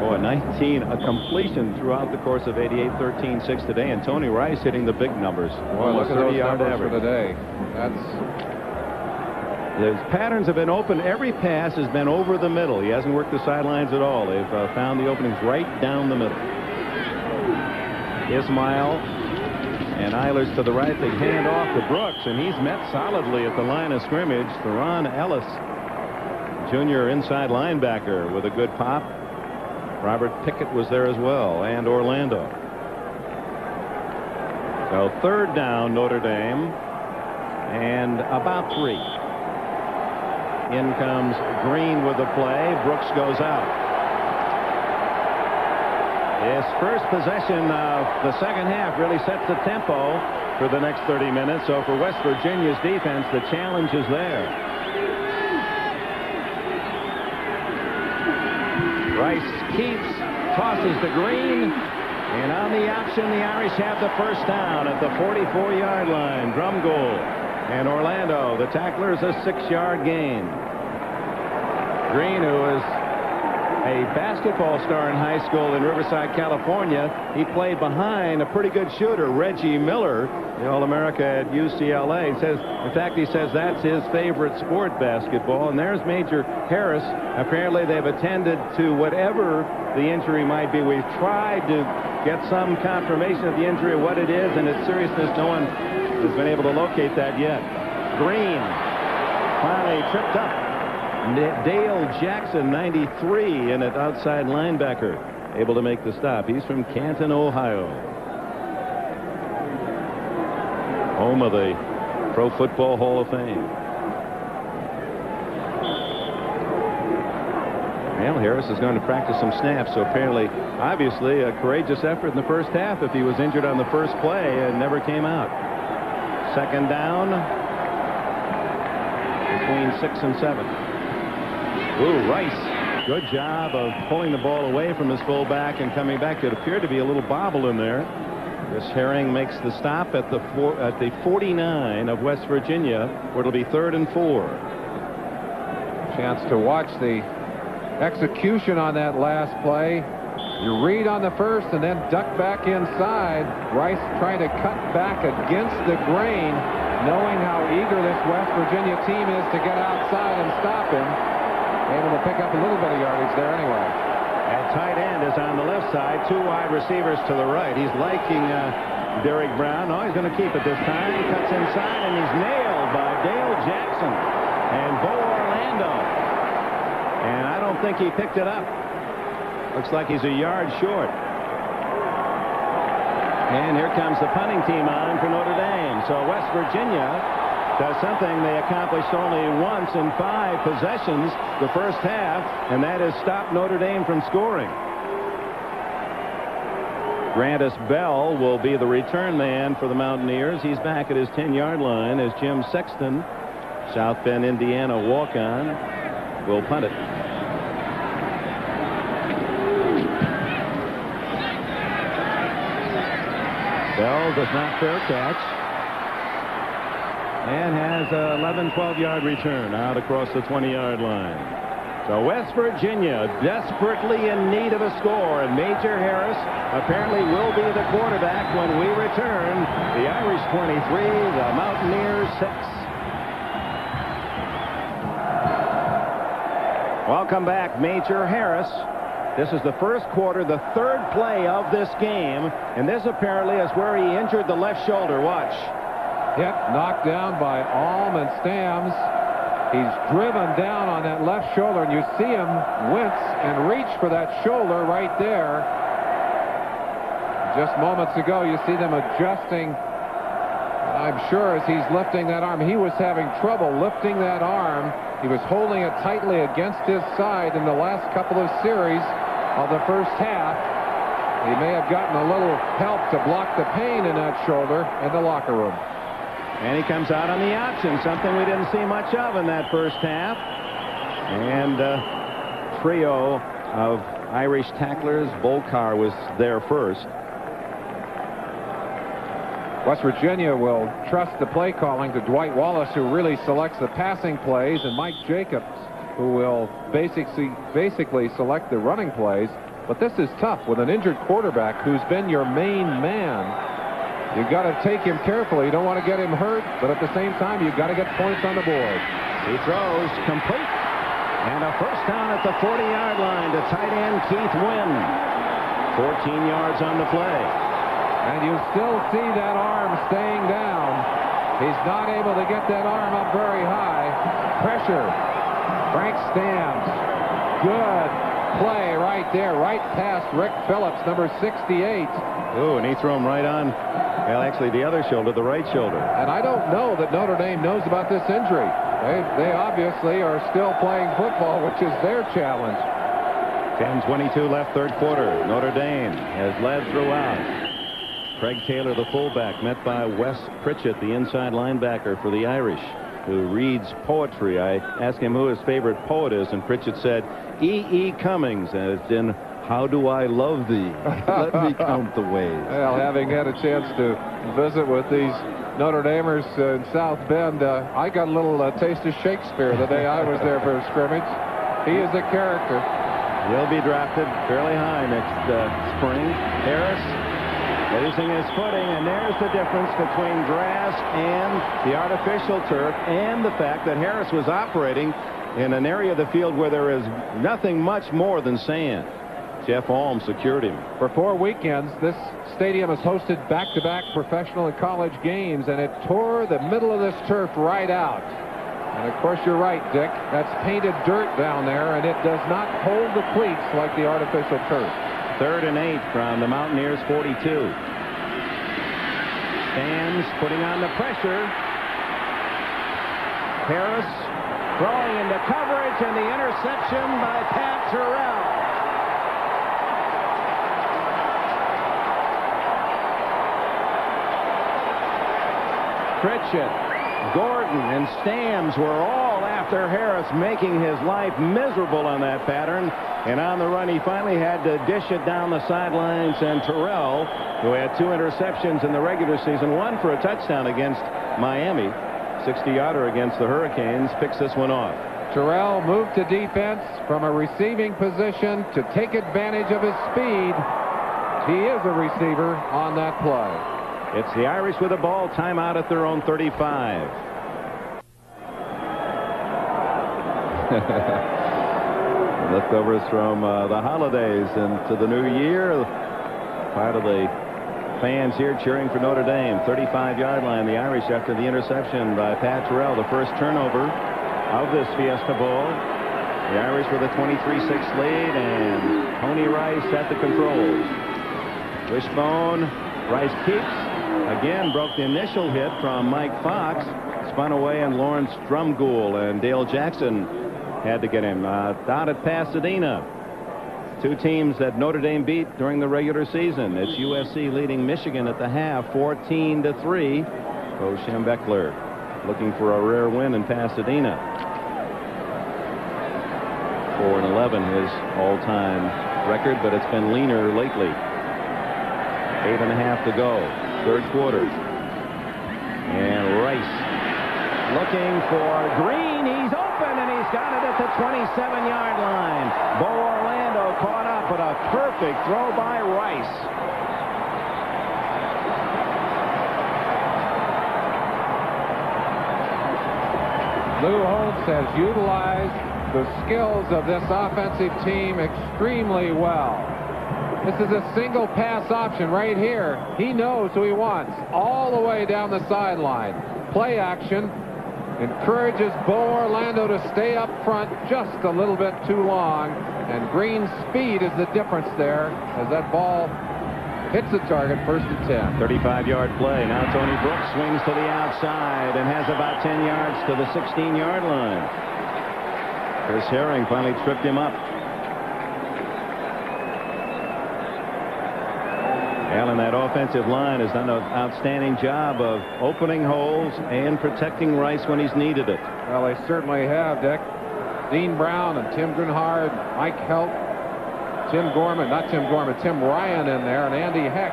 Oh, 19 a completion throughout the course of 88, 13-6 today, and Tony Rice hitting the big numbers. Boy, look at those numbers average for the day. The patterns have been open. Every pass has been over the middle. He hasn't worked the sidelines at all. They've found the openings right down the middle. Ismail and Eilers to the right. They hand off to Brooks, and he's met solidly at the line of scrimmage. Theron Ellis, junior inside linebacker, with a good pop. Robert Pickett was there as well, and Orlando. So third down, Notre Dame, and about 3. In comes Green with the play. Brooks goes out. His first possession of the second half really sets the tempo for the next 30 minutes. So for West Virginia's defense, the challenge is there. Rice keeps, tosses to Green, and on the option, the Irish have the first down at the 44-yard line. Drumgoole and Orlando, the tackler, is a 6-yard gain. Green, who is a basketball star in high school in Riverside, California, he played behind a pretty good shooter, Reggie Miller, the All-America at UCLA. In fact, he says that's his favorite sport, basketball. And there's Major Harris. Apparently, they've attended to whatever the injury might be. We've tried to get some confirmation of the injury, what it is, and its seriousness. No one has been able to locate that yet. Green finally tripped up. Dale Jackson, 93, and an outside linebacker, able to make the stop. He's from Canton, Ohio, home of the Pro Football Hall of Fame. Well, Harris is going to practice some snaps, so apparently, obviously, a courageous effort in the first half if he was injured on the first play and never came out. Second down, between 6 and 7. Ooh, Rice, good job of pulling the ball away from his fullback and coming back. It appeared to be a little bobble in there. Chris Herring makes the stop at the 49 of West Virginia, where it'll be 3rd and 4. Chance to watch the execution on that last play. You read on the first and then duck back inside. Rice trying to cut back against the grain, knowing how eager this West Virginia team is to get outside and stop him. Able to pick up a little bit of yardage there anyway. And tight end is on the left side. 2 wide receivers to the right. He's liking Derek Brown. Oh, he's going to keep it this time. He cuts inside, and he's nailed by Dale Jackson and Bo Orlando. And I don't think he picked it up. Looks like he's a yard short. And here comes the punting team on for Notre Dame. So West Virginia does something they accomplished only once in 5 possessions the first half, and that is stop Notre Dame from scoring. Grantis Bell will be the return man for the Mountaineers. He's back at his 10-yard line as Jim Sexton, South Bend, Indiana walk-on, will punt it. Bell does not fair catch. And has a 11-12-yard return out across the 20-yard line. So West Virginia desperately in need of a score, and Major Harris apparently will be the quarterback when we return. The Irish 23, the Mountaineers 6. Welcome back, Major Harris. This is the first quarter, the 3rd play of this game, and this apparently is where he injured the left shoulder. Watch. Hit, knocked down by Alm and Stams. He's driven down on that left shoulder, and you see him wince and reach for that shoulder right there. Just moments ago, you see them adjusting. I'm sure as he's lifting that arm, he was having trouble lifting that arm. He was holding it tightly against his side in the last couple of series of the first half. He may have gotten a little help to block the pain in that shoulder in the locker room. And he comes out on the option, something we didn't see much of in that first half. And trio of Irish tacklers. Volcar was there first. West Virginia will trust the play calling to Dwight Wallace, who really selects the passing plays, and Mike Jacobs, who will basically select the running plays. But this is tough with an injured quarterback who's been your main man. You've got to take him carefully. You don't want to get him hurt, but at the same time, you've got to get points on the board. He throws complete. And a first down at the 40-yard line to tight end Keith Wynn. 14 yards on the play. And you still see that arm staying down. He's not able to get that arm up very high. Pressure. Frank Stamps. Good play right there, right past Rick Phillips, number 68. Ooh, and he threw him right on, well, actually the other shoulder, the right shoulder. And I don't know that Notre Dame knows about this injury. They obviously are still playing football, which is their challenge. 10:22 left, third quarter. Notre Dame has led throughout. Craig Taylor, the fullback, met by Wes Pritchett, the inside linebacker for the Irish, who reads poetry. I asked him who his favorite poet is, and Pritchett said, E.E. Cummings, as in, how do I love thee? Let me count the ways. Well, having had a chance to visit with these Notre Damers in South Bend, I got a little taste of Shakespeare the day I was there for a scrimmage. He is a character. He'll be drafted fairly high next spring. Harris losing his footing, and there's the difference between grass and the artificial turf, and the fact that Harris was operating in an area of the field where there is nothing much more than sand. Jeff Alm secured him. For 4 weekends, this stadium has hosted back-to-back professional and college games, and it tore the middle of this turf right out. And of course, you're right, Dick. That's painted dirt down there, and it does not hold the cleats like the artificial turf. 3rd and 8 from the Mountaineers 42. Stams putting on the pressure. Harris throwing into coverage, and the interception by Pat Terrell. Pritchett, Gordon, and Stams were all after Harris, making his life miserable on that pattern. And on the run, he finally had to dish it down the sidelines. And Terrell, who had 2 interceptions in the regular season, 1 for a touchdown against Miami, 60-yarder against the Hurricanes, picks this one off. Terrell moved to defense from a receiving position to take advantage of his speed. He is a receiver on that play. It's the Irish with the ball. Timeout at their own 35. Leftovers from the holidays into the new year. Part of the fans here cheering for Notre Dame. 35-yard line, the Irish after the interception by Pat Terrell, the first turnover of this Fiesta Bowl. The Irish with a 23-6 lead, and Tony Rice at the controls. Wishbone, Rice keeps. Again, broke the initial hit from Mike Fox. Spun away, and Lawrence Drumgoole and Dale Jackson had to get him. Down at Pasadena. 2 teams that Notre Dame beat during the regular season. It's USC leading Michigan at the half, 14-3. Coach Schembechler looking for a rare win in Pasadena. 4-11 his all-time record, but it's been leaner lately. 8.5 to go. Third quarter. And Rice looking for Green. He's open, and he's got it at the 27-yard line. Bo Orlando caught up, but a perfect throw by Rice. Lou Holtz has utilized the skills of this offensive team extremely well. This is a single pass option right here. He knows who he wants all the way down the sideline. Play action encourages Bo Orlando to stay up front just a little bit too long, and Green's speed is the difference there as that ball hits the target. 1st and 10. 35-yard play. Now Tony Brooks swings to the outside and has about 10 yards to the 16-yard line. Chris Herring finally tripped him up. Allen, that offensive line has done an outstanding job of opening holes and protecting Rice when he's needed it. Well, they certainly have, Dick. Dean Brown and Tim Grunhard, Mike Helt, Tim Ryan in there, and Andy Heck.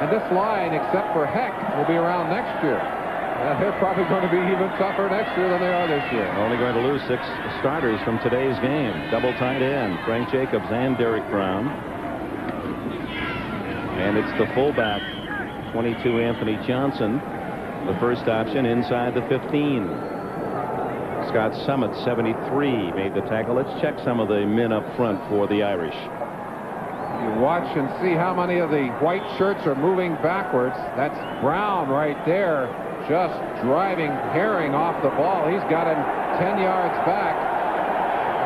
And this line, except for Heck, will be around next year. And they're probably going to be even tougher next year than they are this year. Only going to lose 6 starters from today's game. Double tight end, Frank Jacobs and Derek Brown. And it's the fullback, 22, Anthony Johnson, the first option inside the 15. Scott Summit, 73, made the tackle. Let's check some of the men up front for the Irish. You watch and see how many of the white shirts are moving backwards. That's Brown right there, just driving Herring off the ball. He's got him 10 yards back.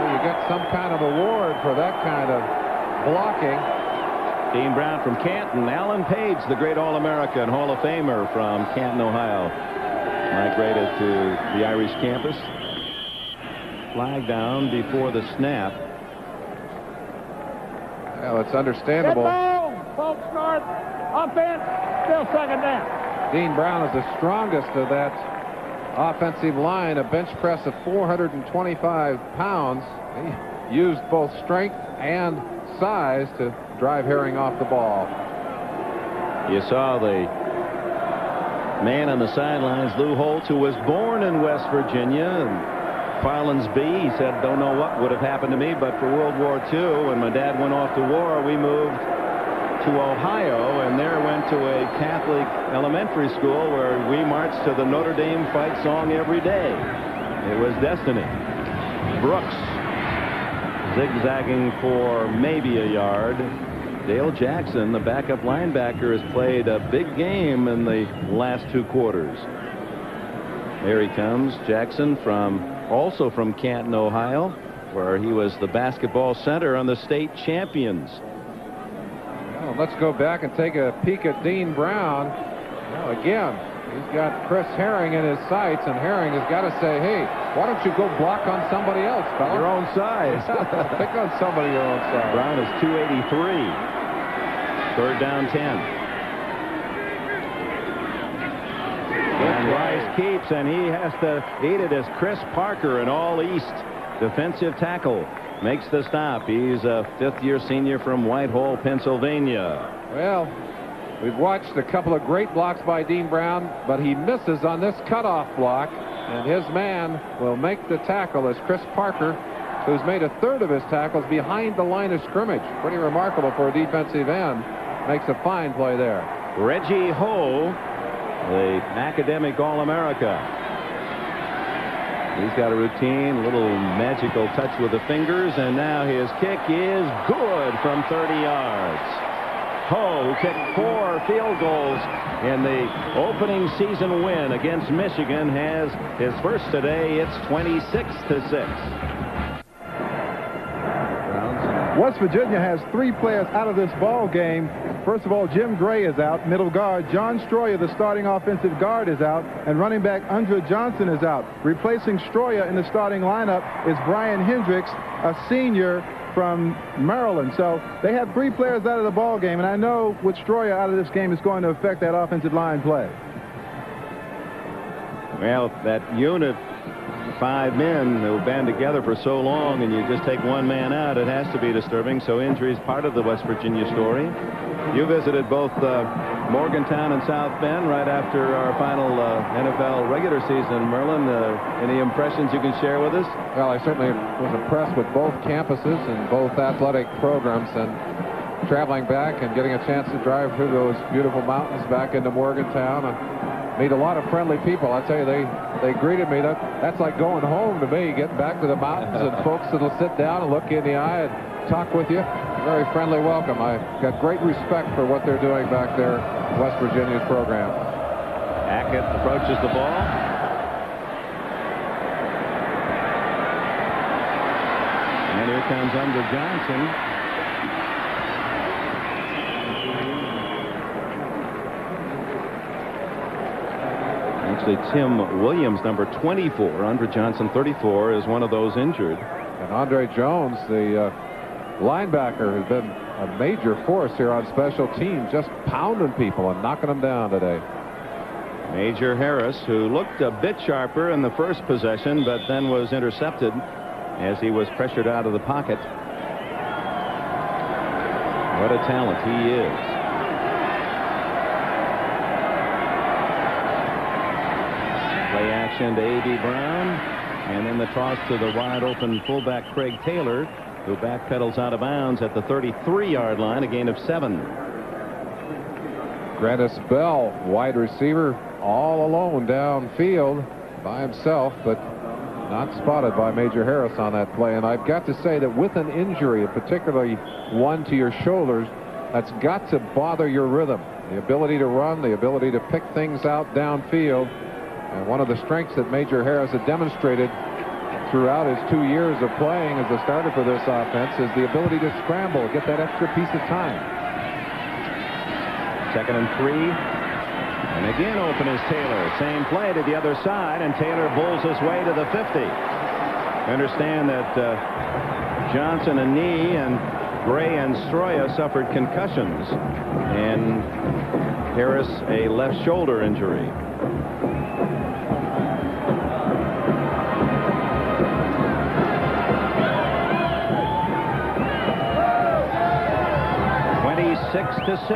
Well, you get some kind of award for that kind of blocking. Dean Brown from Canton. Alan Page, the great All-American Hall of Famer from Canton, Ohio, migrated to the Irish campus. Flag down before the snap. Well, it's understandable. Folks north. Offense. Still second down. Dean Brown is the strongest of that offensive line, a bench press of 425 pounds. He used both strength and size to drive Herring off the ball. You saw the man on the sidelines, Lou Holtz, who was born in West Virginia, and Farlands B. He said, don't know what would have happened to me, but for World War II, when my dad went off to war, we moved to Ohio, and there went to a Catholic elementary school where we marched to the Notre Dame fight song every day. It was destiny. Brooks zigzagging for maybe a yard. Dale Jackson, the backup linebacker, has played a big game in the last 2 quarters. There he comes, Jackson, also from Canton, Ohio, where he was the basketball center on the state champions. Well, let's go back and take a peek at Dean Brown. Well, again, he's got Chris Herring in his sights, and Herring has got to say, hey, why don't you go block on somebody else, fella? Your own size. Pick on somebody your own size. Brown is 283. 3rd down 10. And Rice keeps, and he has to eat it as Chris Parker, an all-East defensive tackle, makes the stop. He's a 5th-year senior from Whitehall, Pennsylvania. Well, we've watched a couple of great blocks by Dean Brown, but he misses on this cutoff block, and his man will make the tackle as Chris Parker, who's made a 1/3 of his tackles behind the line of scrimmage. Pretty remarkable for a defensive end. Makes a fine play there. Reggie Ho, the academic All-America. He's got a routine, little magical touch with the fingers, and now his kick is good from 30 yards. Ho, who kicked 4 field goals in the opening season win against Michigan, has his first today. It's 26-6. West Virginia has 3 players out of this ball game. First of all, Jim Gray is out, middle guard. John Stroyer, the starting offensive guard, is out, and running back Andre Johnson is out. Replacing Stroyer in the starting lineup is Brian Hendricks, a senior from Maryland. So they have 3 players out of the ball game, and I know with Stroyer out of this game is going to affect that offensive line play. Well, that unit, 5 men who band together for so long, and you just take one man out, it has to be disturbing. So injury is part of the West Virginia story. You visited both Morgantown and South Bend right after our final NFL regular season. Merlin, any impressions you can share with us? Well, I certainly was impressed with both campuses and both athletic programs, and traveling back and getting a chance to drive through those beautiful mountains back into Morgantown and meet a lot of friendly people. I tell you, they greeted me. That's like going home to me, getting back to the mountains and folks that'll sit down and look you in the eye and talk with you. Very friendly welcome. I've got great respect for what they're doing back there in West Virginia's program. Hackett approaches the ball. And here comes Andre Johnson. Actually, Tim Williams, number 24. Andre Johnson, 34, is one of those injured. And Andre Jones, the linebacker, has been a major force here on special teams, just pounding people and knocking them down today. Major Harris, who looked a bit sharper in the first possession, but then was intercepted as he was pressured out of the pocket. What a talent he is. Play action to A.B. Brown, and then the toss to the wide open fullback Craig Taylor, who backpedals out of bounds at the 33-yard line, a gain of 7. Grannis Bell, wide receiver, all alone downfield by himself, but not spotted by Major Harris on that play. And I've got to say that with an injury, particularly one to your shoulders, that's got to bother your rhythm. The ability to run, the ability to pick things out downfield. And one of the strengths that Major Harris had demonstrated throughout his 2 years of playing as the starter for this offense is the ability to scramble, get that extra piece of time. 2nd and 3. And again open is Taylor. Same play to the other side, and Taylor bulls his way to the 50. Understand that Johnson a knee and Gray and Stroya suffered concussions, and Harris a left shoulder injury. To 6.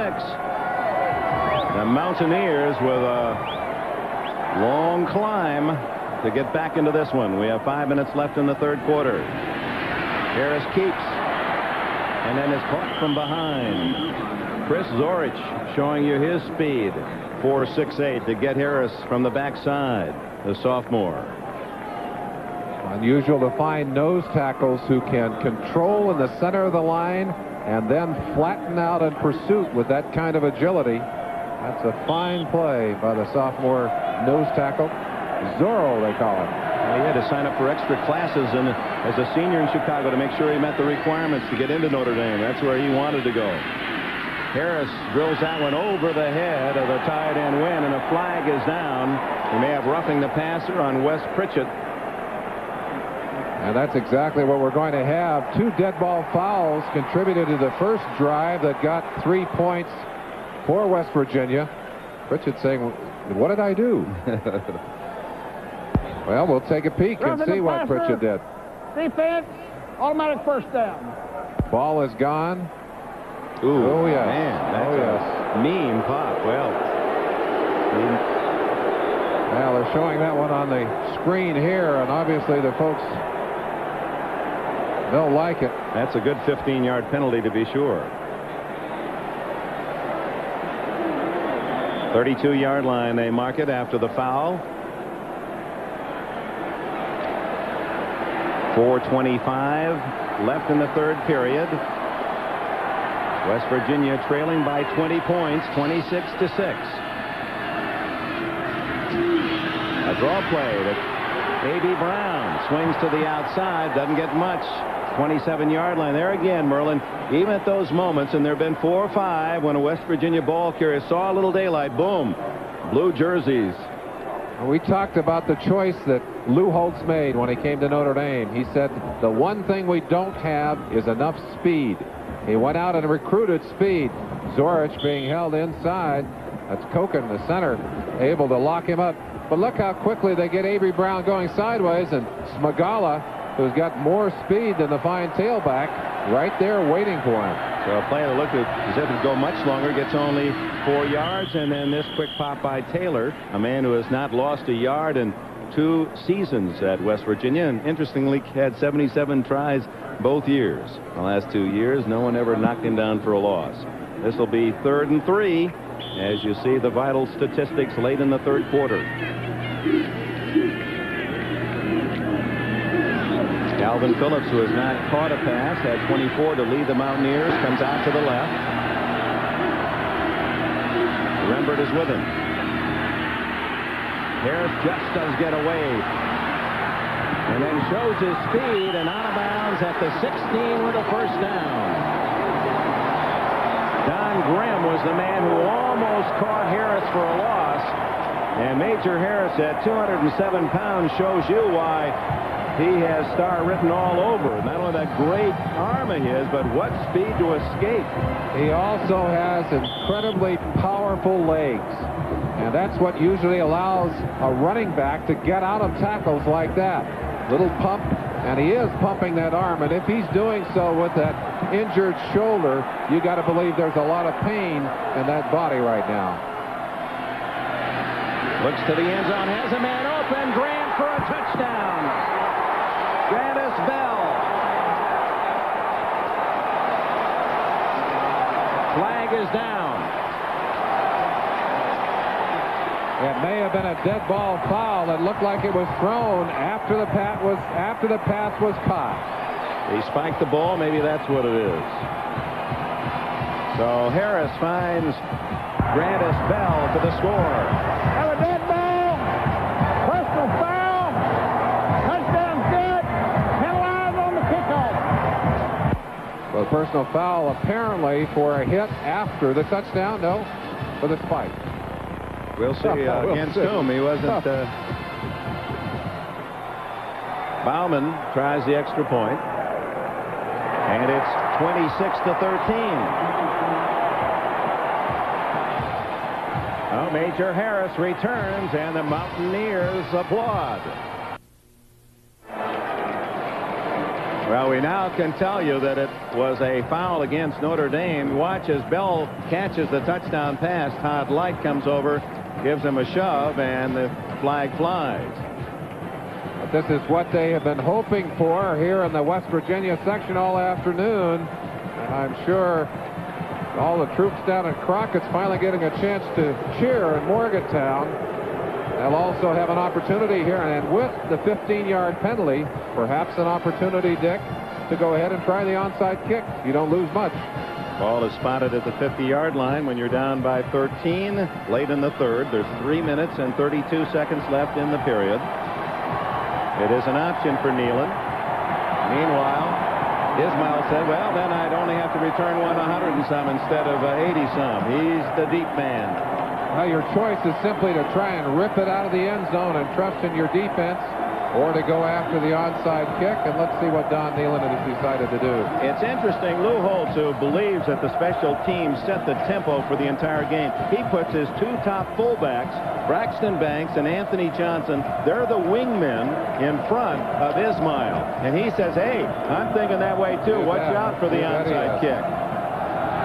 The Mountaineers with a long climb to get back into this one. We have 5 minutes left in the 3rd quarter. Harris keeps and then is caught from behind. Chris Zorich showing you his speed. 4.68 to get Harris from the backside, the sophomore. Unusual to find nose tackles who can control in the center of the line and then flatten out in pursuit with that kind of agility. That's a fine play by the sophomore nose tackle. Zorro, they call him. He had to sign up for extra classes as a senior in Chicago to make sure he met the requirements to get into Notre Dame. That's where he wanted to go. Harris drills that one over the head of the tight end win, and a flag is down. We may have roughing the passer on Wes Pritchett. And that's exactly what we're going to have. 2 dead ball fouls contributed to the first drive that got 3 points for West Virginia. Pritchett saying, what did I do? Well, we'll take a peek and see what Pritchett did. Defense, automatic first down. Ball is gone. Ooh, oh, yes. Man, that's yes. a mean pop. Well, they're showing that one on the screen here, and obviously the folks don't like it. That's a good 15-yard penalty to be sure. 32-yard line, they mark it after the foul. 4:25 left in the 3rd period. West Virginia trailing by 20 points, 26-6. A draw play that A.B. Brown swings to the outside, doesn't get much. 27-yard line. There again, Merlin, even at those moments, and there have been 4 or 5 when a West Virginia ball carrier saw a little daylight, boom, blue jerseys. We talked about the choice that Lou Holtz made when he came to Notre Dame. He said, the one thing we don't have is enough speed. He went out and recruited speed. Zorich being held inside. That's Koken, the center, able to lock him up. But look how quickly they get A.B. Brown going sideways, and Smagala, who's got more speed than the fine tailback, right there waiting for him. So a play that looked as if it would go much longer, gets only 4 yards, and then this quick pop by Taylor, a man who has not lost a yard in 2 seasons at West Virginia, and interestingly had 77 tries both years. The last 2 years, no one ever knocked him down for a loss. This will be 3rd and 3 as you see the vital statistics late in the 3rd quarter. Calvin Phillips, who has not caught a pass, had 24 to lead the Mountaineers, comes out to the left. Rembert is with him. Harris just does get away, and then shows his speed, and out of bounds at the 16 with a first down. Don Grimm was the man who almost caught Harris for a loss, and Major Harris at 207 pounds shows you why he has star written all over. Not only that great arm of his, but what speed to escape. He also has incredibly powerful legs, and that's what usually allows a running back to get out of tackles like that. Little pump, And he is pumping that arm, and if he's doing so with that injured shoulder, you got to believe there's a lot of pain in that body right now. Looks to the end zone, has a man open. Grant for a touchdown. Grantis Bell. Flag is down. It may have been a dead ball foul. It looked like it was thrown after the pass was caught. He spiked the ball. Maybe that's what it is. So Harris finds Grantis Bell for the score. Have a dead ball. Personal foul. Touchdown set. Penalized on the kickoff. Well, personal foul apparently for a hit after the touchdown. No, for the spike. We'll see against whom. He wasn't. Bauman tries the extra point. And it's 26-13. Oh, Major Harris returns, and the Mountaineers applaud. Well, we now can tell you that it was a foul against Notre Dame. Watch as Bell catches the touchdown pass. Todd Light comes over, gives him a shove, and the flag flies. But this is what they have been hoping for here in the West Virginia section all afternoon. And I'm sure all the troops down at Crockett's finally getting a chance to cheer in Morgantown. They'll also have an opportunity here, and with the 15-yard penalty, perhaps an opportunity, Dick, to go ahead and try the onside kick. You don't lose much. Ball is spotted at the 50-yard line when you're down by 13 late in the third. There's 3 minutes and 32 seconds left in the period. It is an option for Nealon. Meanwhile, Ismail said, well, then I'd only have to return 100 and some instead of 80 some. He's the deep man. Well, your choice is simply to try and rip it out of the end zone and trust in your defense, or to go after the onside kick, and let's see what Don Nealon has decided to do. It's interesting, Lou Holtz, who believes that the special teams set the tempo for the entire game. He puts his two top fullbacks, Braxton Banks and Anthony Johnson, they're the wingmen in front of Ismail. And he says, hey, I'm thinking that way too. Watch out for the onside kick.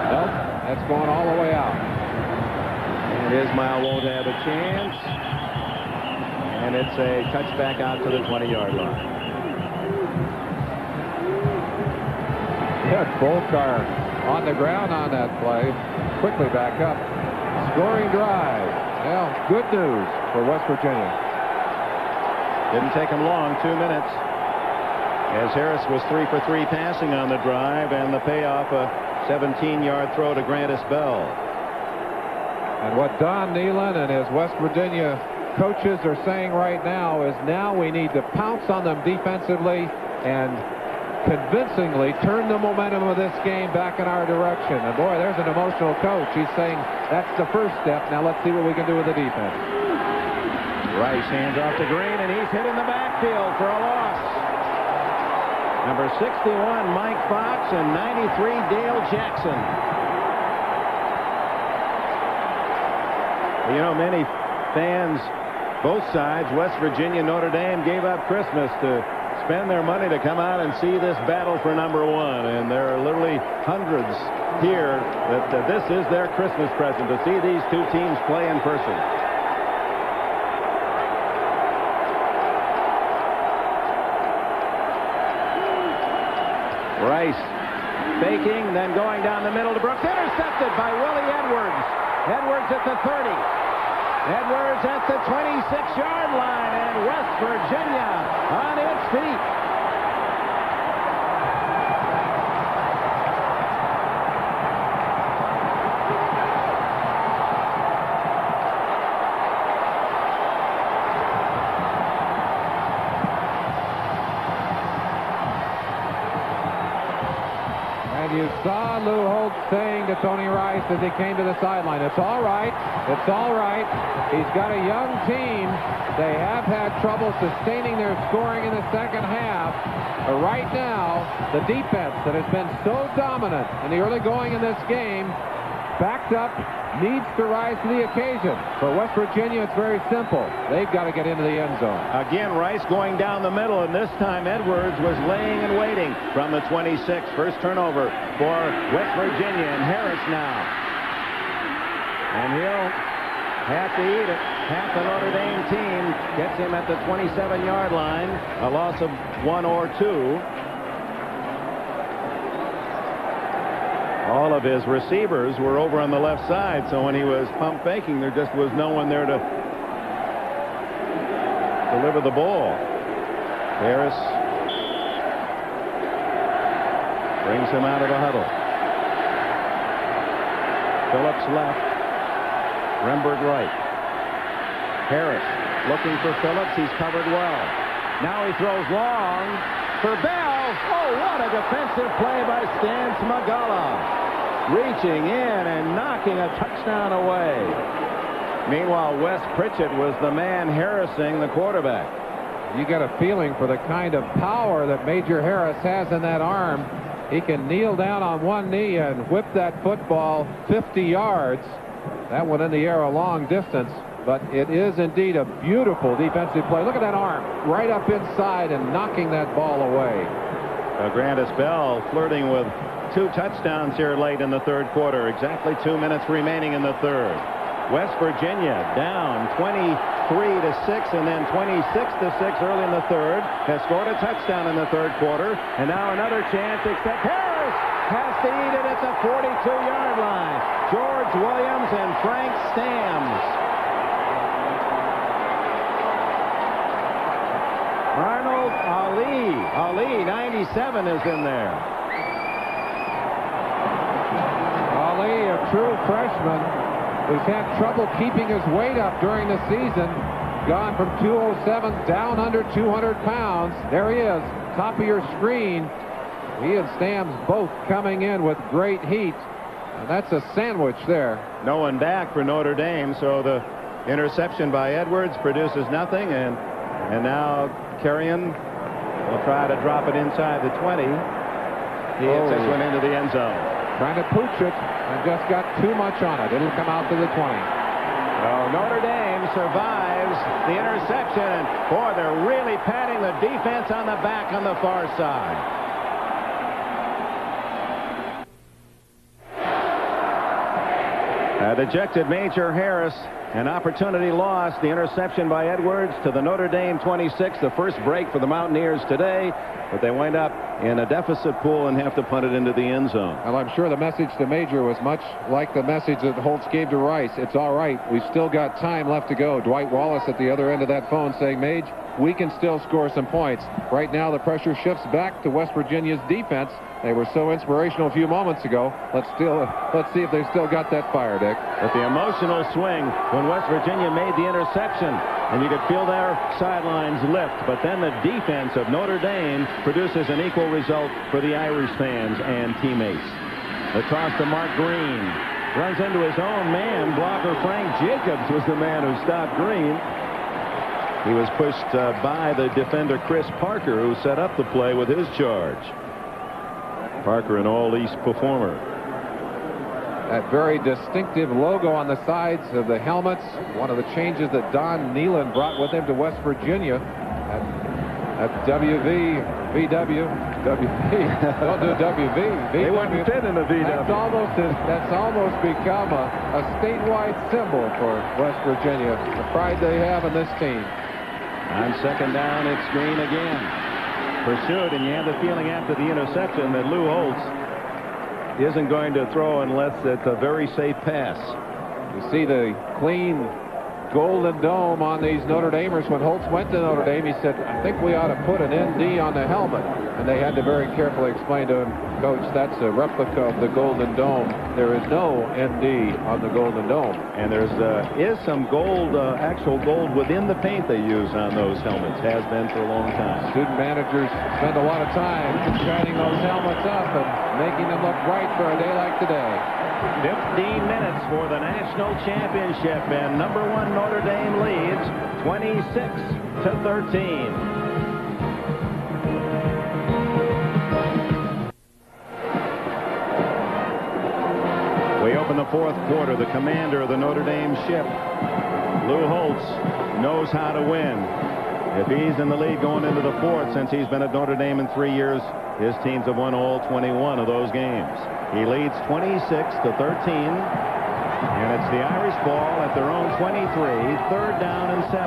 Nope, that's going all the way out. And Ismail won't have a chance. And it's a touchback out to the 20-yard line. Yeah, Bolkar on the ground on that play. Quickly back up. Scoring drive. Well, good news for West Virginia. Didn't take him long, 2 minutes. As Harris was 3 for 3 passing on the drive, and the payoff, a 17-yard throw to Grantis Bell. And what Don Nealon and his West Virginia coaches are saying right now is now we need to pounce on them defensively and convincingly turn the momentum of this game back in our direction. And boy, there's an emotional coach. He's saying that's the first step. Now let's see what we can do with the defense. Rice hands off to Green, and he's hit in the backfield for a loss. Number 61, Mike Fox, and 93, Dale Jackson. You know, many fans, both sides, West Virginia, Notre Dame, gave up Christmas to spend their money to come out and see this battle for number one. And there are literally hundreds here that this is their Christmas present, to see these two teams play in person. Rice faking, then going down the middle to Brooks. Intercepted by Willie Edwards. Edwards at the 30. Edwards at the 26-yard line, and West Virginia on its feet. You saw Lou Holtz saying to Tony Rice as he came to the sideline, it's all right, it's all right. He's got a young team. They have had trouble sustaining their scoring in the second half. But right now, the defense that has been so dominant in the early going in this game backed up, needs to rise to the occasion. For West Virginia, it's very simple. They've got to get into the end zone. Again, Rice going down the middle, and this time Edwards was laying and waiting from the 26. First turnover for West Virginia, and Harris now. And he'll have to eat it. Half the Notre Dame team gets him at the 27-yard line. A loss of 1 or 2. All of his receivers were over on the left side, so when he was pump faking, there just was no one there to deliver the ball. Harris brings him out of the huddle. Phillips left. Remberg right. Harris looking for Phillips. He's covered well. Now he throws long for Bell. Oh, what a defensive play by Stan Smagala. Reaching in and knocking a touchdown away. Meanwhile, Wes Pritchett was the man harassing the quarterback. You get a feeling for the kind of power that Major Harris has in that arm. He can kneel down on one knee and whip that football 50 yards. That one in the air a long distance, but it is indeed a beautiful defensive play. Look at that arm right up inside and knocking that ball away. Grandis Bell flirting with 2 touchdowns here late in the third quarter. Exactly 2 minutes remaining in the third. West Virginia down 23-6 and then 26-6 early in the third. Has scored a touchdown in the third quarter, and now another chance, except Harris has to eat it at the 42-yard line. George Williams and Frank Stams. Arnold Ali 97 is in there. Ali, a true freshman who's had trouble keeping his weight up during the season. Gone from 207 down under 200 pounds. There he is, top of your screen. He and Stams both coming in with great heat. And that's a sandwich there. No one back for Notre Dame, so the interception by Edwards produces nothing, and now Carrion will try to drop it inside the 20. He hits this one into the end zone. Trying to pooch it and just got too much on it. It'll come out to the 20. Oh, Notre Dame survives the interception, and boy, they're really patting the defense on the back on the far side. Ejected Major Harris. An opportunity lost. The interception by Edwards to the Notre Dame 26. The first break for the Mountaineers today, but they wind up in a deficit pool and have to punt it into the end zone. Well, I'm sure the message to Major was much like the message that Holtz gave to Rice. It's all right. We've still got time left to go. Dwight Wallace at the other end of that phone saying, Mage, we can still score some points. Right now, the pressure shifts back to West Virginia's defense. They were so inspirational a few moments ago. Let's see if they still got that fire, Dick. But the emotional swing when West Virginia made the interception, and you could feel their sidelines lift. But then the defense of Notre Dame produces an equal result for the Irish fans and teammates. The toss to Mark Green. Runs into his own man. Blocker Frank Jacobs was the man who stopped Green. He was pushed by the defender Chris Parker, who set up the play with his charge. Parker, an all-East performer. That very distinctive logo on the sides of the helmets, one of the changes that Don Nehlen brought with him to West Virginia at WV. Don't do WV. They wouldn't fit in a VW. That's almost become a statewide symbol for West Virginia, the pride they have in this team. On second down, it's Green again. Pursued, and you have the feeling after the interception that Lou Holtz isn't going to throw unless it's a very safe pass. You see the clean golden dome on these Notre Damers. When Holtz went to Notre Dame, he said, I think we ought to put an ND on the helmet. And they had to very carefully explain to him, Coach, that's a replica of the Golden Dome. There is no ND on the Golden Dome. And there's is some gold, actual gold within the paint they use on those helmets. Has been for a long time. Student managers spend a lot of time shining those helmets up and making them look bright for a day like today. 15 minutes for the national championship, and number 1 Notre Dame leads 26-13. We open the fourth quarter, the commander of the Notre Dame ship. Lou Holtz knows how to win. If he's in the lead going into the fourth, since he's been at Notre Dame in 3 years, his teams have won all 21 of those games. He leads 26-13, and it's the Irish ball at their own 23, third down and 7.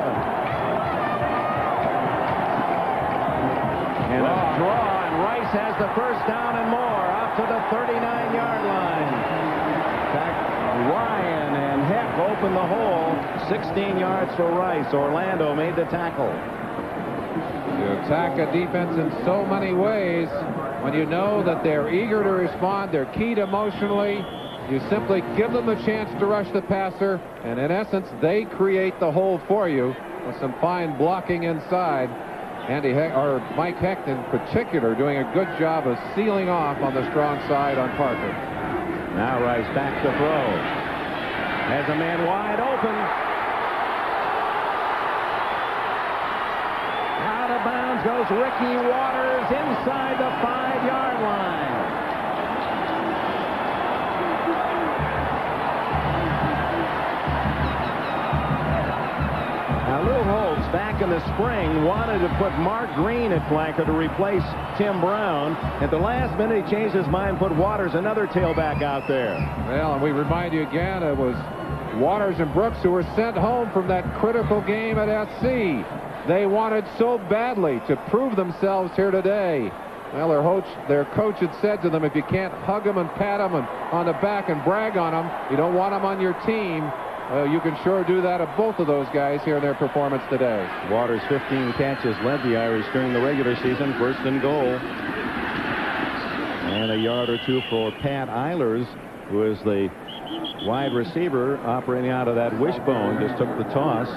And a draw, and Rice has the first down and more up to the 39-yard line. In fact, Ryan and Heck opened the hole. 16 yards for Rice. Orlando made the tackle. You attack a defense in so many ways. When you know that they're eager to respond, they're keyed emotionally, you simply give them a chance to rush the passer, and in essence, they create the hole for you with some fine blocking inside. Mike Hecht in particular doing a good job of sealing off on the strong side on Parker. Now Rice back to throw. Has a man wide open. Out of bounds goes Ricky Waters inside the 5-yard line. Now Lou Holtz back in the spring wanted to put Mark Green at flanker to replace Tim Brown. At the last minute he changed his mind, put Waters, another tailback, out there. Well, and we remind you again, it was Waters and Brooks who were sent home from that critical game at SC. They wanted so badly to prove themselves here today. Well, their coach had said to them, if you can't hug them and pat them on the back and brag on them, you don't want them on your team. You can sure do that of both of those guys here in their performance today. Waters' 15 catches led the Irish during the regular season. First and goal. And a yard or two for Pat Eilers, who is the wide receiver operating out of that wishbone. Just took the toss.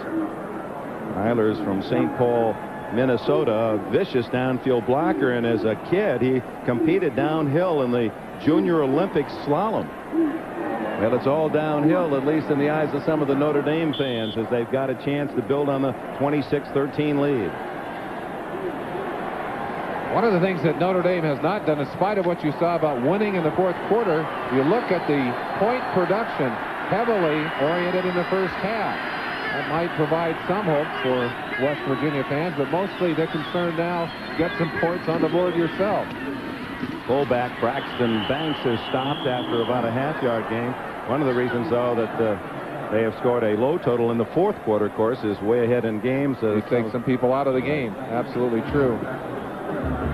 Eilers from St. Paul, Minnesota, a vicious downfield blocker, and as a kid he competed downhill in the Junior Olympics slalom. Well, it's all downhill, at least in the eyes of some of the Notre Dame fans, as they've got a chance to build on the 26-13 lead. One of the things that Notre Dame has not done, in spite of what you saw about winning in the fourth quarter, you look at the point production heavily oriented in the first half. That might provide some hope for West Virginia fans, but mostly they're concerned now, get some points on the board yourself. Fullback Braxton Banks has stopped after about a half-yard game. One of the reasons, though, that they have scored a low total in the fourth quarter, of course, is way ahead in games. You take some people out of the game. Absolutely true.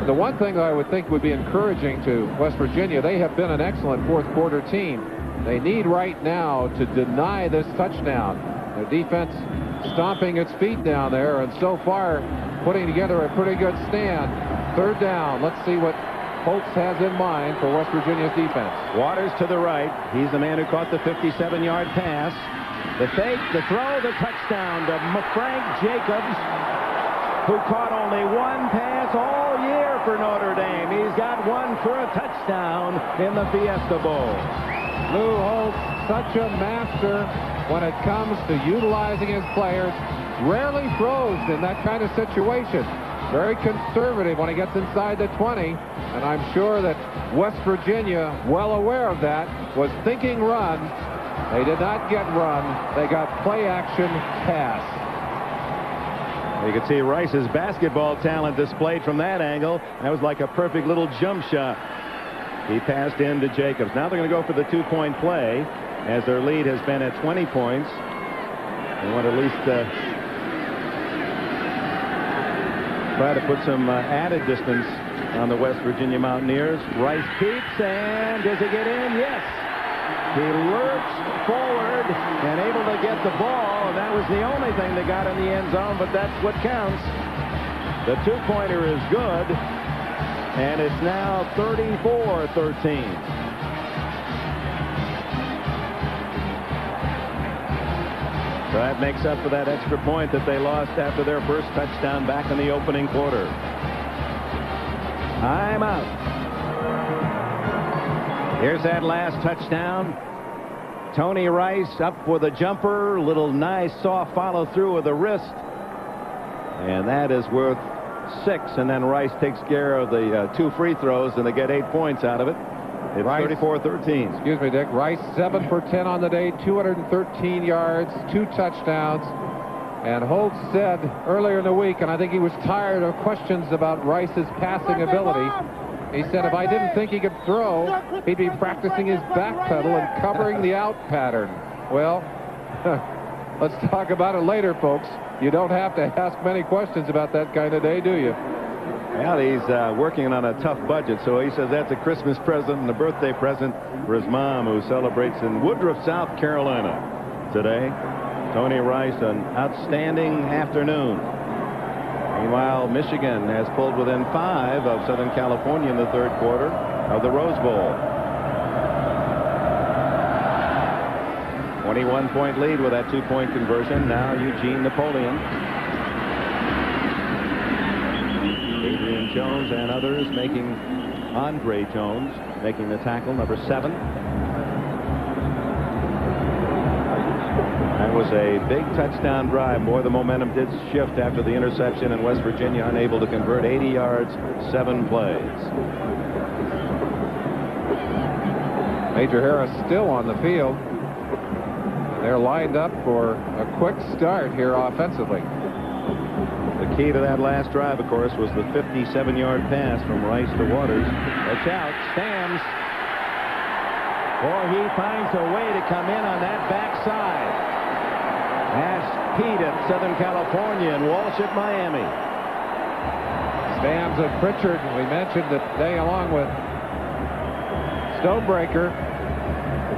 The one thing that I would think would be encouraging to West Virginia, they have been an excellent fourth quarter team. They need right now to deny this touchdown. Their defense stomping its feet down there, and so far putting together a pretty good stand. Third down. Let's see what Holtz has in mind for West Virginia's defense. Waters to the right. He's the man who caught the 57-yard pass. The fake, the throw, the touchdown to Frank Jacobs, who caught only one pass all year for Notre Dame. He's got one for a touchdown in the Fiesta Bowl. Lou Holtz, such a master when it comes to utilizing his players. Rarely throws in that kind of situation. Very conservative when he gets inside the 20, and I'm sure that West Virginia, well aware of that, was thinking run. They did not get run. They got play action pass. You can see Rice's basketball talent displayed from that angle. That was like a perfect little jump shot. He passed in to Jacobs. Now they're going to go for the two-point play, as their lead has been at 20 points. They want to at least try to put some added distance on the West Virginia Mountaineers. Rice keeps, and does he get in? Yes. He lurched forward and able to get the ball, and that was the only thing that got in the end zone, but that's what counts. The two-pointer is good, and it's now 34-13. So that makes up for that extra point that they lost after their first touchdown back in the opening quarter. I'm out. Here's that last touchdown. Tony Rice up with a jumper. Little nice soft follow through with the wrist. And that is worth 6. And then Rice takes care of the 2 free throws, and they get 8 points out of it. It's 34-13. Excuse me, Dick. Rice 7 for 10 on the day, 213 yards, 2 touchdowns. And Holtz said earlier in the week, and I think he was tired of questions about Rice's passing ability, he said if I didn't think he could throw, he'd be practicing his back pedal and covering the out pattern. Well, let's talk about it later, folks. You don't have to ask many questions about that kind of day, do you? Well, he's working on a tough budget, so he says that's a Christmas present and a birthday present for his mom, who celebrates in Woodruff, South Carolina today. Tony Rice, an outstanding afternoon. Meanwhile, Michigan has pulled within 5 of Southern California in the third quarter of the Rose Bowl. 21-point lead with that 2-point conversion. Now Eugene Napoleon. Adrian Jones and others making, Andre Jones making the tackle, number 7. That was a big touchdown drive. More the momentum did shift after the interception, and West Virginia unable to convert. 80 yards, 7 plays. Major Harris still on the field. They're lined up for a quick start here offensively. The key to that last drive, of course, was the 57-yard pass from Rice to Waters. Watch out, Stams. Boy, he finds a way to come in on that backside. Ash Pete at Southern California and Walsh at Miami. Stams and Pritchard, we mentioned that they, along with Stonebreaker,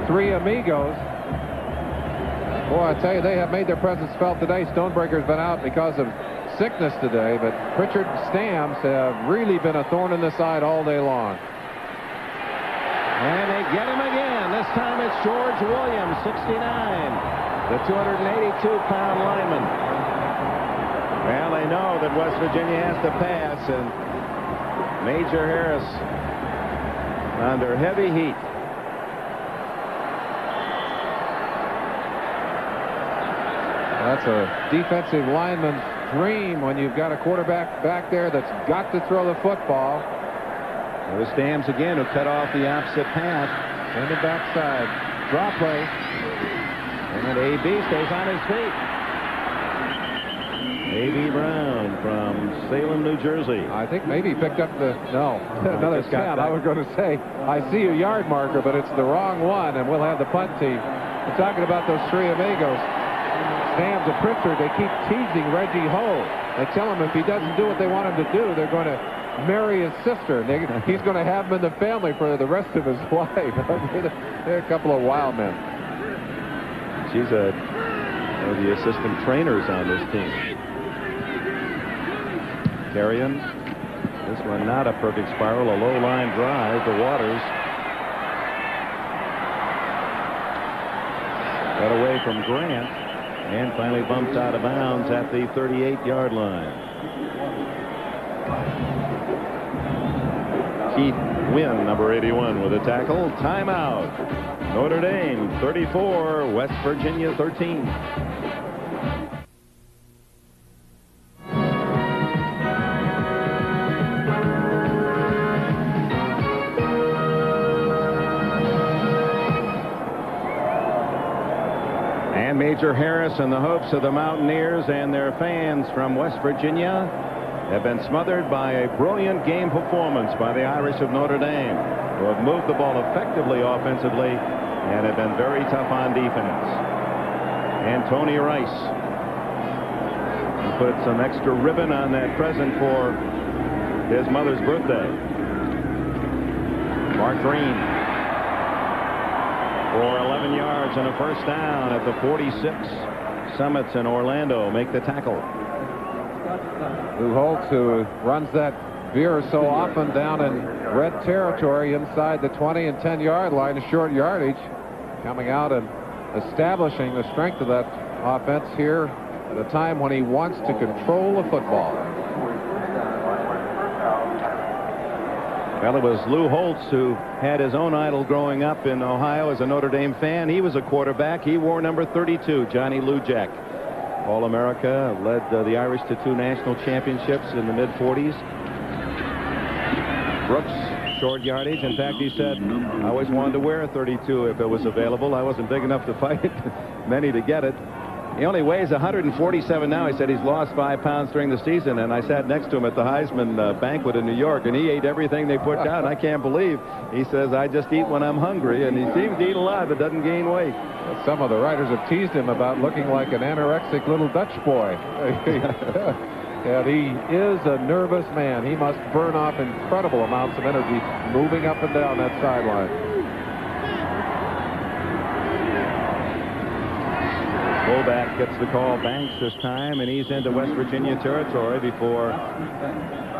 3 amigos. Boy, I tell you, they have made their presence felt today. Stonebreaker's been out because of sickness today, but Pritchard and Stams have really been a thorn in the side all day long. And they get him again. This time it's George Williams, 69. The 282-pound lineman. Well, they know that West Virginia has to pass, and Major Harris under heavy heat. That's a defensive lineman's dream when you've got a quarterback back there that's got to throw the football. There's Stams again, who cut off the opposite path. In the backside. Draw play. And A.B. stays on his feet. A.B. Brown from Salem, New Jersey. I think maybe he picked up the, no, another snap. I was going to say, I see a yard marker, but it's the wrong one, and we'll have the punt team. We're talking about those 3 amigos. Stams and Pritchard, they keep teasing Reggie Ho. They tell him if he doesn't do what they want him to do, they're going to marry his sister. He's going to have him in the family for the rest of his life. They're a couple of wild men. She's one of the assistant trainers on this team. Carrion. This one not a perfect spiral. A low line drive to Waters. Got away from Grant and finally bumped out of bounds at the 38-yard line. Keith Wynn, number 81, with a tackle. Timeout. Notre Dame 34, West Virginia 13. And Major Harris and the hopes of the Mountaineers and their fans from West Virginia have been smothered by a brilliant game performance by the Irish of Notre Dame, who have moved the ball effectively offensively and have been very tough on defense. And Tony Rice put some extra ribbon on that present for his mother's birthday. Mark Green for 11 yards and a first down at the 46. Summits in Orlando make the tackle. Lou Holtz, who runs that veer so often down in red territory inside the 20 and 10-yard line, a short yardage, coming out and establishing the strength of that offense here at a time when he wants to control the football. Well, it was Lou Holtz who had his own idol growing up in Ohio as a Notre Dame fan. He was a quarterback. He wore number 32, Johnny Lujack. All-America, led the Irish to 2 national championships in the mid-40s. Brooks short yardage. In fact, he said, I always wanted to wear a 32 if it was available. I wasn't big enough to fight many to get it. He only weighs 147 now. He said he's lost 5 pounds during the season, and I sat next to him at the Heisman banquet in New York, and he ate everything they put down. I can't believe. He says, I just eat when I'm hungry, and he seems to eat a lot but doesn't gain weight. Some of the writers have teased him about looking like an anorexic little Dutch boy. And he is a nervous man. He must burn off incredible amounts of energy moving up and down that sideline. Fullback gets the call, Banks this time, and he's into West Virginia territory before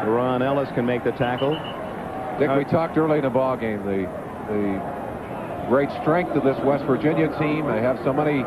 Ron Ellis can make the tackle. Dick, we talked early in the ball game the great strength of this West Virginia team. They have so many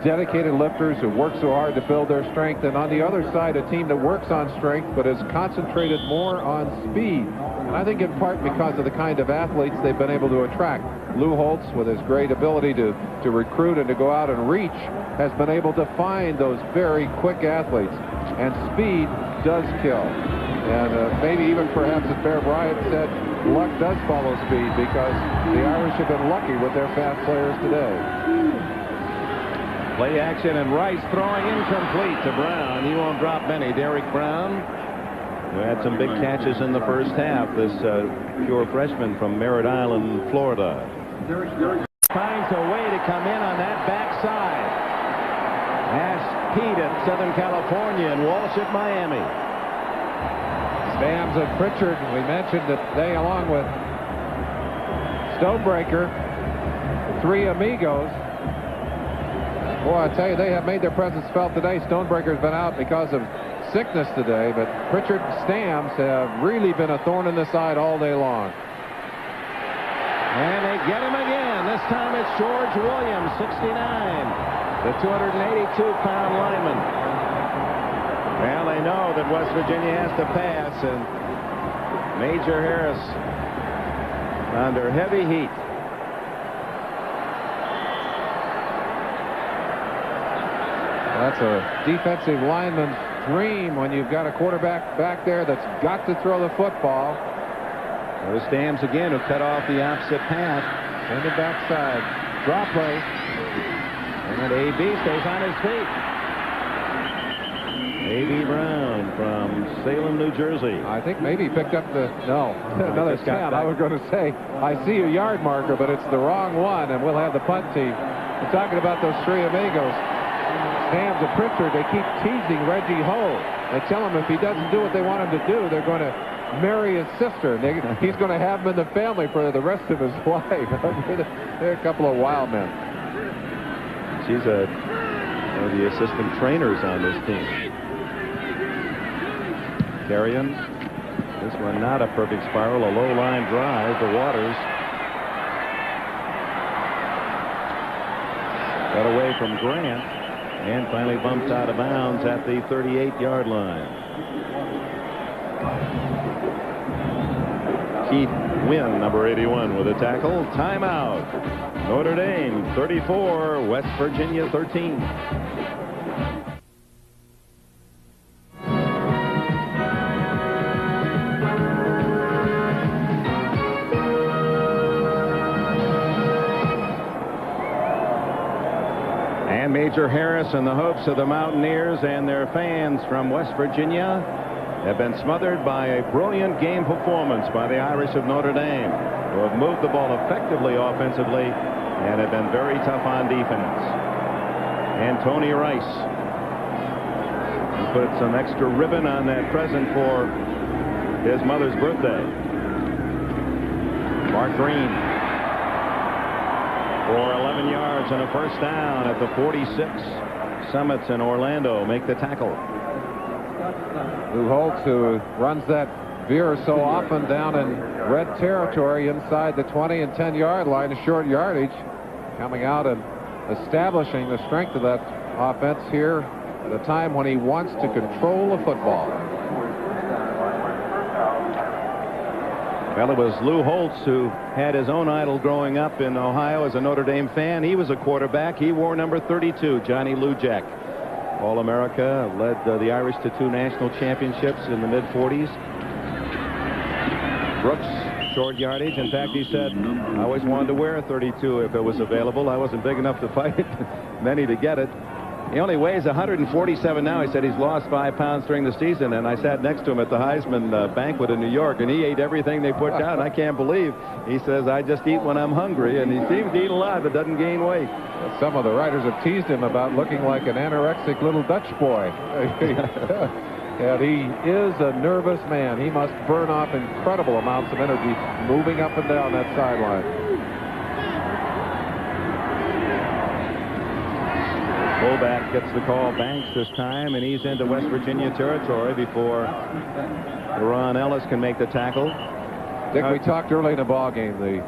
dedicated lifters who work so hard to build their strength, and on the other side, a team that works on strength but is concentrated more on speed. And I think in part because of the kind of athletes they've been able to attract. Lou Holtz, with his great ability to recruit and to go out and reach, has been able to find those very quick athletes. And speed does kill. And maybe even perhaps, as Bear Bryant said, luck does follow speed, because the Irish have been lucky with their fast players today. Play action, and Rice throwing incomplete to Brown. He won't drop many. Derek Brown, who had some big catches in the first half, this pure freshman from Merritt Island, Florida. Finds a way to come in on that backside. Ash Pete at Southern California and Walsh at Miami. Stams and Pritchard, we mentioned that they, along with Stonebreaker, 3 amigos. Boy, I tell you, they have made their presence felt today. Stonebreaker's been out because of sickness today, but Pritchard and Stams have really been a thorn in the side all day long. And they get him again. This time it's George Williams, 69, the 282-pound lineman. Well, they know that West Virginia has to pass, and Major Harris under heavy heat. That's a defensive lineman's dream when you've got a quarterback back there that's got to throw the football. There's Stams again, who cut off the opposite path. In the backside. Draw play. And A.B. stays on his feet. A.B. Brown from Salem, New Jersey. I think maybe he picked up the... No, another 10. I was going to say, I see a yard marker, but it's the wrong one, and we'll have the punt team. We're talking about those 3 amigos. Stams and Pritchard, they keep teasing Reggie Ho. They tell him if he doesn't do what they want him to do, they're going to marry his sister. He's going to have him in the family for the rest of his life. They're a couple of wild men. She's one of the assistant trainers on this team. Carrion. This one not a perfect spiral. A low line drive to Waters. Got away from Grant and finally bumped out of bounds at the 38-yard line. Keith Wynn, number 81, with a tackle. Timeout. Notre Dame 34, West Virginia 13. And Major Harris and the hopes of the Mountaineers and their fans from West Virginia have been smothered by a brilliant game performance by the Irish of Notre Dame, who have moved the ball effectively offensively and have been very tough on defense. And Tony Rice put some extra ribbon on that present for his mother's birthday. Mark Green for 11 yards and a first down at the 46. Summits in Orlando make the tackle. Lou Holtz, who runs that veer so often down in red territory inside the 20 and 10-yard line, a short yardage, coming out and establishing the strength of that offense here at a time when he wants to control the football. Well, it was Lou Holtz who had his own idol growing up in Ohio as a Notre Dame fan. He was a quarterback. He wore number 32, Johnny Lujack. All-America, led the Irish to 2 national championships in the mid-40s. Brooks short yardage. In fact, he said, I always wanted to wear a 32 if it was available. I wasn't big enough to fight many to get it. He only weighs 147 now. He said he's lost 5 pounds during the season, and I sat next to him at the Heisman banquet in New York, and he ate everything they put down. I can't believe. He says, I just eat when I'm hungry, and he seems to eat a lot but doesn't gain weight. Some of the writers have teased him about looking like an anorexic little Dutch boy. And he is a nervous man. He must burn off incredible amounts of energy moving up and down that sideline. Fullback gets the call, Banks this time, and he's into West Virginia territory before Ron Ellis can make the tackle. Dick, we talked early in the ball game the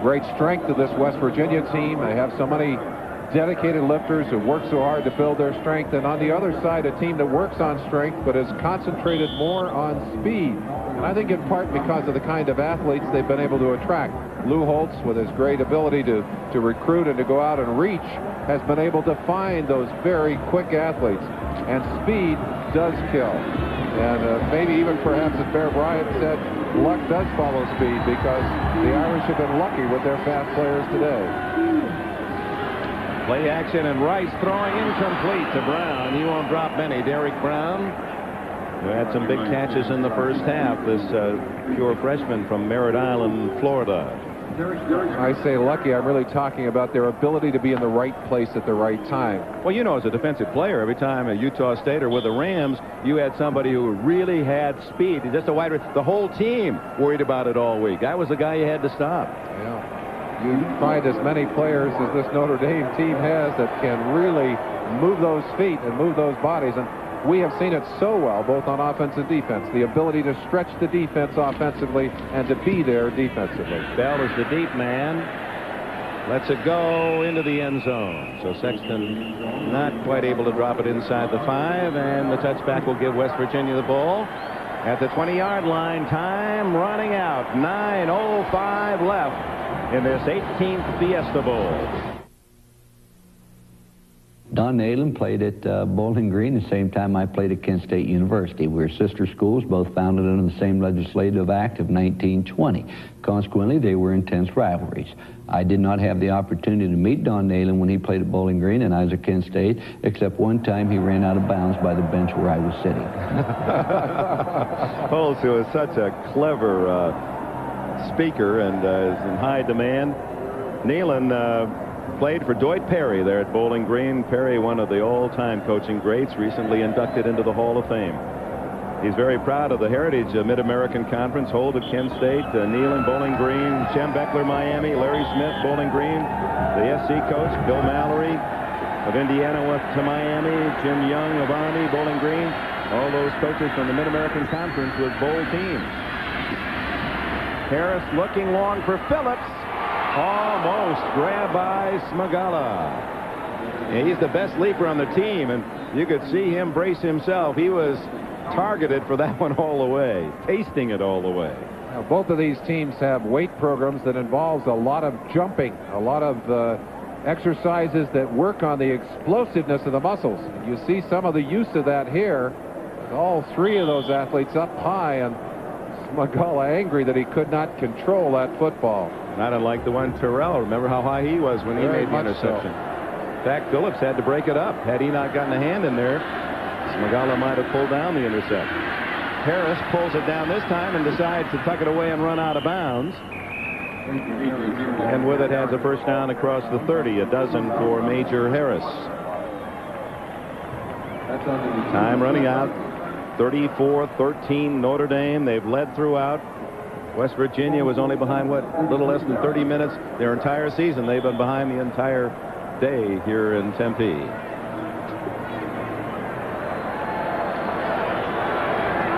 great strength of this West Virginia team. They have so many dedicated lifters who work so hard to build their strength, and on the other side, a team that works on strength but is concentrated more on speed. And I think in part because of the kind of athletes they've been able to attract. Lou Holtz, with his great ability to recruit and to go out and reach, has been able to find those very quick athletes. And speed does kill. And maybe even perhaps, as Bear Bryant said, luck does follow speed, because the Irish have been lucky with their fast players today. Play action, and Rice throwing incomplete to Brown. He won't drop many. Derek Brown, who had some big catches in the first half, this pure freshman from Merritt Island, Florida. I say lucky, I'm really talking about their ability to be in the right place at the right time. Well, you know, as a defensive player, every time at Utah State or with the Rams, you had somebody who really had speed. Just a wide receiver. The whole team worried about it all week. That was the guy you had to stop. Yeah. You find as many players as this Notre Dame team has that can really move those feet and move those bodies. And we have seen it so well, both on offense and defense, the ability to stretch the defense offensively and to be there defensively. Bell is the deep man. Lets it go into the end zone. So Sexton not quite able to drop it inside the 5, and the touchback will give West Virginia the ball at the 20-yard line. Time running out. 9:05 left in this 18th Fiesta Bowl. Don Nalen played at Bowling Green the same time I played at Kent State University. We were sister schools, both founded under the same legislative act of 1920. Consequently, they were intense rivalries. I did not have the opportunity to meet Don Nalen when he played at Bowling Green and I was at Kent State, except one time he ran out of bounds by the bench where I was sitting. Holtz, who is such a clever speaker and is in high demand. Nalen played for Dwight Perry there at Bowling Green. Perry, one of the all-time coaching greats, recently inducted into the Hall of Fame. He's very proud of the heritage of Mid-American Conference, hold at Kent State, Neyland, Bowling Green, Chem Beckler, Miami, Larry Smith, Bowling Green, the SC coach, Bill Mallory of Indiana went to Miami, Jim Young of Army, Bowling Green, all those coaches from the Mid-American Conference with bowl teams. Harris looking long for Phillips. Almost grabbed by Smagala. Yeah, he's the best leaper on the team, and you could see him brace himself. He was targeted for that one all the way, tasting it all the way. Now, both of these teams have weight programs that involves a lot of jumping, a lot of exercises that work on the explosiveness of the muscles. You see some of the use of that here. All three of those athletes up high, and Smagala angry that he could not control that football. Not unlike the one Terrell. Remember how high he was when he made the interception. In fact, Phillips had to break it up. Had he not gotten a hand in there, Smagala might have pulled down the intercept. Harris pulls it down this time and decides to tuck it away and run out of bounds. And with it has a first down across the 30, a dozen for Major Harris. Time running out. 34-13 Notre Dame. They've led throughout. West Virginia was only behind, what, a little less than 30 minutes their entire season. They've been behind the entire day here in Tempe.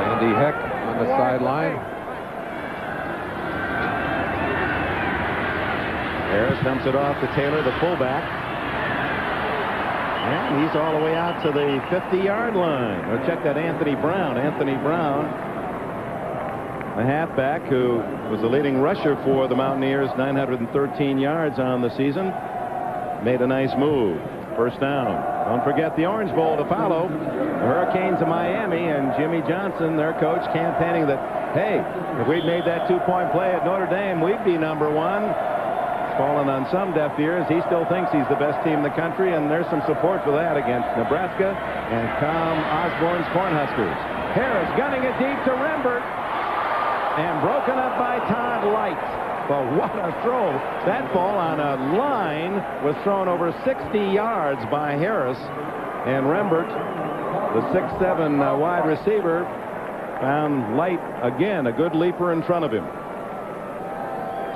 Andy Heck on the sideline. Harris dumps it off to Taylor, the fullback. And he's all the way out to the 50-yard line. Well, check that Anthony Brown. Anthony Brown, the halfback who was the leading rusher for the Mountaineers, 913 yards on the season, made a nice move. First down. Don't forget the Orange Bowl to follow. The Hurricanes of Miami and Jimmy Johnson, their coach, campaigning that, hey, if we'd made that 2-point play at Notre Dame, we'd be #1. It's fallen on some deaf ears. He still thinks he's the best team in the country, and there's some support for that against Nebraska and Tom Osborne's Cornhuskers. Harris gunning it deep to Rembert, and broken up by Todd Light. But what a throw. That ball on a line was thrown over 60 yards by Harris. And Rembert, the 6'7" wide receiver, found Light again, a good leaper in front of him.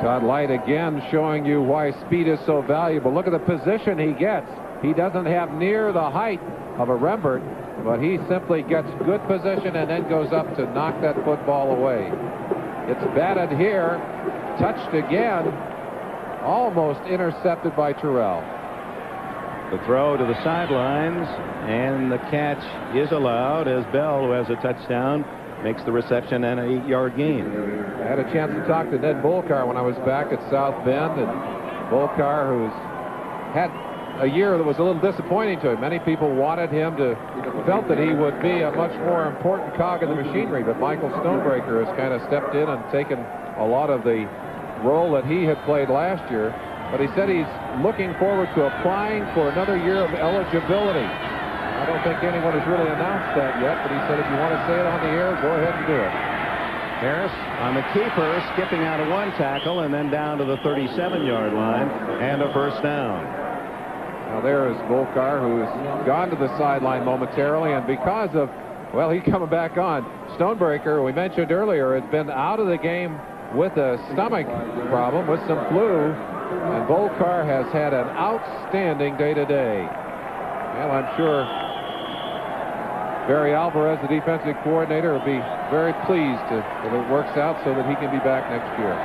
Todd Light again showing you why speed is so valuable. Look at the position he gets. He doesn't have near the height of a Rembert, but he simply gets good position and then goes up to knock that football away. It's batted here. Touched again, almost intercepted by Terrell. The throw to the sidelines, and the catch is allowed as Bell, who has a touchdown, makes the reception and an 8-yard gain. I had a chance to talk to Ned Bolkar when I was back at South Bend, and Bolkar, who's had a year that was a little disappointing to him. Many people wanted him to, felt that he would be a much more important cog in the machinery, but Michael Stonebreaker has kind of stepped in and taken a lot of the role that he had played last year. But he said he's looking forward to applying for another year of eligibility. I don't think anyone has really announced that yet, but he said if you want to say it on the air, go ahead and do it. Harris on the keeper, skipping out of one tackle and then down to the 37-yard line, and a first down. Now there is Bolkar, who's gone to the sideline momentarily, and because of, well, he's coming back on. Stonebreaker, we mentioned earlier, has been out of the game with a stomach problem, with some flu, and Bolkar has had an outstanding day today. Well, I'm sure Barry Alvarez, the defensive coordinator, will be very pleased if it works out so that he can be back next year.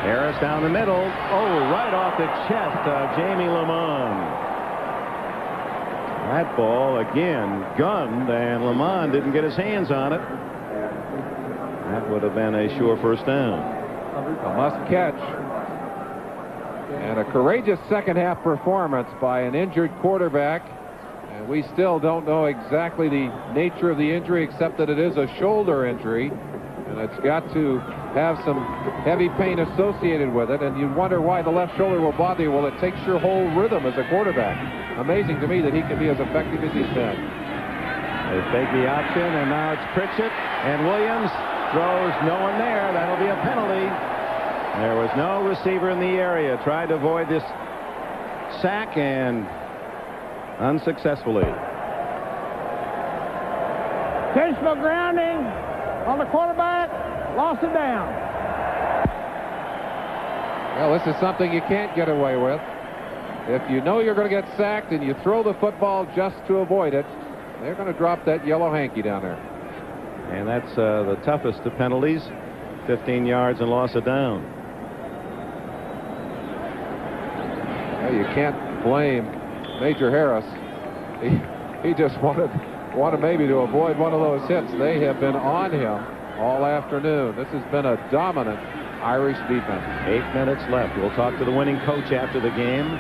Harris down the middle. Oh, right off the chest of Jamie Lamond. That ball again gunned, and Lamond didn't get his hands on it. That would have been a sure first down. A must catch. And a courageous second half performance by an injured quarterback. And we still don't know exactly the nature of the injury, except that it is a shoulder injury. And it's got to have some heavy pain associated with it. And you wonder why the left shoulder will bother you. Well, it takes your whole rhythm as a quarterback. Amazing to me that he can be as effective as he's been. They take the option, and now it's Pritchett, and Williams throws no one there. That'll be a penalty. There was no receiver in the area. Tried to avoid this sack, and unsuccessfully. Intentional grounding on the quarterback. Lost it down. Well, this is something you can't get away with. If you know you're going to get sacked and you throw the football just to avoid it, they're going to drop that yellow hanky down there. And that's the toughest of penalties. 15 yards and loss of down. Well, you can't blame Major Harris. He just wanted maybe to avoid one of those hits. They have been on him all afternoon. This has been a dominant Irish defense. 8 minutes left. We'll talk to the winning coach after the game.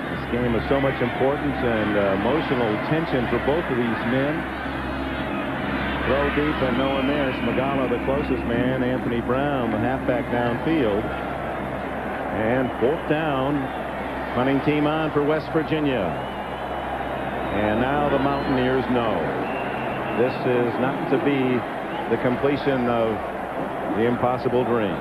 This game is so much importance and emotional tension for both of these men. Throw deep and no one there. Smagala, the closest man. Anthony Brown, the halfback downfield. And fourth down. Punting team on for West Virginia. And now the Mountaineers know this is not to be the completion of the impossible dream.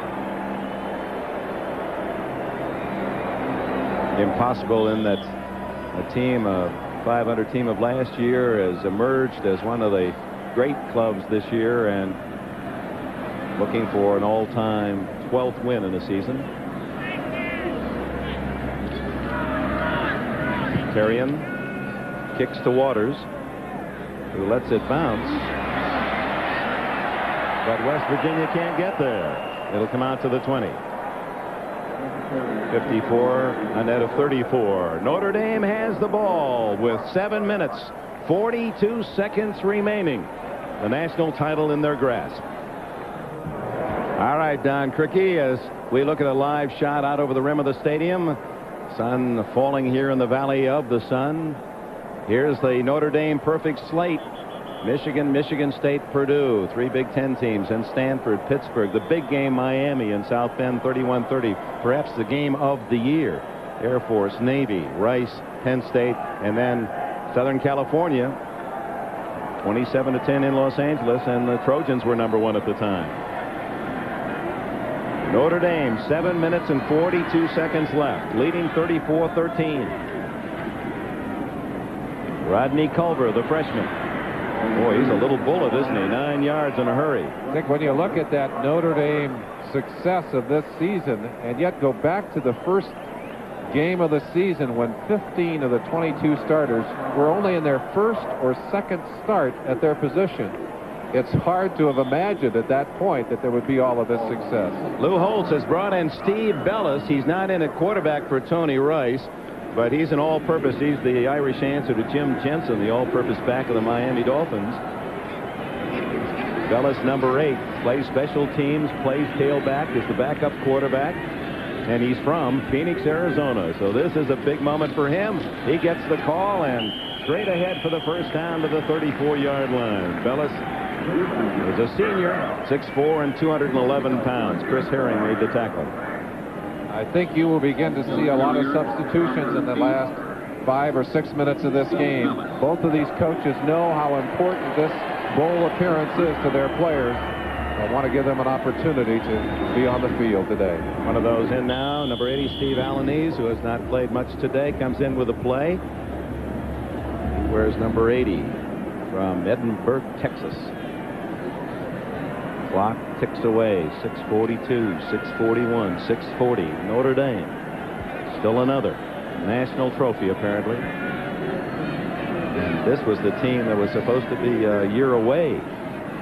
Impossible in that a team, a 500 team of last year, has emerged as one of the great clubs this year and looking for an all-time 12th win in the season. Terrian kicks to Waters, who lets it bounce. But West Virginia can't get there. It'll come out to the 20. 54, a net of 34. Notre Dame has the ball with 7 minutes, 42 seconds remaining. The national title in their grasp. All right, Don Criqui, as We look at a live shot out over the rim of the stadium. Sun falling here in the Valley of the Sun. Here's the Notre Dame perfect slate. Michigan, Michigan State, Purdue, 3 Big Ten teams, and Stanford, Pittsburgh, the big game, Miami and South Bend, 31-30, perhaps the game of the year. Air Force, Navy, Rice, Penn State, and then Southern California, 27-10 in Los Angeles, and the Trojans were #1 at the time. Notre Dame, 7 minutes and 42 seconds left, leading 34-13. Rodney Culver, the freshman. Boy, he's a little bullet, isn't he? 9 yards in a hurry. I think when you look at that Notre Dame success of this season and yet go back to the first game of the season when 15 of the 22 starters were only in their first or second start at their position, it's hard to have imagined at that point that there would be all of this success. Lou Holtz has brought in Steve Bellis. He's not in at quarterback for Tony Rice, but he's an all-purpose. He's the Irish answer to Jim Jensen, the all-purpose back of the Miami Dolphins. Bellis, #8, plays special teams, plays tailback, is the backup quarterback, and he's from Phoenix, Arizona. So this is a big moment for him. He gets the call and straight ahead for the first down to the 34-yard line. Bellis is a senior, 6'4" and 211 pounds. Chris Herring made the tackle. I think you will begin to see a lot of substitutions in the last 5 or 6 minutes of this game. Both of these coaches know how important this bowl appearance is to their players. I want to give them an opportunity to be on the field today. One of those in now, number 80, Steve Alanese, who has not played much today, comes in with a play. He wears number 80 from Edinburgh, Texas. Clock ticks away. 6:42, 6:41, 6:40. Notre Dame. Still another national trophy, apparently. And this was the team that was supposed to be a year away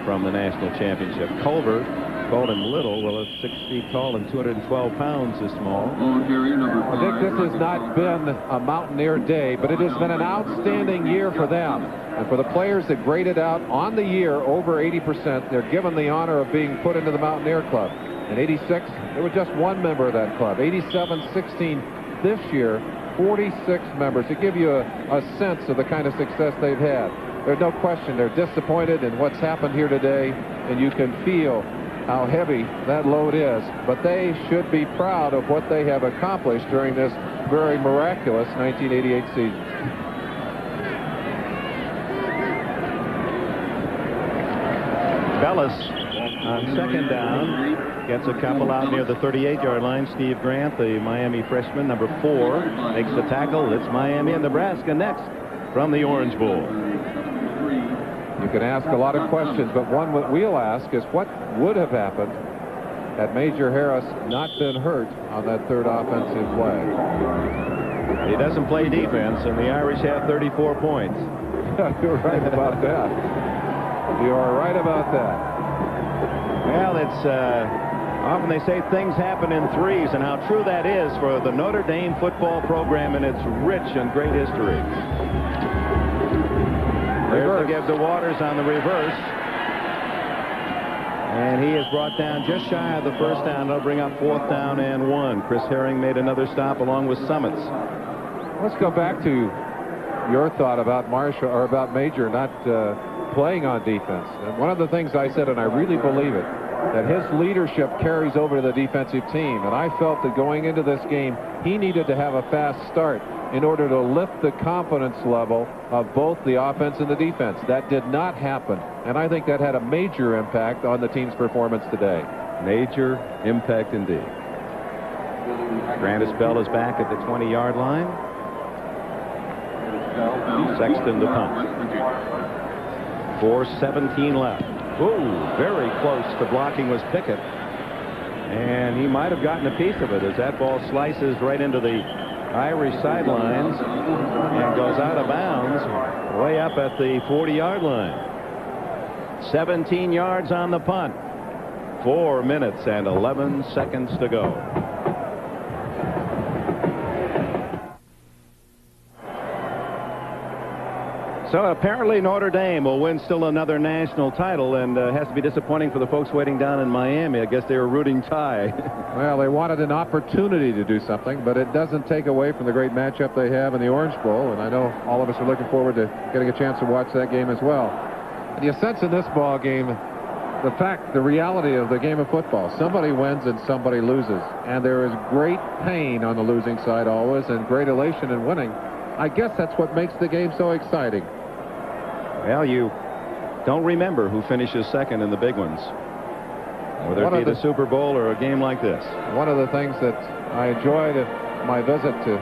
from the national championship. Culver called him little. Well, it's 6 feet tall and 212 pounds is small. I think this has not been a Mountaineer day, but it has been an outstanding year for them. And for the players that graded out on the year over 80%, they're given the honor of being put into the Mountaineer Club. In '86, there was just one member of that club. 87-16 this year, 46 members. To give you a sense of the kind of success they've had. There's no question they're disappointed in what's happened here today, and you can feel how heavy that load is. But they should be proud of what they have accomplished during this very miraculous 1988 season. Bellis on second down gets a couple out near the 38-yard line. Steve Grant, the Miami freshman, number 4, makes the tackle. It's Miami and Nebraska next from the Orange Bowl. You can ask a lot of questions, but one that we'll ask is what would have happened had Major Harris not been hurt on that third offensive play. He doesn't play defense, and the Irish have 34 points. You're right about that. You are right about that. Well, it's often they say things happen in threes, and how true that is for the Notre Dame football program and its rich and great history. There's to give to Waters on the reverse. And he is brought down just shy of the first down. They'll bring up 4th down and 1. Chris Herring made another stop along with Summits. Let's go back to your thought about Marshall, or about Major not playing on defense. And one of the things I said, and I really believe it, that his leadership carries over to the defensive team. And I felt that going into this game, he needed to have a fast start in order to lift the confidence level of both the offense and the defense. That did not happen. And I think that had a major impact on the team's performance today. Major impact indeed. Grandis Bell is back at the 20-yard line. Sexton to punt. 4:17 left. Ooh, very close to blocking was Pickett. And he might have gotten a piece of it as that ball slices right into the Irish sidelines and goes out of bounds way up at the 40-yard line. 17 yards on the punt. 4 minutes and 11 seconds to go. So apparently Notre Dame will win still another national title, and has to be disappointing for the folks waiting down in Miami. I guess they were rooting tie. Well, they wanted an opportunity to do something, but it doesn't take away from the great matchup they have in the Orange Bowl, and I know all of us are looking forward to getting a chance to watch that game as well. And you sense in this ball game the reality of the game of football. Somebody wins and somebody loses, and there is great pain on the losing side always and great elation in winning. I guess that's what makes the game so exciting. Well, you don't remember who finishes second in the big ones, whether it be the Super Bowl or a game like this. One of the things that I enjoyed at my visit to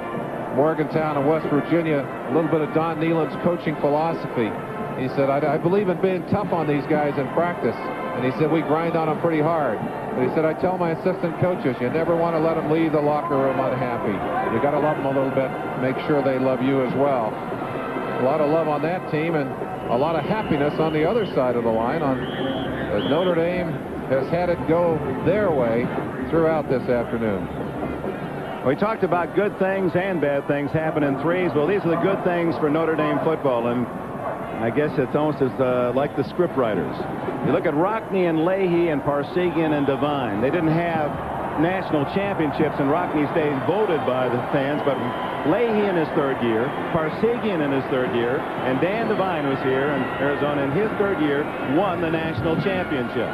Morgantown in West Virginia, a little bit of Don Nehlen's coaching philosophy. He said, I believe in being tough on these guys in practice. And he said, we grind on them pretty hard. But he said, I tell my assistant coaches, you never want to let them leave the locker room unhappy. You got to love them a little bit, make sure they love you as well. A lot of love on that team and a lot of happiness on the other side of the line. As Notre Dame has had it go their way throughout this afternoon. We talked about good things and bad things happen in threes. Well, these are the good things for Notre Dame football, and I guess it's almost as like the script writers. You look at Rockne and Leahy and Parsegian and Devine. They didn't have national championships in Rockne's days voted by the fans, but Leahy in his third year, Parsegian in his third year, and Dan Devine was here in Arizona in his third year, won the national championship.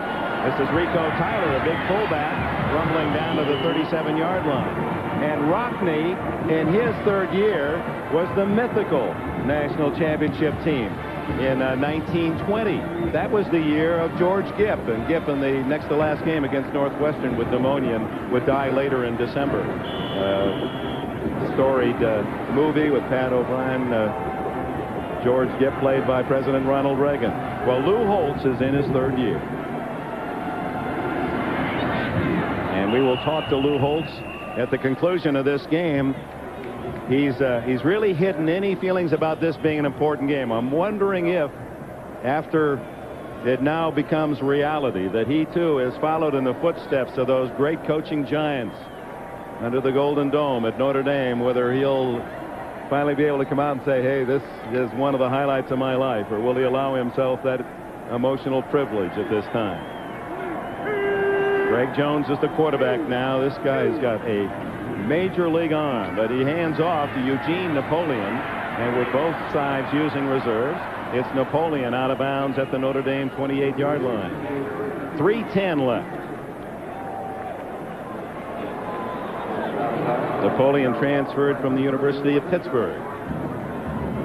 This is Rico Tyler, a big fullback, rumbling down to the 37-yard line. And Rockne, in his third year, was the mythical national championship team in 1920. That was the year of George Gipp, and Gipp in the next to last game against Northwestern with pneumonia and would die later in December. Storied movie with Pat O'Brien. George Gipp played by President Ronald Reagan. Well, Lou Holtz is in his third year. And we will talk to Lou Holtz at the conclusion of this game. He's really hidden any feelings about this being an important game. I'm wondering if, after it now becomes reality, that he too has followed in the footsteps of those great coaching giants under the Golden Dome at Notre Dame, whether he'll finally be able to come out and say, hey, this is one of the highlights of my life, or will he allow himself that emotional privilege at this time? Greg Jones is the quarterback now. This guy has got a major league arm, but he hands off to Eugene Napoleon, and with both sides using reserves, it's Napoleon out of bounds at the Notre Dame 28-yard line. 3:10 left. Napoleon transferred from the University of Pittsburgh.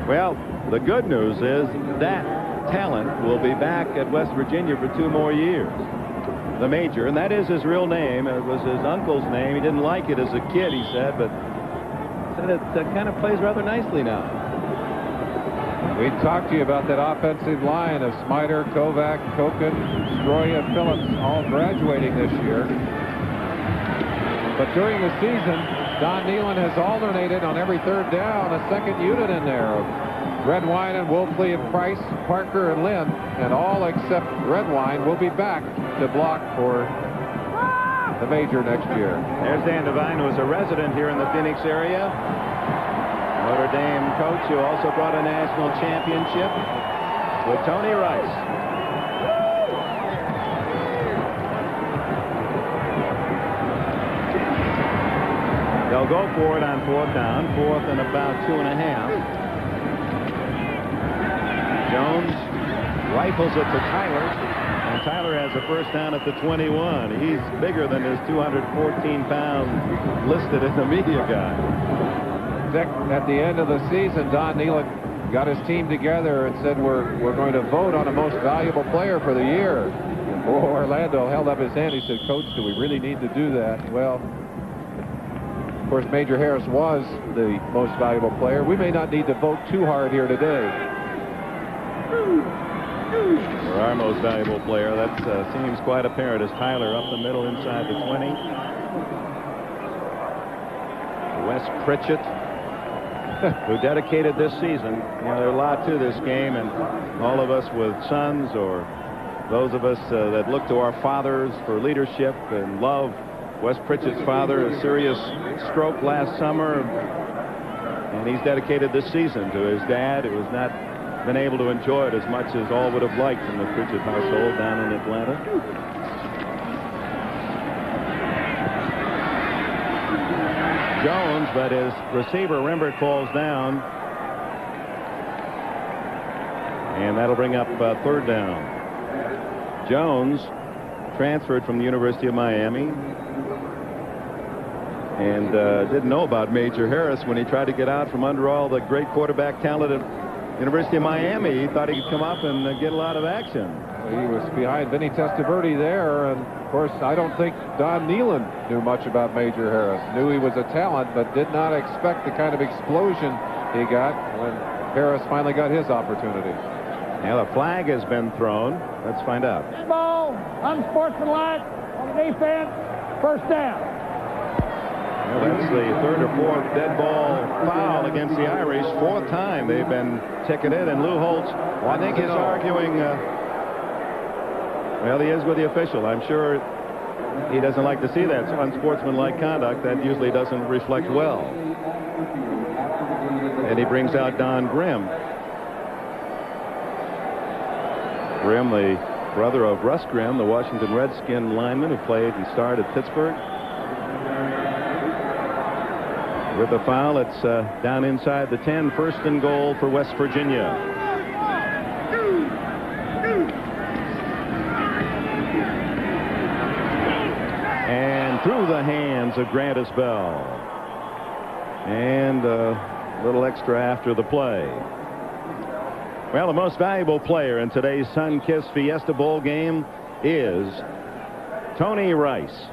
Well, the good news is that talent will be back at West Virginia for 2 more years. The Major, and that is his real name. It was his uncle's name. He didn't like it as a kid, he said, but said it kind of plays rather nicely now. We talked to you about that offensive line of Smider, Kovac, Koken, Stroya, Phillips, all graduating this year. But during the season, Don Nehlen has alternated on every third down a second unit in there of Redwine and Wolfley and Price, Parker and Lynn, and all except Redwine will be back to block for the Major next year. There's Dan Devine, who is a resident here in the Phoenix area. Notre Dame coach who also brought a national championship with Tony Rice. They'll go for it on 4th down, 4th and about 2.5. Jones rifles it to Tyler, and Tyler has a first down at the 21. He's bigger than his 214 pounds listed as the media guy. Dick, at the end of the season, Don Nehlen got his team together and said, we're going to vote on a most valuable player for the year. And Orlando held up his hand. He said, Coach, do we really need to do that? Well, of course, Major Harris was the most valuable player. We may not need to vote too hard here today. For our most valuable player, that seems quite apparent as Tyler up the middle inside the 20. Wes Pritchett, who dedicated this season. You know, there are a lot to this game, and all of us with sons, or those of us that look to our fathers for leadership and love. Wes Pritchett's father, a serious stroke last summer, and he's dedicated this season to his dad, who was not been able to enjoy it as much as all would have liked in the Pritchett household down in Atlanta. Jones, but his receiver Rembert falls down, and that'll bring up third down. Jones transferred from the University of Miami and didn't know about Major Harris when he tried to get out from under all the great quarterback talent at University of Miami. He thought he could come up and get a lot of action. He was behind Vinny Testaverde there, and of course I don't think Don Nealon knew much about Major Harris. Knew he was a talent, but did not expect the kind of explosion he got when Harris finally got his opportunity. Now the flag has been thrown. Let's find out. Ball, unsportsmanlike on the defense, first down. Well, that's the third or fourth dead ball foul against the Irish. Fourth time they've been ticketed, and Lou Holtz, I think, is arguing. Well, he is with the official. I'm sure he doesn't like to see that unsportsmanlike conduct. That usually doesn't reflect well. And he brings out Don Grimm. Grimm, the brother of Russ Grimm, the Washington Redskin lineman who played and starred at Pittsburgh. With the foul, it's down inside the 10, first and goal for West Virginia. And through the hands of Grant Isbell. And a little extra after the play. Well, the most valuable player in today's Sun-Kissed Fiesta Bowl game is Tony Rice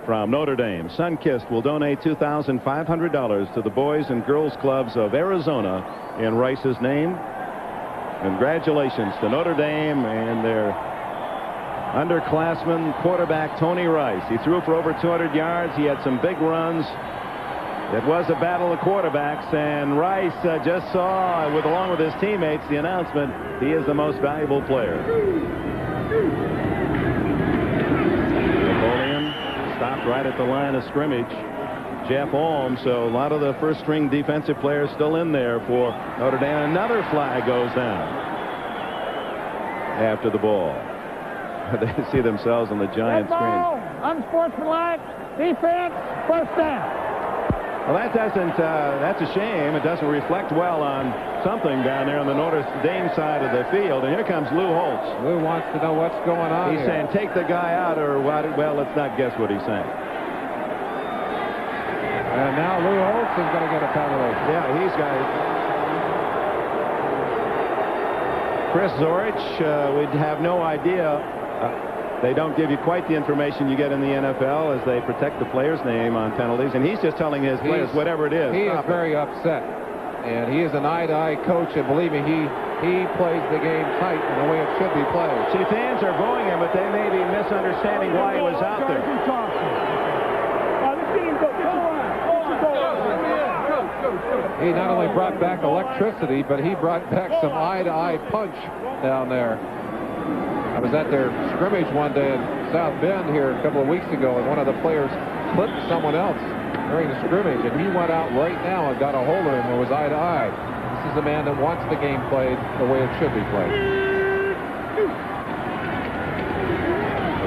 from Notre Dame. Sun-Kissed will donate $2,500 to the Boys and Girls Clubs of Arizona in Rice's name. Congratulations to Notre Dame and their underclassman quarterback Tony Rice. He threw for over 200 yards. He had some big runs. It was a battle of quarterbacks, and Rice just saw, along with his teammates, the announcement, he is the most valuable player. Napoleon stopped right at the line of scrimmage. Jeff Holmes, so a lot of the first-string defensive players still in there for Notre Dame. Another flag goes down after the ball. They see themselves on the giant screen. Unsportsmanlike defense, first down. Well, that doesn't, that's a shame. It doesn't reflect well on something down there on the Notre Dame side of the field. And here comes Lou Holtz. Lou wants to know what's going on. He's saying, take the guy out, or what? Well, let's not guess what he's saying. And now Lou Holtz is going to get a penalty. Yeah, he's got it. Chris Zorich, we'd have no idea. They don't give you quite the information you get in the NFL as they protect the player's name on penalties. And he's just telling his players, whatever it is. He is very upset. And he is an eye-to-eye coach. And believe me, he plays the game tight in the way it should be played. See, fans are booing him, but they may be misunderstanding why he was out there. He not only brought back electricity, but he brought back some eye-to-eye punch down there. I was at their scrimmage one day in South Bend here a couple of weeks ago, and one of the players clipped someone else during the scrimmage, and he went out right now and got a hold of him and was eye-to-eye. This is a man that wants the game played the way it should be played.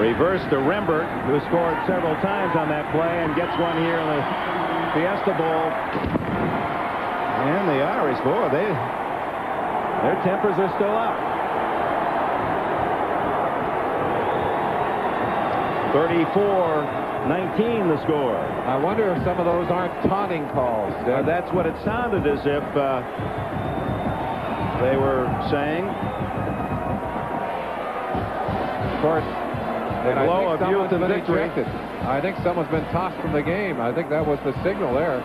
Reverse to Rembert, who scored several times on that play and gets one here in the Fiesta Bowl. And the Irish, boy, their tempers are still up. 34-19 the score. I wonder if some of those aren't taunting calls. That's what it sounded as if they were saying. Of course, the glow of youth and victory. I think someone's been tossed from the game. I think that was the signal there.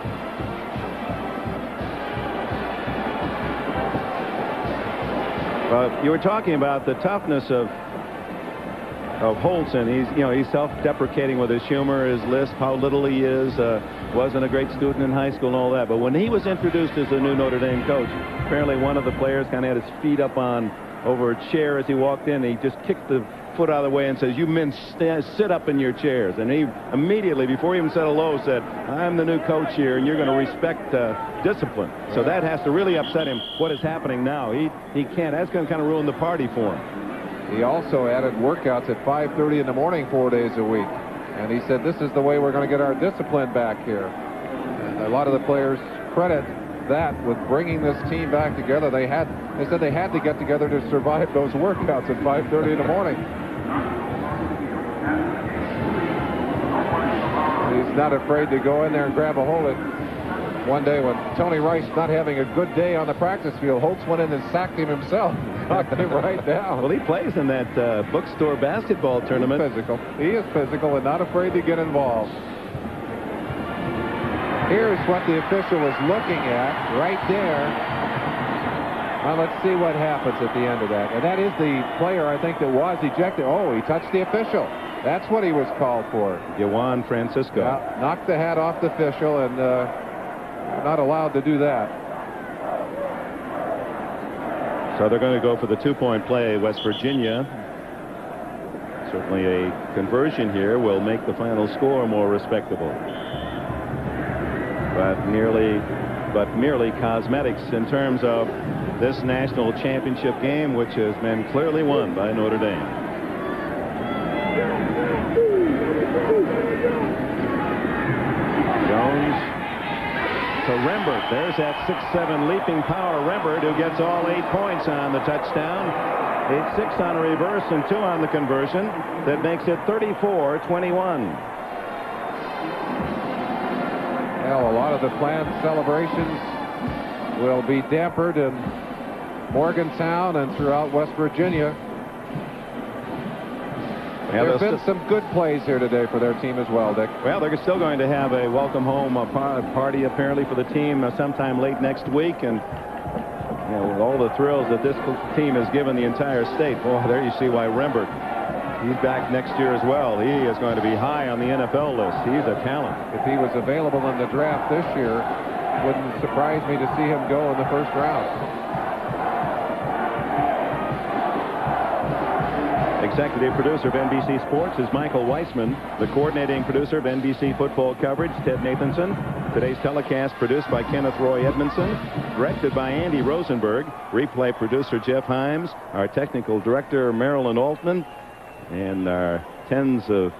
Well, you were talking about the toughness of Holtz, and he's self-deprecating with his humor, his lisp, how little he is, wasn't a great student in high school and all that. But when he was introduced as the new Notre Dame coach, apparently one of the players kind of had his feet up on over a chair as he walked in. He just kicked the foot out of the way and says, "You men sit up in your chairs." And he immediately, before he even said hello, said, "I'm the new coach here, and you're going to respect discipline." So that has to really upset him. What is happening now? He can't. That's going to kind of ruin the party for him. He also added workouts at 5:30 in the morning 4 days a week. And he said, "This is the way we're going to get our discipline back here." And a lot of the players credit that with bringing this team back together. They said they had to get together to survive those workouts at 5:30 in the morning. He's not afraid to go in there and grab a hold of it. One day when Tony Rice not having a good day on the practice field, Holtz went in and sacked him himself. Knocked him right down. Well, he plays in that bookstore basketball tournament. He's physical. He is physical and not afraid to get involved. Here's what the official is looking at right there. Well, let's see what happens at the end of that. And that is the player, I think, that was ejected. Oh, he touched the official. That's what he was called for. Juan Francisco. Knocked the hat off the official, and not allowed to do that. So they're going to go for the two-point play. West Virginia. Certainly a conversion here will make the final score more respectable. But merely cosmetics in terms of this national championship game, which has been clearly won by Notre Dame. Jones to Rembert. There's that 6'7" leaping power Rembert, who gets all 8 points on the touchdown. 8-6 on a reverse and 2 on the conversion. That makes it 34-21. Well, a lot of the planned celebrations will be dampered in Morgantown and throughout West Virginia. Yeah, there have been some good plays here today for their team as well, Dick. Well, they're still going to have a welcome home party apparently for the team sometime late next week, and you know, with all the thrills that this team has given the entire state. Boy, there you see why Rembert, he's back next year as well. He is going to be high on the NFL list. He's a talent. If he was available in the draft this year, it wouldn't surprise me to see him go in the first round. Executive producer of NBC Sports is Michael Weissman. The coordinating producer of NBC football coverage, Ted Nathanson. Today's telecast produced by Kenneth Roy Edmondson. Directed by Andy Rosenberg. Replay producer Jeff Himes. Our technical director Marilyn Altman. And our tens of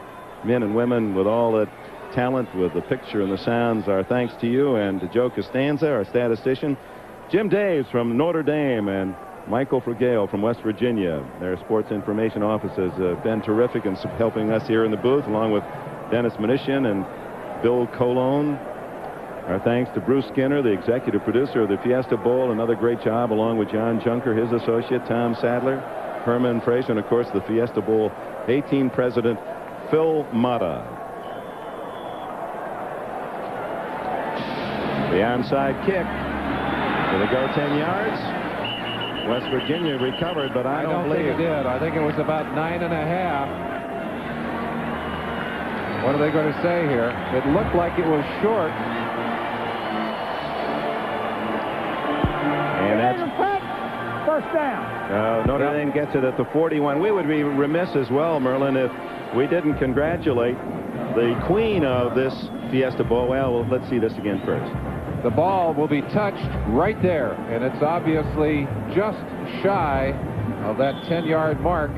men and women with all that talent, with the picture and the sounds, our thanks to you, and to Joe Costanza, our statistician. Jim Daves from Notre Dame, and Michael Frugale from West Virginia. Their sports information office has been terrific in helping us here in the booth, along with Dennis Mnuchin and Bill Colon. Our thanks to Bruce Skinner, the executive producer of the Fiesta Bowl. Another great job, along with John Junker, his associate, Tom Sadler, Herman Fraser, and, of course, the Fiesta Bowl A-team president, Phil Mata. The onside kick. Will it go 10 yards? West Virginia recovered, but I don't believe think it did. I think it was about 9.5. What are they going to say here? It looked like it was short. And that's first down. Notre Dame gets it at the 41. We would be remiss as well, Merlin, if we didn't congratulate the queen of this Fiesta Bowl. Well, let's see this again first. The ball will be touched right there, and it's obviously just shy of that 10-yard mark.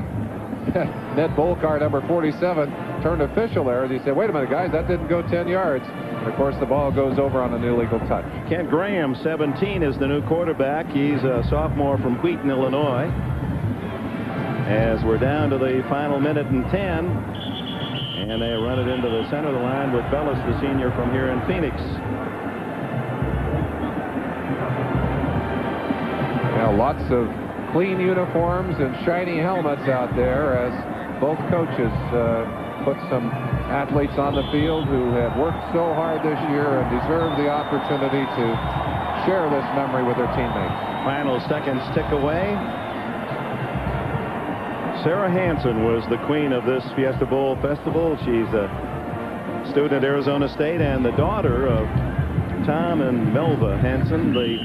Ned Bolkar, number 47, turned official there as he said, "Wait a minute, guys, that didn't go 10 yards." And of course, the ball goes over on an illegal touch. Kent Graham, 17, is the new quarterback. He's a sophomore from Wheaton, Illinois. As we're down to the final minute and 10, and they run it into the center of the line with Bellis, the senior from here in Phoenix. Now, lots of clean uniforms and shiny helmets out there as both coaches put some athletes on the field who have worked so hard this year and deserve the opportunity to share this memory with their teammates. Final seconds tick away. Sarah Hansen was the queen of this Fiesta Bowl festival. She's a student at Arizona State and the daughter of Tom and Melva Hansen, the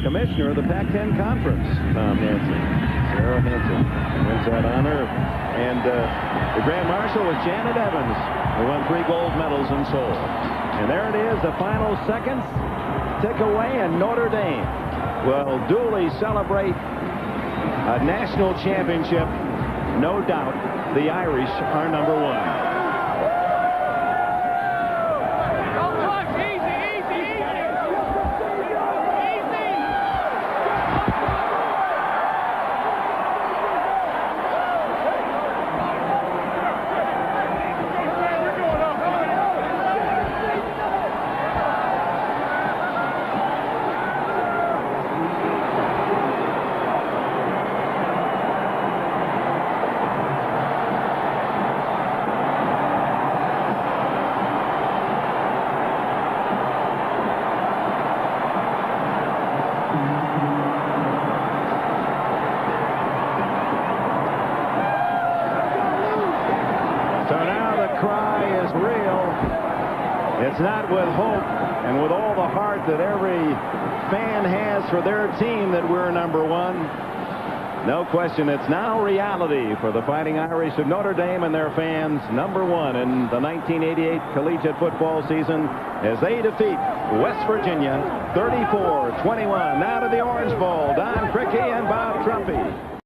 commissioner of the Pac-10 Conference, Tom Hansen. Sarah Hansen wins that honor. And the Grand Marshal was Janet Evans, who won 3 gold medals in Seoul. And there it is, the final seconds tick away, and Notre Dame will duly celebrate a national championship. No doubt the Irish are number 1. It's not with hope and with all the heart that every fan has for their team that we're number 1. No question, it's now reality for the Fighting Irish of Notre Dame and their fans, number 1 in the 1988 collegiate football season as they defeat West Virginia 34-21. Now to the Orange Bowl, Don Crickey and Bob Trumpy.